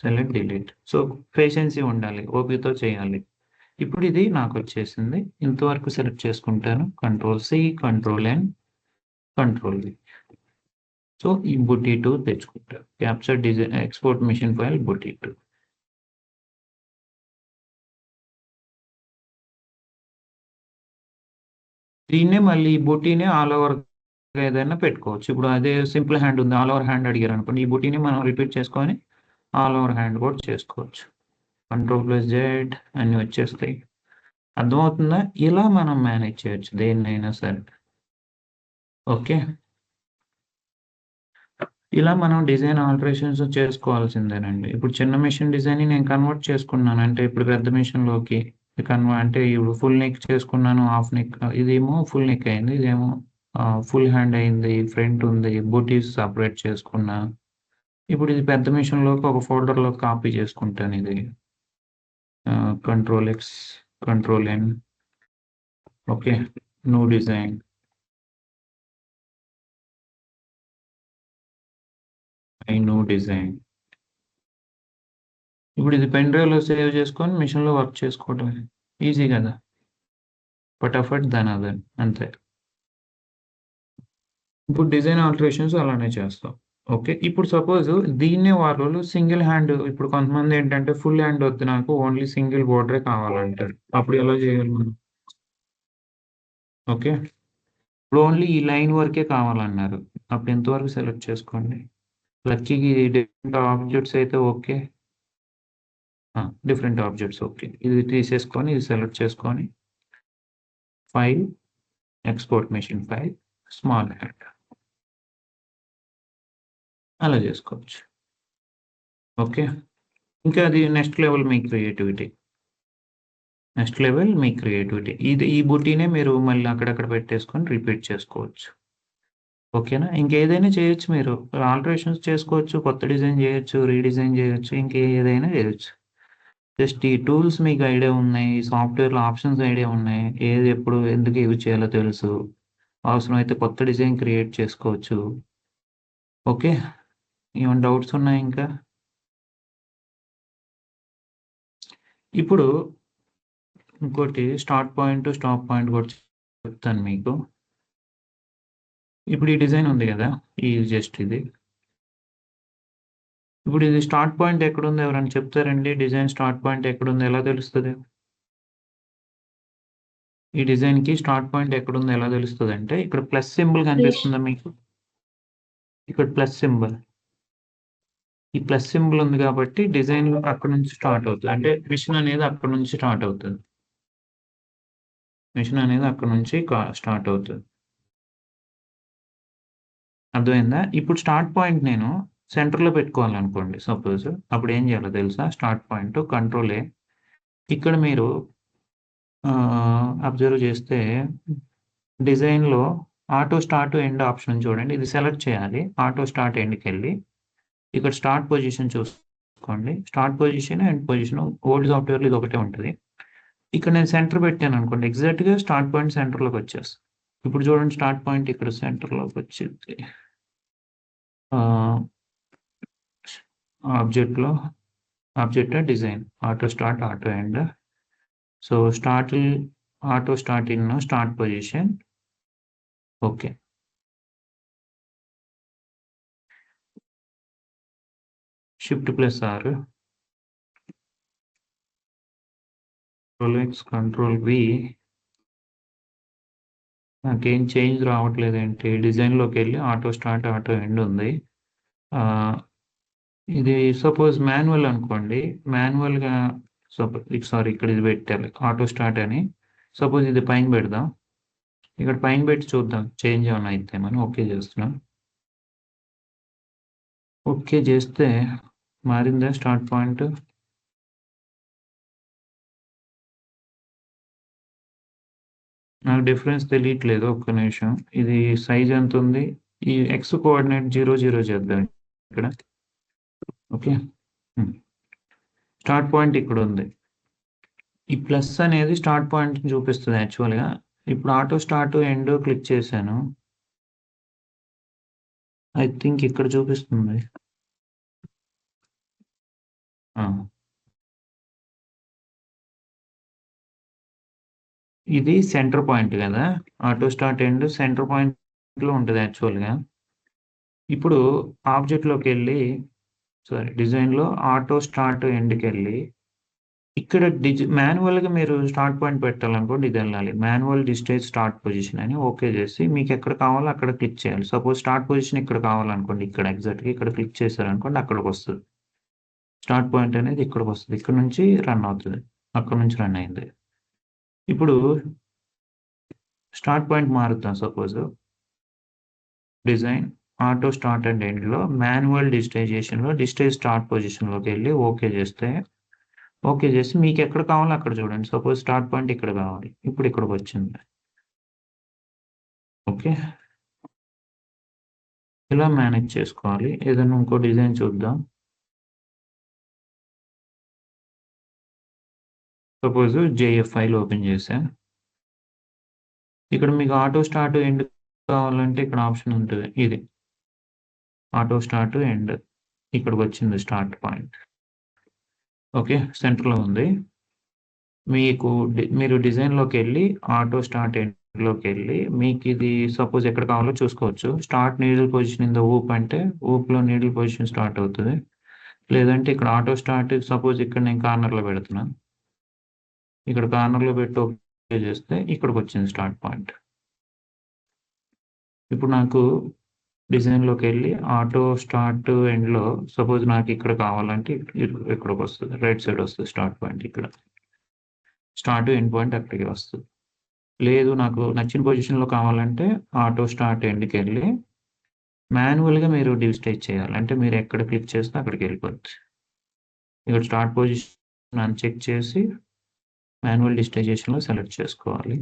select delete. So patience ఉండాలి, ఓపికతో చేయాలి. ఇప్పుడు ఇది నాకు వచ్చేసింది. ఇంతవరకు సెలెక్ట్ చేసుకుంటాను. Control C, control N, control V. So ఈ బుటీ 2 తెచ్చుకుంటారు. Capture design export machine file బుటీ 2. దీన్నే మళ్ళీ ఈ బుటీనే ఆల్ ఓవర్ ఏదైనా పెట్టుకోవచ్చు. ఇప్పుడు అదే సింపుల్ హ్యాండ్ ఉంది, ఆల్ ఓవర్ హ్యాండ్ అడిగారు అనుకోండి, ఈ బుటీని మనం రిపీట్ చేసుకొని ఆల్ ఓవర్ హ్యాండ్ కూడా చేసుకోవచ్చు. కంట్రోల్ ప్లస్ జెడ్ అన్ని వచ్చేస్తాయి. అర్థమవుతుందా? ఇలా మనం మేనేజ్ చేయొచ్చు దేన్నైనా సరే. ఓకే, ఇలా మనం డిజైన్ ఆల్టరేషన్స్ చేసుకోవాల్సిందేనండి. ఇప్పుడు చిన్న మిషన్ డిజైన్ నేను కన్వర్ట్ చేసుకున్నాను అంటే ఇప్పుడు పెద్ద మిషన్లోకి అంటే ఇప్పుడు ఫుల్ నెక్ చేసుకున్నాను, హాఫ్ నెక్. ఇదేమో ఫుల్ నెక్ అయింది, ఇదేమో ఫుల్ హ్యాండ్ అయింది, ఫ్రంట్ ఉంది, బూటీస్ సపరేట్ చేసుకున్నా. ఇప్పుడు ఇది పెద్ద మిషన్లోకి ఒక ఫోల్డర్లో కాపీ చేసుకుంటాను. ఇది control X, control N. Okay, new design, new design. ఇప్పుడు ఇది పెన్ డ్రైవ్లో సేవ్ చేసుకొని మిషన్లో వర్క్ చేసుకోవడం ఈజీ కదా. ఫటాఫట్ ధనాదన్ అంతే. ఇప్పుడు డిజైన్ ఆల్టరేషన్స్ అలానే చేస్తాం. ఓకే, ఇప్పుడు సపోజ్ దీన్నే వాళ్ళు సింగిల్ హ్యాండ్, ఇప్పుడు కొంతమంది ఏంటంటే ఫుల్ హ్యాండ్ వద్దు నాకు, ఓన్లీ సింగిల్ బోర్డరే కావాలంటారు. అప్పుడు ఎలా చేయాలి మనం? ఓకే, ఇప్పుడు ఓన్లీ ఈ లైన్ వరకే కావాలన్నారు. అప్పుడు ఎంతవరకు సెలెక్ట్ చేసుకోండి. లక్కీకి డిఫరెంట్ ఆబ్జెక్ట్స్ అయితే ఓకే, డిఫరెంట్ ఆబ్జెక్ట్స్ ఓకే. ఇది తీసేసుకొని ఇది సెలెక్ట్ చేసుకొని file, export machine file, small hand అలా చేసుకోవచ్చు. ఓకే, ఇంకా అది నెక్స్ట్ లెవెల్ మీ క్రియేటివిటీ. నెక్స్ట్ లెవెల్ మీ క్రియేటివిటీ. ఇది ఈ బుటీనే మీరు మళ్ళీ అక్కడక్కడ పెట్టేసుకొని రిపీట్ చేసుకోవచ్చు. ఓకేనా? ఇంకేదైనా చేయొచ్చు, మీరు ఆల్టరేషన్స్ చేసుకోవచ్చు, కొత్త డిజైన్ చేయొచ్చు, రీడిజైన్ చేయొచ్చు, ఇంకేదైనా చేయొచ్చు. జస్ట్ ఈ టూల్స్ మీకు ఐడియా ఉన్నాయి, సాఫ్ట్వేర్లో ఆప్షన్స్ ఐడియా ఉన్నాయి, ఏది ఎప్పుడు ఎందుకు యూజ్ చేయాలో తెలుసు. అవసరమైతే కొత్త డిజైన్ క్రియేట్ చేసుకోవచ్చు. ఓకే, ఏమైనా డౌట్స్ ఉన్నాయి ఇంకా? ఇప్పుడు ఇంకోటి స్టార్ట్ పాయింట్, స్టాప్ పాయింట్ కూడా చెప్తాను మీకు. ఇప్పుడు ఈ డిజైన్ ఉంది కదా, ఈ జస్ట్ ఇది. ఇప్పుడు ఇది స్టార్ట్ పాయింట్ ఎక్కడుంది ఎవరైనా చెప్తారండి? డిజైన్ స్టార్ట్ పాయింట్ ఎక్కడుంది ఎలా తెలుస్తుంది? ఈ డిజైన్కి స్టార్ట్ పాయింట్ ఎక్కడుంది ఎలా తెలుస్తుంది అంటే, ఇక్కడ ప్లస్ సింబల్ కనిపిస్తుందా మీకు? ఇక్కడ ప్లస్ సింబల్, ఈ ప్లస్ సింబల్ ఉంది కాబట్టి డిజైన్ అక్కడ నుంచి స్టార్ట్ అవుతుంది. అంటే మిషన్ అనేది అక్కడ నుంచి స్టార్ట్ అవుతుంది. మిషన్ అనేది అక్కడ నుంచి స్టార్ట్ అవుతుంది. అర్థమైందా? ఇప్పుడు స్టార్ట్ పాయింట్ నేను సెంటర్లో పెట్టుకోవాలనుకోండి సపోజ్, అప్పుడు ఏం చేయాలో తెలుసా? Start point control A. ఇక్కడ మీరు అబ్జర్వ్ చేస్తే డిజైన్లో ఆటో స్టార్ట్ ఎండ్ ఆప్షన్ చూడండి, ఇది సెలెక్ట్ చేయాలి. ఆటో స్టార్ట్ ఎండ్కి వెళ్ళి ఇక్కడ స్టార్ట్ పొజిషన్ చేసుకోండి. Start position, end position old సాఫ్ట్‌వేర్‌లో ఇది ఒకటే ఉంటది. ఇక్కడ నేను సెంటర్ పెట్టాననుకోండి, ఎగ్జాక్ట్‌గా స్టార్ట్ పాయింట్ సెంటర్‌లోకి వచ్చేస్తది. ఇప్పుడు చూడండి స్టార్ట్ పాయింట్ ఇక్కడ సెంటర్‌లోకి వచ్చిద్ది. ఆబ్జెక్ట్‌లో object design auto start, auto end. So auto start in start position. Okay. Shift plus R, control X, control V. నాకేం చేంజ్ రావట్లేదేంటి? డిజైన్‌లోకి వెళ్ళి ఆటో స్టార్ట్, ఆటో ఎండ్ ఉంది. ఇది సపోజ్ మాన్యువల్ అనుకోండి. మాన్యువల్‌గా సారీ ఇక్కడ ఇది పెట్టాలి ఆటో స్టార్ట్ అని. సపోజ్ ఇది పైన పెడదాం. ఇక్కడ పైన పెట్టి చూద్దాం చేంజ్ ఏమన్నా అయిద్దేమని. ఓకే చేస్తున్నాం. ఓకే చేస్తే మారిందా స్టార్ట్ పాయింట్? నాకు డిఫరెన్స్ తెలియట్లేదు. ఒక్క నిమిషం. ఇది సైజ్ ఎంత ఉంది? ఈ ఎక్స్ కోఆర్డినేట్ 0, 0 చేద్దాం ఇక్కడ. ఓకే. స్టార్ట్ పాయింట్ ఇక్కడ ఉంది. ఈ ప్లస్ అనేది స్టార్ట్ పాయింట్ చూపిస్తుంది యాక్చువల్‌గా. ఇప్పుడు ఆటో స్టార్ట్, ఎండ్ క్లిక్ చేశాను. ఐ థింక్ ఇక్కడ చూపిస్తుంది. ఇది సెంటర్ పాయింట్ కదా! ఆటో స్టార్ట్, ఎండ్ సెంటర్ పాయింట్‌లో ఉంటది యాక్చువల్‌గా. ఇప్పుడు ఆబ్జెక్ట్‌లోకెళ్ళి డిజైన్‌లో ఆటో స్టార్ట్, ఎండ్‌కెళ్ళి ఇక్కడ మాన్యువల్‌గా మీరు స్టార్ట్ పాయింట్ పెట్టాలనుకోండి ఇదెళ్ళాలి. మాన్యువల్ డిస్టేజ్ స్టార్ట్ పొజిషన్ అని ఓకే చేసి మీకు ఎక్కడ కావాలో అక్కడ క్లిక్ చేయాలి. సపోజ్ స్టార్ట్ పొజిషన్ ఇక్కడ కావాలనుకోండి, ఇక్కడ ఎగ్జాక్ట్‌గా ఇక్కడ క్లిక్ చేశారనుకోండి అక్కడికొస్తది. స్టార్ట్ పాయింట్ అనేది ఇక్కడికొస్తది. ఇక్కడ నుంచి రన్ అవుతది. అక్కడ నుంచి రన్ అయింది. ఇప్పుడు స్టార్ట్ పాయింట్ మారుద్దాం suppose. Design auto start and ఎండ్‌లో మాన్యువల్ డిజిటైజేషన్‌లో డిజిటైజ్ స్టార్ట్ పొజిషన్‌లోకెళ్ళి ఓకే చేస్తే, ఓకే చేసి మీకు ఎక్కడ కావాలో అక్కడ చూడండి. సపోజ్ స్టార్ట్ పాయింట్ ఇక్కడ కావాలి. ఇప్పుడు ఇక్కడికొచ్చింది. ఓకే. ఇలా మేనేజ్ చేసుకోవాలి. ఏదైనా ఇంకో డిజైన్ చూద్దాం. సపోజ్ జేఎఫ్ ఫైల్ ఓపెన్ చేశా. ఇక్కడ మీకు ఆటో స్టార్ట్, ఎండ్ కావాలంటే ఇక్కడ ఆప్షన్ ఉంటది. ఇది ఆటో స్టార్ట్, ఎండ్ ఇక్కడికొచ్చింది స్టార్ట్ పాయింట్. ఓకే. సెంటర్‌లో ఉంది. మీరు డిజైన్‌లోకెళ్ళి ఆటో స్టార్ట్, ఎండ్‌లోకెళ్ళి మీకిది సపోజ్ ఎక్కడ కావాలో చూసుకోవచ్చు. Start needle position in the hoop అంటే ఊప్‌లో నీడిల్ పొజిషన్ స్టార్ట్ అవుతది. లేదంటే ఇక్కడ ఆటో స్టార్ట్ సపోజ్ ఇక్కడ నేను కార్నర్‌లో పెడుతున్నా. ఇక్కడ కార్నర్‌లో పెట్టి ఓకే చేస్తే ఇక్కడికొచ్చింది స్టార్ట్ పాయింట్. ఇప్పుడు నాకు డిజైన్‌లోకెళ్ళి ఆటో స్టార్ట్, ఎండ్‌లో సపోజ్ నాకు ఇక్కడ కావాలంటే ఇక్కడికొస్తది. రైట్ సైడ్ వస్తది స్టార్ట్ పాయింట్ ఇక్కడ. స్టార్ట్, ఎండ్ పాయింట్ అక్కడికి వస్తది. లేదు నాకు నచ్చిన పొజిషన్‌లో కావాలంటే ఆటో స్టార్ట్, ఎండ్‌కెళ్ళి మాన్యువల్‌గా మీరు డిజిటైజ్ చేయాలి. అంటే మీరు ఎక్కడ క్లిక్ చేస్తే అక్కడికెళ్ళిపోద్ది. ఇక్కడ స్టార్ట్ పొజిషన్ అన్‌చెక్ చేసి మాన్యువల్ డిజిటైజేషన్‌లో సెలెక్ట్ చేసుకోవాలి.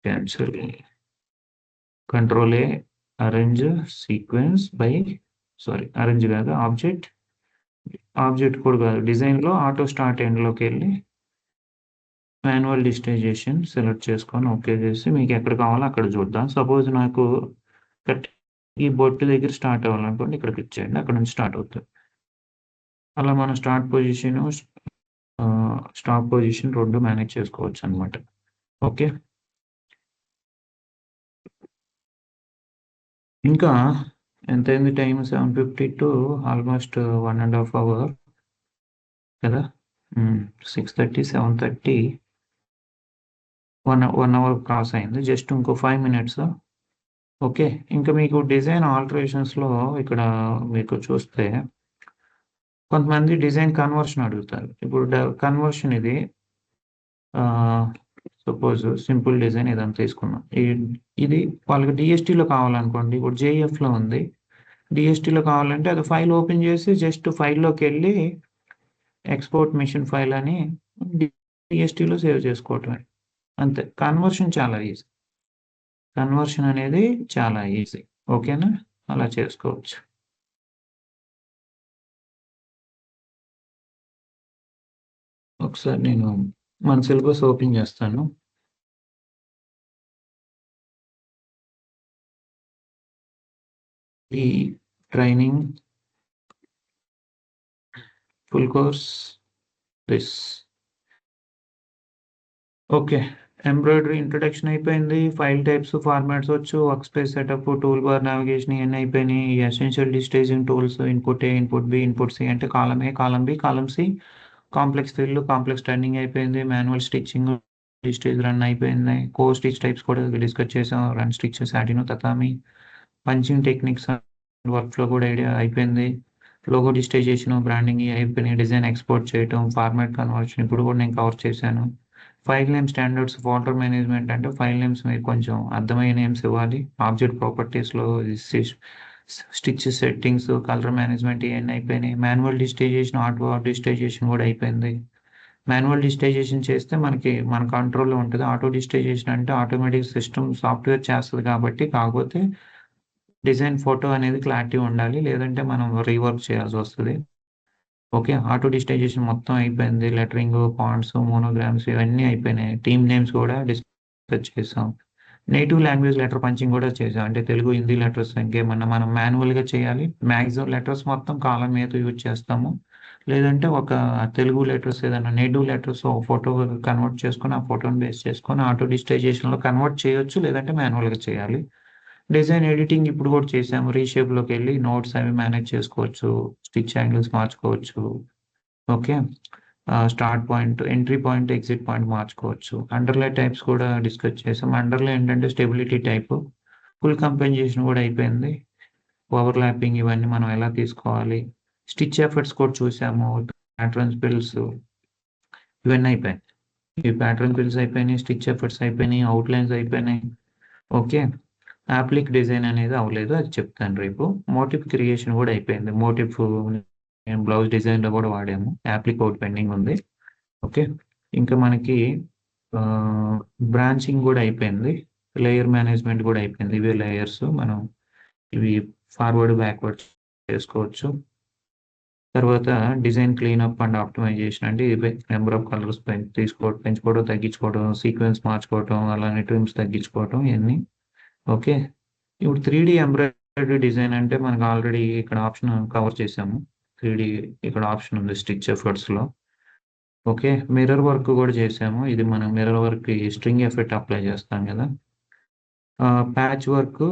Cancel. Control A arrange sequence by arrange కాదు ఆబ్జెక్ట్ కూడా కాదు. డిజైన్‌లో ఆటో స్టార్ట్, ఎండ్‌లోకెళ్ళి మాన్యువల్ డిజిటైజేషన్ సెలెక్ట్ చేసుకొని ఓకే చేసి మీకు ఎక్కడ కావాలో అక్కడ చూద్దాం. సపోజ్ నాకు ఈ బొట్టు దగ్గర స్టార్ట్ అవ్వాలనుకోండి ఇక్కడ క్లిక్ చేయండి. అక్కడ నుంచి స్టార్ట్ అవుతది. అలా మనం start position, stop position 2 manage చేసుకోవచ్చనమాట. ఓకే. ఇంకా ఎంతయింది టైమ్? 7:52 ఆల్మోస్ట్ 1½ అవర్ కదా! 6:30, 7:30 1 అవర్ క్రాస్ అయింది. జస్ట్ ఇంకో 5 మినిట్స్. ఓకే. ఇంకా మీకు డిజైన్ ఆల్టరేషన్స్‌లో ఇక్కడ మీకు చూస్తే కొంతమంది డిజైన్ కన్వర్షన్ అడుగుతారు. ఇప్పుడు కన్వర్షన్ ఇది సపోజ్ సింపుల్ డిజైన్ ఇదంతా తీసుకున్నాం. ఇది వాళ్ళకి డీఎస్టీలో కావాలనుకోండి. ఇప్పుడు జేఎఫ్‌లో ఉంది. డీఎస్టీలో కావాలంటే అది ఫైల్ ఓపెన్ చేసి జస్ట్ ఫైల్‌లోకెళ్ళి ఎక్స్‌పోర్ట్ మెషిన్ ఫైల్ అని డీఎస్టీలో సేవ్ చేసుకోవటమే. అంతే. కన్వర్షన్ చాలా ఈజీ. కన్వర్షన్ అనేది చాలా ఈజీ. ఓకేనా? అలా చేసుకోవచ్చు. ఒకసారి నేను మన సిలబస్ ఓపెన్ చేస్తాను. ఈ training full course this. Okay. Embroidery introduction అయిపోయింది. ఫైల్ టైప్స్, ఫార్మాట్స్ వచ్చు. Workspace setup, toolbar navigation ఇవన్నీ అయిపోయినాయి. Essential digitising tools, input A, input B, input C అంటే column A, column B, column C. Complex fill, complex turning అయిపోయింది. Manual stitching, digitise run అయిపోయింది. Core stitch types కూడా discuss చేసాం. Run stitch, satin, tatami. Punching techniques, workflow కూడా idea అయిపోయింది. Logo digitisation, branding అయిపోయినాయి. Design export చేయటం, format conversion ఇప్పుడు కూడా నేను కవర్ చేశాను. File name standards, folder management అంటే ఫైల్ నేమ్స్ మీరు కొంచెం అర్థమయ్యే నేమ్స్ ఇవ్వాలి. ఆబ్జెక్ట్ ప్రాపర్టీస్లో స్టిచ్ సెట్టింగ్స్, కలర్ మేనేజ్మెంట్ ఇవన్నీ అయిపోయినాయి. మాన్యువల్ డిజిటైజేషన్, ఆటో డిజిటైజేషన్ కూడా అయిపోయింది. మాన్యువల్ డిజిటైజేషన్ చేస్తే మన కంట్రోల్లో ఉంటుంది. ఆటో డిజిటైజేషన్ అంటే ఆటోమేటిక్ సిస్టమ్ సాఫ్ట్వేర్ చేస్తుంది కాబట్టి, కాకపోతే డిజైన్ ఫోటో అనేది క్లారిటీ ఉండాలి, లేదంటే మనం రీవర్క్ చేయాల్సి వస్తుంది. ఓకే. ఆటో డిజిటైజేషన్ మొత్తం అయిపోయింది. లెటరింగ్, ఫాంట్స్, మోనోగ్రామ్స్ ఇవన్నీ అయిపోయినాయి. టీమ్ నేమ్స్ కూడా డిస్కస్ చేసాం. నేటివ్ లాంగ్వేజ్ లెటర్ పంచింగ్ కూడా చేసాం. అంటే తెలుగు, హిందీ లెటర్స్ ఇంకేమన్నా మనం మాన్యువల్గా చేయాలి. మ్యాక్సిమం లెటర్స్ మొత్తం కాలం మీద యూజ్ చేస్తాము. లేదంటే ఒక తెలుగు లెటర్స్ ఏదైనా నేటివ్ లెటర్స్ ఫోటో కన్వర్ట్ చేసుకొని ఆ ఫోటోని బేస్ చేసుకొని ఆటో డిజిటైజేషన్లో కన్వర్ట్ చేయొచ్చు, లేదంటే మాన్యువల్గా చేయాలి. డిజైన్ ఎడిటింగ్ ఇప్పుడు కూడా చేసాము. రీషేప్లోకి వెళ్ళి నోట్స్ అవి మేనేజ్ చేసుకోవచ్చు. స్టిచ్ యాంగిల్స్ మార్చుకోవచ్చు. Okay. Start point, entry point, exit point మార్చుకోవచ్చు. అండర్లే టైప్స్ కూడా డిస్కస్ చేసాం. అండర్లే ఏంటంటే స్టెబిలిటీ టైప్. ఫుల్ కంపెన్సేషన్ కూడా అయిపోయింది. ఓవర్లాపింగ్ ఇవన్నీ మనం ఎలా తీసుకోవాలి. స్టిచ్ ఎఫర్ట్స్ కూడా చూసాము. ప్యాటర్న్స్ బిల్స్ ఇవన్నీ అయిపోయాయి. ఈ ప్యాటర్న్ బిల్స్ అయిపోయినాయి, స్టిచ్ ఎఫర్ట్స్ అయిపోయినాయి, అవుట్లైన్స్ అయిపోయినాయి. ఓకే. యాప్లిక్ డిజైన్ అనేది అవ్వలేదు, అది చెప్తాను రేపు. మోటివ్ క్రియేషన్ కూడా అయిపోయింది. మోటివ్ బ్లౌజ్ డిజైన్లో కూడా వాడాము. యాప్లిక్ అవుట్ పెండింగ్ ఉంది. ఓకే. ఇంకా మనకి బ్రాంచింగ్ కూడా అయిపోయింది. లేయర్ మేనేజ్మెంట్ కూడా అయిపోయింది. ఇవే లేయర్స్ మనం ఇవి ఫార్వర్డ్ బ్యాక్వర్డ్ చేసుకోవచ్చు. తర్వాత డిజైన్ క్లీనప్ అండ్ ఆప్టిమైజేషన్ అంటే ఇవే నెంబర్ ఆఫ్ కలర్స్ పెంచుకోవడం, తగ్గించుకోవడం, సీక్వెన్స్ మార్చుకోవడం, అలానే ట్రిమ్స్ తగ్గించుకోవడం ఇవన్నీ. ఓకే. ఇప్పుడు 3D ఎంబ్రాయిడరీ డిజైన్ అంటే మనకు ఆల్రెడీ ఇక్కడ ఆప్షన్ కవర్ చేసాము. 3D ఇక్కడ ఆప్షన్ ఉంది స్టిచ్ ఎఫర్ట్స్లో. ఓకే. మిర్రర్ వర్క్ కూడా చేసాము. ఇది మనం mirror work string effect apply చేస్తాం కదా. ప్యాచ్ వర్క్,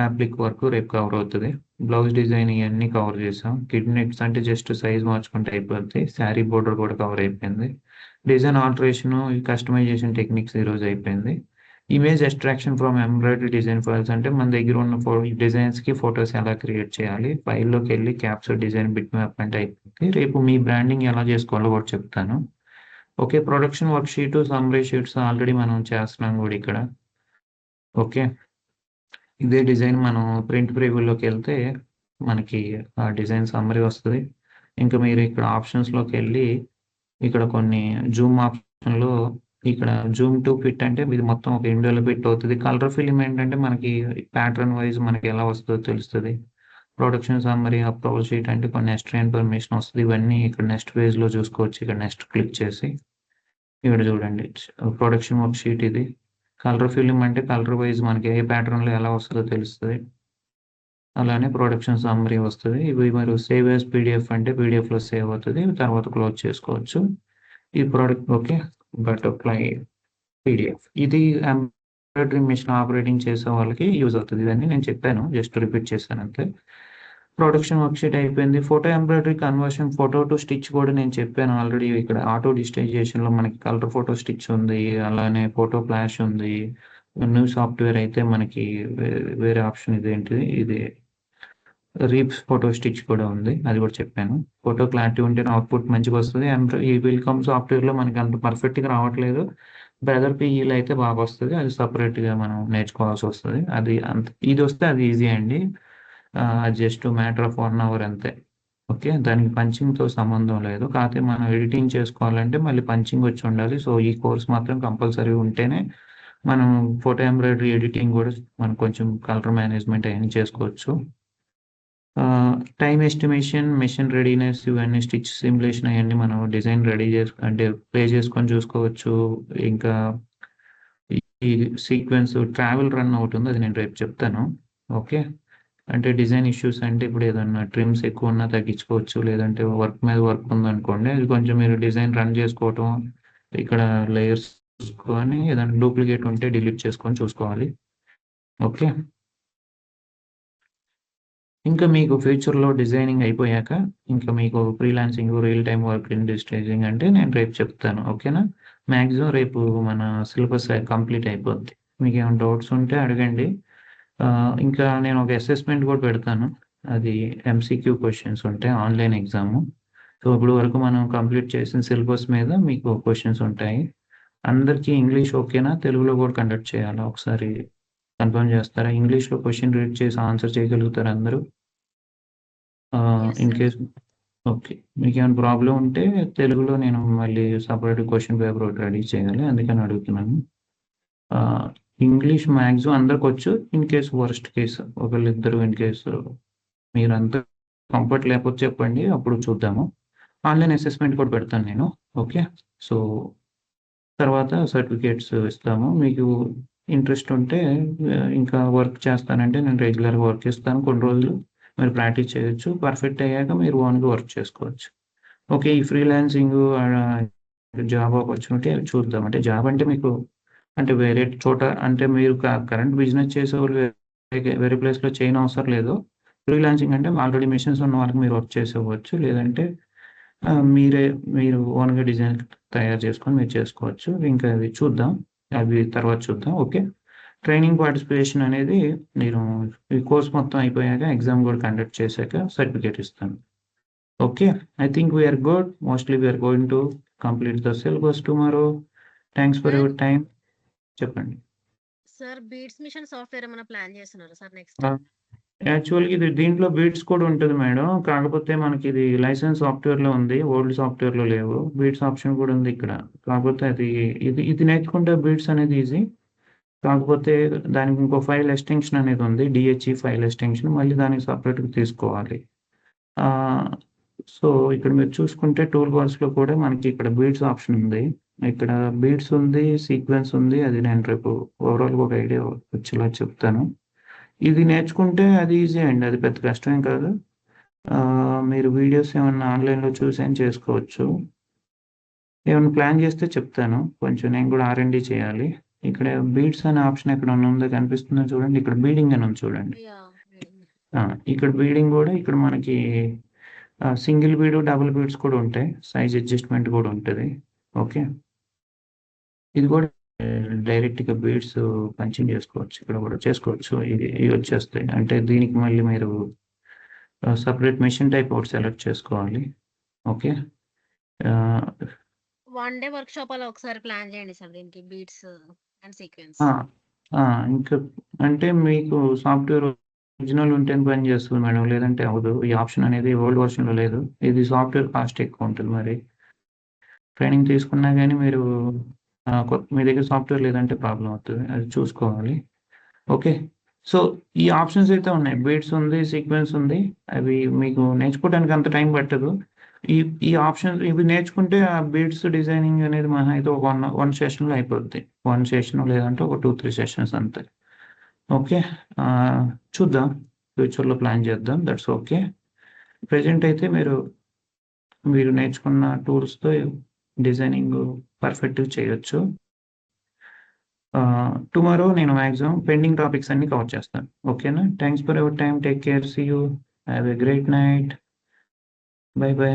యాప్లిక్ వర్క్ రేపు కవర్ అవుతుంది. బ్లౌజ్ డిజైన్ ఇవన్నీ కవర్ చేసాం. కిడ్ నెక్స్ అంటే జస్ట్ సైజ్ మార్చుకుంటే అయిపోద్ది. శారీ బోర్డర్ కూడా కవర్ అయిపోయింది. డిజైన్ ఆల్టరేషన్, కస్టమైజేషన్ టెక్నిక్స్ ఈరోజు అయిపోయింది. Image extraction from embroidery design files అంటే మన దగ్గర ఉన్న డిజైన్స్కి ఫొటోస్ ఎలా క్రియేట్ చేయాలి. ఫైల్లోకి వెళ్ళి క్యాప్చర్ డిజైన్ బిట్ మ్యాప్ అంటే అయిపోయింది. రేపు మీ బ్రాండింగ్ ఎలా చేసుకోవాలో కూడా చెప్తాను. Okay. Production work sheet, summary sheets already మనం చేస్తున్నాం కూడా ఇక్కడ. ఓకే. ఇదే డిజైన్ మనం ప్రింట్ ప్రివ్యూలోకి వెళ్తే మనకి ఆ డిజైన్ సమ్మరీ వస్తుంది. ఇంకా మీరు ఇక్కడ ఆప్షన్స్లోకి వెళ్ళి ఇక్కడ కొన్ని జూమ్ ఆప్షన్లో ఇక్కడ జూమ్ టు ఫిట్ అంటే ఇది మొత్తం ఒక ఇండియోలో ఫిట్ అవుతుంది. కలర్ ఫిలిం ఏంటంటే మనకి ప్యాటర్న్ వైజ్ మనకి ఎలా వస్తుందో తెలుస్తుంది. ప్రొడక్షన్ సమ్మరీ, అప్రూవల్ షీట్ అంటే కొన్ని ఎక్స్ట్రా ఇన్ఫర్మేషన్ వస్తుంది. ఇవన్నీ ఇక్కడ నెక్స్ట్ పేజ్లో చూసుకోవచ్చు. ఇక్కడ నెక్స్ట్ క్లిక్ చేసి ఇక్కడ చూడండి ప్రొడక్షన్ వర్క్ షీట్ ఇది. కలర్ ఫిలిం అంటే కలర్ వైజ్ మనకి ఏ ప్యాటర్న్లో ఎలా వస్తుందో తెలుస్తుంది. అలానే ప్రొడక్షన్ సమ్మరీ వస్తుంది. ఇవి మరి సేవ్ యాజ్ పీడిఎఫ్ అంటే పీడిఎఫ్లో సేవ్ అవుతుంది. తర్వాత క్లోజ్ చేసుకోవచ్చు. ఈ ప్రోడక్ట్ ఓకే. బటర్ఫ్లై పీడిఎఫ్ ఇది ఎంబ్రాయిడరీ మిషన్ ఆపరేటింగ్ చేసే వాళ్ళకి యూజ్ అవుతుంది. ఇవన్నీ నేను చెప్పాను, జస్ట్ రిపీట్ చేశాను అంతే. ప్రొడక్షన్ వర్క్షీట్ అయిపోయింది. Photo embroidery conversion, photo to stitch కూడా నేను చెప్పాను ఆల్రెడీ. ఇక్కడ ఆటో డిజిటైజేషన్లో మనకి కలర్ ఫోటో స్టిచ్ ఉంది, అలానే ఫోటో ఫ్లాష్ ఉంది. న్యూ సాఫ్ట్వేర్ అయితే మనకి వేరే ఆప్షన్ ఇదేంటిది, ఇది రీప్స్ ఫోటో స్టిచ్ కూడా ఉంది, అది కూడా చెప్పాను. ఫోటో క్లారిటీ ఉంటేనే అవుట్పుట్ మంచిగా వస్తుంది. అండ్ ఈ వెల్కమ్ సాఫ్ట్వేర్లో మనకి అంత పర్ఫెక్ట్గా రావట్లేదు. బ్రదర్ పిఈలో అయితే బాగా వస్తుంది. అది సపరేట్గా మనం నేర్చుకోవాల్సి వస్తుంది. అది అంత ఇది వస్తే అది ఈజీ అండి. జస్ట్ మ్యాటర్ ఆఫ్ 1 hour అంతే. ఓకే. దానికి పంచింగ్తో సంబంధం లేదు. కాకపోతే మనం ఎడిటింగ్ చేసుకోవాలంటే మళ్ళీ పంచింగ్ వచ్చి ఉండాలి. సో ఈ కోర్స్ మాత్రం కంపల్సరీ ఉంటేనే మనం ఫోటో ఎంబ్రాయిడరీ ఎడిటింగ్ కూడా మనం కొంచెం కలర్ మేనేజ్మెంట్ అవన్నీ చేసుకోవచ్చు. టైమ్ ఎస్టిమేషన్, మెషిన్ రెడీనెస్ ఇవన్నీ స్టిచ్ సిమ్యులేషన్ అయన్నీ మనం డిజైన్ రెడీ అంటే ప్లే చేసుకొని చూసుకోవచ్చు. ఇంకా ఈ సీక్వెన్స్ ట్రావెల్ రన్ అవుతుంది. అది నేను రేపు చెప్తాను. ఓకే. అంటే డిజైన్ ఇష్యూస్ అంటే ఇప్పుడు ఏదన్నా ట్రిమ్స్ ఎక్కువ ఉన్నా తగ్గించుకోవచ్చు. లేదంటే వర్క్ మీద వర్క్ ఉందనుకోండి, అది కొంచెం మీరు డిజైన్ రన్ చేసుకోవటం, ఇక్కడ లేయర్స్ చూసుకొని ఏదైనా డూప్లికేట్ ఉంటే డిలీట్ చేసుకొని చూసుకోవాలి. ఓకే. ఇంకా మీకు ఫ్యూచర్‌లో డిజైనింగ్ అయిపోయాక, ఇంకా మీకు freelancing, real time work in staging అంటే నేను రేపు చెప్తాను. ఓకేనా? మాక్సిమం రేపు మన సిలబస్ కంప్లీట్ అయిపోద్ది. మీకేమైనా డౌట్స్ ఉంటే అడగండి. ఇంకా నేను ఒక అసెస్మెంట్ కూడా పెడతాను. అది ఎంసీక్యూ క్వెషన్స్ ఉంటాయి. Online exam. సో, ఇప్పుడు వరకు మనం కంప్లీట్ చేసిన సిలబస్ మీద మీకు క్వెషన్స్ ఉంటాయి. అందరికీ ఇంగ్లీష్ ఓకేనా? తెలుగులో కూడా కండక్ట్ చేయాలా? ఒకసారి కన్ఫర్మ్ చేస్తారా? ఇంగ్లీష్‌లో క్వెషన్ రీడ్ చేసి ఆన్సర్ చేయగలుగుతారా అందరూ?
Yes,
in
sir.
Case okay. మీకేమైనా ప్రాబ్లమ్ ఉంటే తెలుగులో నేను మళ్ళీ సెపరేట్ క్వెషన్ పేపర్ ఒకటి రెడీ చేయాలి. అందుకని అడుగుతున్నాను. ఇంగ్లీష్ మాక్సిమం అందరికొచ్చు. ఇన్ కేస్ వర్స్ట్ కేస్ ఒకళ్ళిద్దరు ఇన్ కేసు మీరంతా కంఫర్ట్ లేకపోతే చెప్పండి. అప్పుడు చూద్దాము. ఆన్‌లైన్ అసెస్మెంట్ కూడా పెడతాను నేను. ఓకే. సో, తర్వాత సర్టిఫికేట్స్ ఇస్తాము. మీకు ఇంట్రెస్ట్ ఉంటే ఇంకా వర్క్ చేస్తానంటే నేను రెగ్యులర్‌గా వర్క్ చేస్తాను కొన్ని రోజులు. మీరు ప్రాక్టీస్ చేయొచ్చు. పర్ఫెక్ట్ అయ్యాక మీరు ఓన్‌గా వర్క్ చేసుకోవచ్చు. ఓకే. ఈ ఫ్రీలాన్సింగు జాబ్ ఆపర్చునిటీ అవి చూద్దాం. అంటే జాబ్ అంటే మీకు అంటే వేరే చోట అంటే మీరు కరెంట్ బిజినెస్ చేసేవాళ్ళు వేరే ప్లేస్‌లో చేయనవసరం లేదు. ఫ్రీలాన్సింగ్ అంటే ఆల్రెడీ మెషిన్స్ ఉన్న వాళ్ళకి మీరు వర్క్ చేసేవ్వచ్చు. లేదంటే మీరు ఓన్‌గా డిజైన్ తయారు చేసుకొని మీరు చేసుకోవచ్చు. ఇంకా అవి చూద్దాం. అవి తర్వాత చూద్దాం. ఓకే. ట్రైనింగ్ పార్టిసిపేషన్ అనేది నేను ఈ కోర్స్ మొత్తం అయిపోయాక ఎగ్జామ్ కూడా కండక్ట్ చేశాక సర్టిఫికేట్ ఇస్తాను. Okay. I think we are good. Mostly we are going to complete the syllabus tomorrow. Thanks for
Sir,
your time. చెప్పండి.
సార్ బీట్స్ మిషన్ సాఫ్ట్‌వేర్ ఏమైనా ప్లాన్ చేస్తున్నారా సార్ నెక్స్ట్?
యాక్చువల్‌గా దీంట్లో బీట్స్ కూడా ఉంటది మేడం. కాకపోతే మనకిది లైసెన్స్ సాఫ్ట్‌వేర్‌లో ఉంది. ఓల్డ్ సాఫ్ట్‌వేర్‌లో లేవు. బీట్స్ ఆప్షన్ కూడా ఉంది ఇక్కడ. కాకపోతే ఇది నేర్చుకుంటే బీట్స్ అనేది ఈజీ. కాకపోతే దానికి ఇంకో ఫైల్ ఎక్స్‌టెన్షన్ అనేది ఉంది. డీహెచ్‌ఈ ఫైల్ ఎక్స్‌టెన్షన్ మళ్ళీ దానికి సెపరేట్‌గా తీసుకోవాలి. సో, ఇక్కడ మీరు చూసుకుంటే టూల్ బార్స్‌లో కూడా మనకి ఇక్కడ బీట్స్ ఆప్షన్ ఉంది. ఇక్కడ బీట్స్ ఉంది, సీక్వెన్స్ ఉంది. అది నేను రేపు ఓవరాల్‌గా ఒక ఐడియా వచ్చేలా చెప్తాను. ఇది నేర్చుకుంటే అది ఈజీ అండి. అది పెద్ద కష్టమేం కాదు. మీరు వీడియోస్ ఏమన్నా ఆన్‌లైన్‌లో చూసి అయినా చేసుకోవచ్చు. ఏమన్నా ప్లాన్ చేస్తే చెప్తాను. కొంచెం నేను కూడా ఆర్&డి చేయాలి. ఇక్కడ బీట్స్ అనే ఆప్షన్ ఎక్కడన్నా ఉందో కనిపిస్తుందో చూడండి. ఇక్కడ బీడింగ్ అని ఉంది చూడండి.
యాహ్!
ఇక్కడ బీడింగ్ కూడా ఇక్కడ మనకి సింగిల్ బీడు, డబుల్ బీడ్స్ కూడా ఉంటాయి. సైజ్ అడ్జస్ట్‌మెంట్ కూడా ఉంటది. ఓకే. ఇది కూడా డైరెక్ట్‌గా బీడ్స్ పంచింగ్ చేసుకోవచ్చు. ఇక్కడ కూడా చేసుకోవచ్చు. ఇవి వచ్చేస్తాయి. అంటే దీనికి మళ్ళీ మీరు సెపరేట్ మెషిన్ టైప్ ఒకటి సెలెక్ట్ చేసుకోవాలి. ఓకే. ఆహ్,
1 డే వర్క్‌షాప్ అలా ఒకసారి ప్లాన్ చేయండి సార్ దీనికి బీట్స్ అండ్ సీక్వెన్స్.
ఆ! ఆ! ఇంకా అంటే మీకు సాఫ్ట్‌వేర్ ఒరిజినల్ ఉంటేనే పని చేస్తది మేడం. లేదంటే అవ్వదు. ఈ ఆప్షన్ అనేది ఓల్డ్ వెర్షన్‌లో లేదు. ఇది సాఫ్ట్‌వేర్ కాస్ట్ ఎక్కువ ఉంటది మరి. ట్రైనింగ్ తీసుకున్నా గాని మీరు మీ దగ్గర సాఫ్ట్‌వేర్ లేదంటే ప్రాబ్లమ్ అవుతది. అది చూసుకోవాలి. ఓకే. సో, ఈ ఆప్షన్స్ అయితే ఉన్నాయి. బీట్స్ ఉంది, సీక్వెన్స్ ఉంది. అవి మీకు నేర్చుకోవడానికి అంత టైం పట్టదు. ఈ ఈ ఆప్షన్స్ ఇవి నేర్చుకుంటే ఆ బీట్స్ డిజైనింగ్ అనేది మహా అయితే ఒక 1 సెషన్‌లో అయిపోద్ది. 1 సెషన్ లేదంటే ఒక 2, 3 సెషన్స్ అంతే. ఓకే. చూద్దాం. ఫ్యూచర్‌లో ప్లాన్ చేద్దాం. That's okay. ప్రెజెంట్ అయితే మీరు నేర్చుకున్న టూల్స్‌తో డిజైనింగ్ పర్ఫెక్ట్‌గా చేయొచ్చు. టుమారో నేను మాక్సిమం పెండింగ్ టాపిక్స్ అన్నీ కవర్ చేస్తాను. ఓకేనా? Thanks for your time. Take care. See you. Have a great night. Bye by.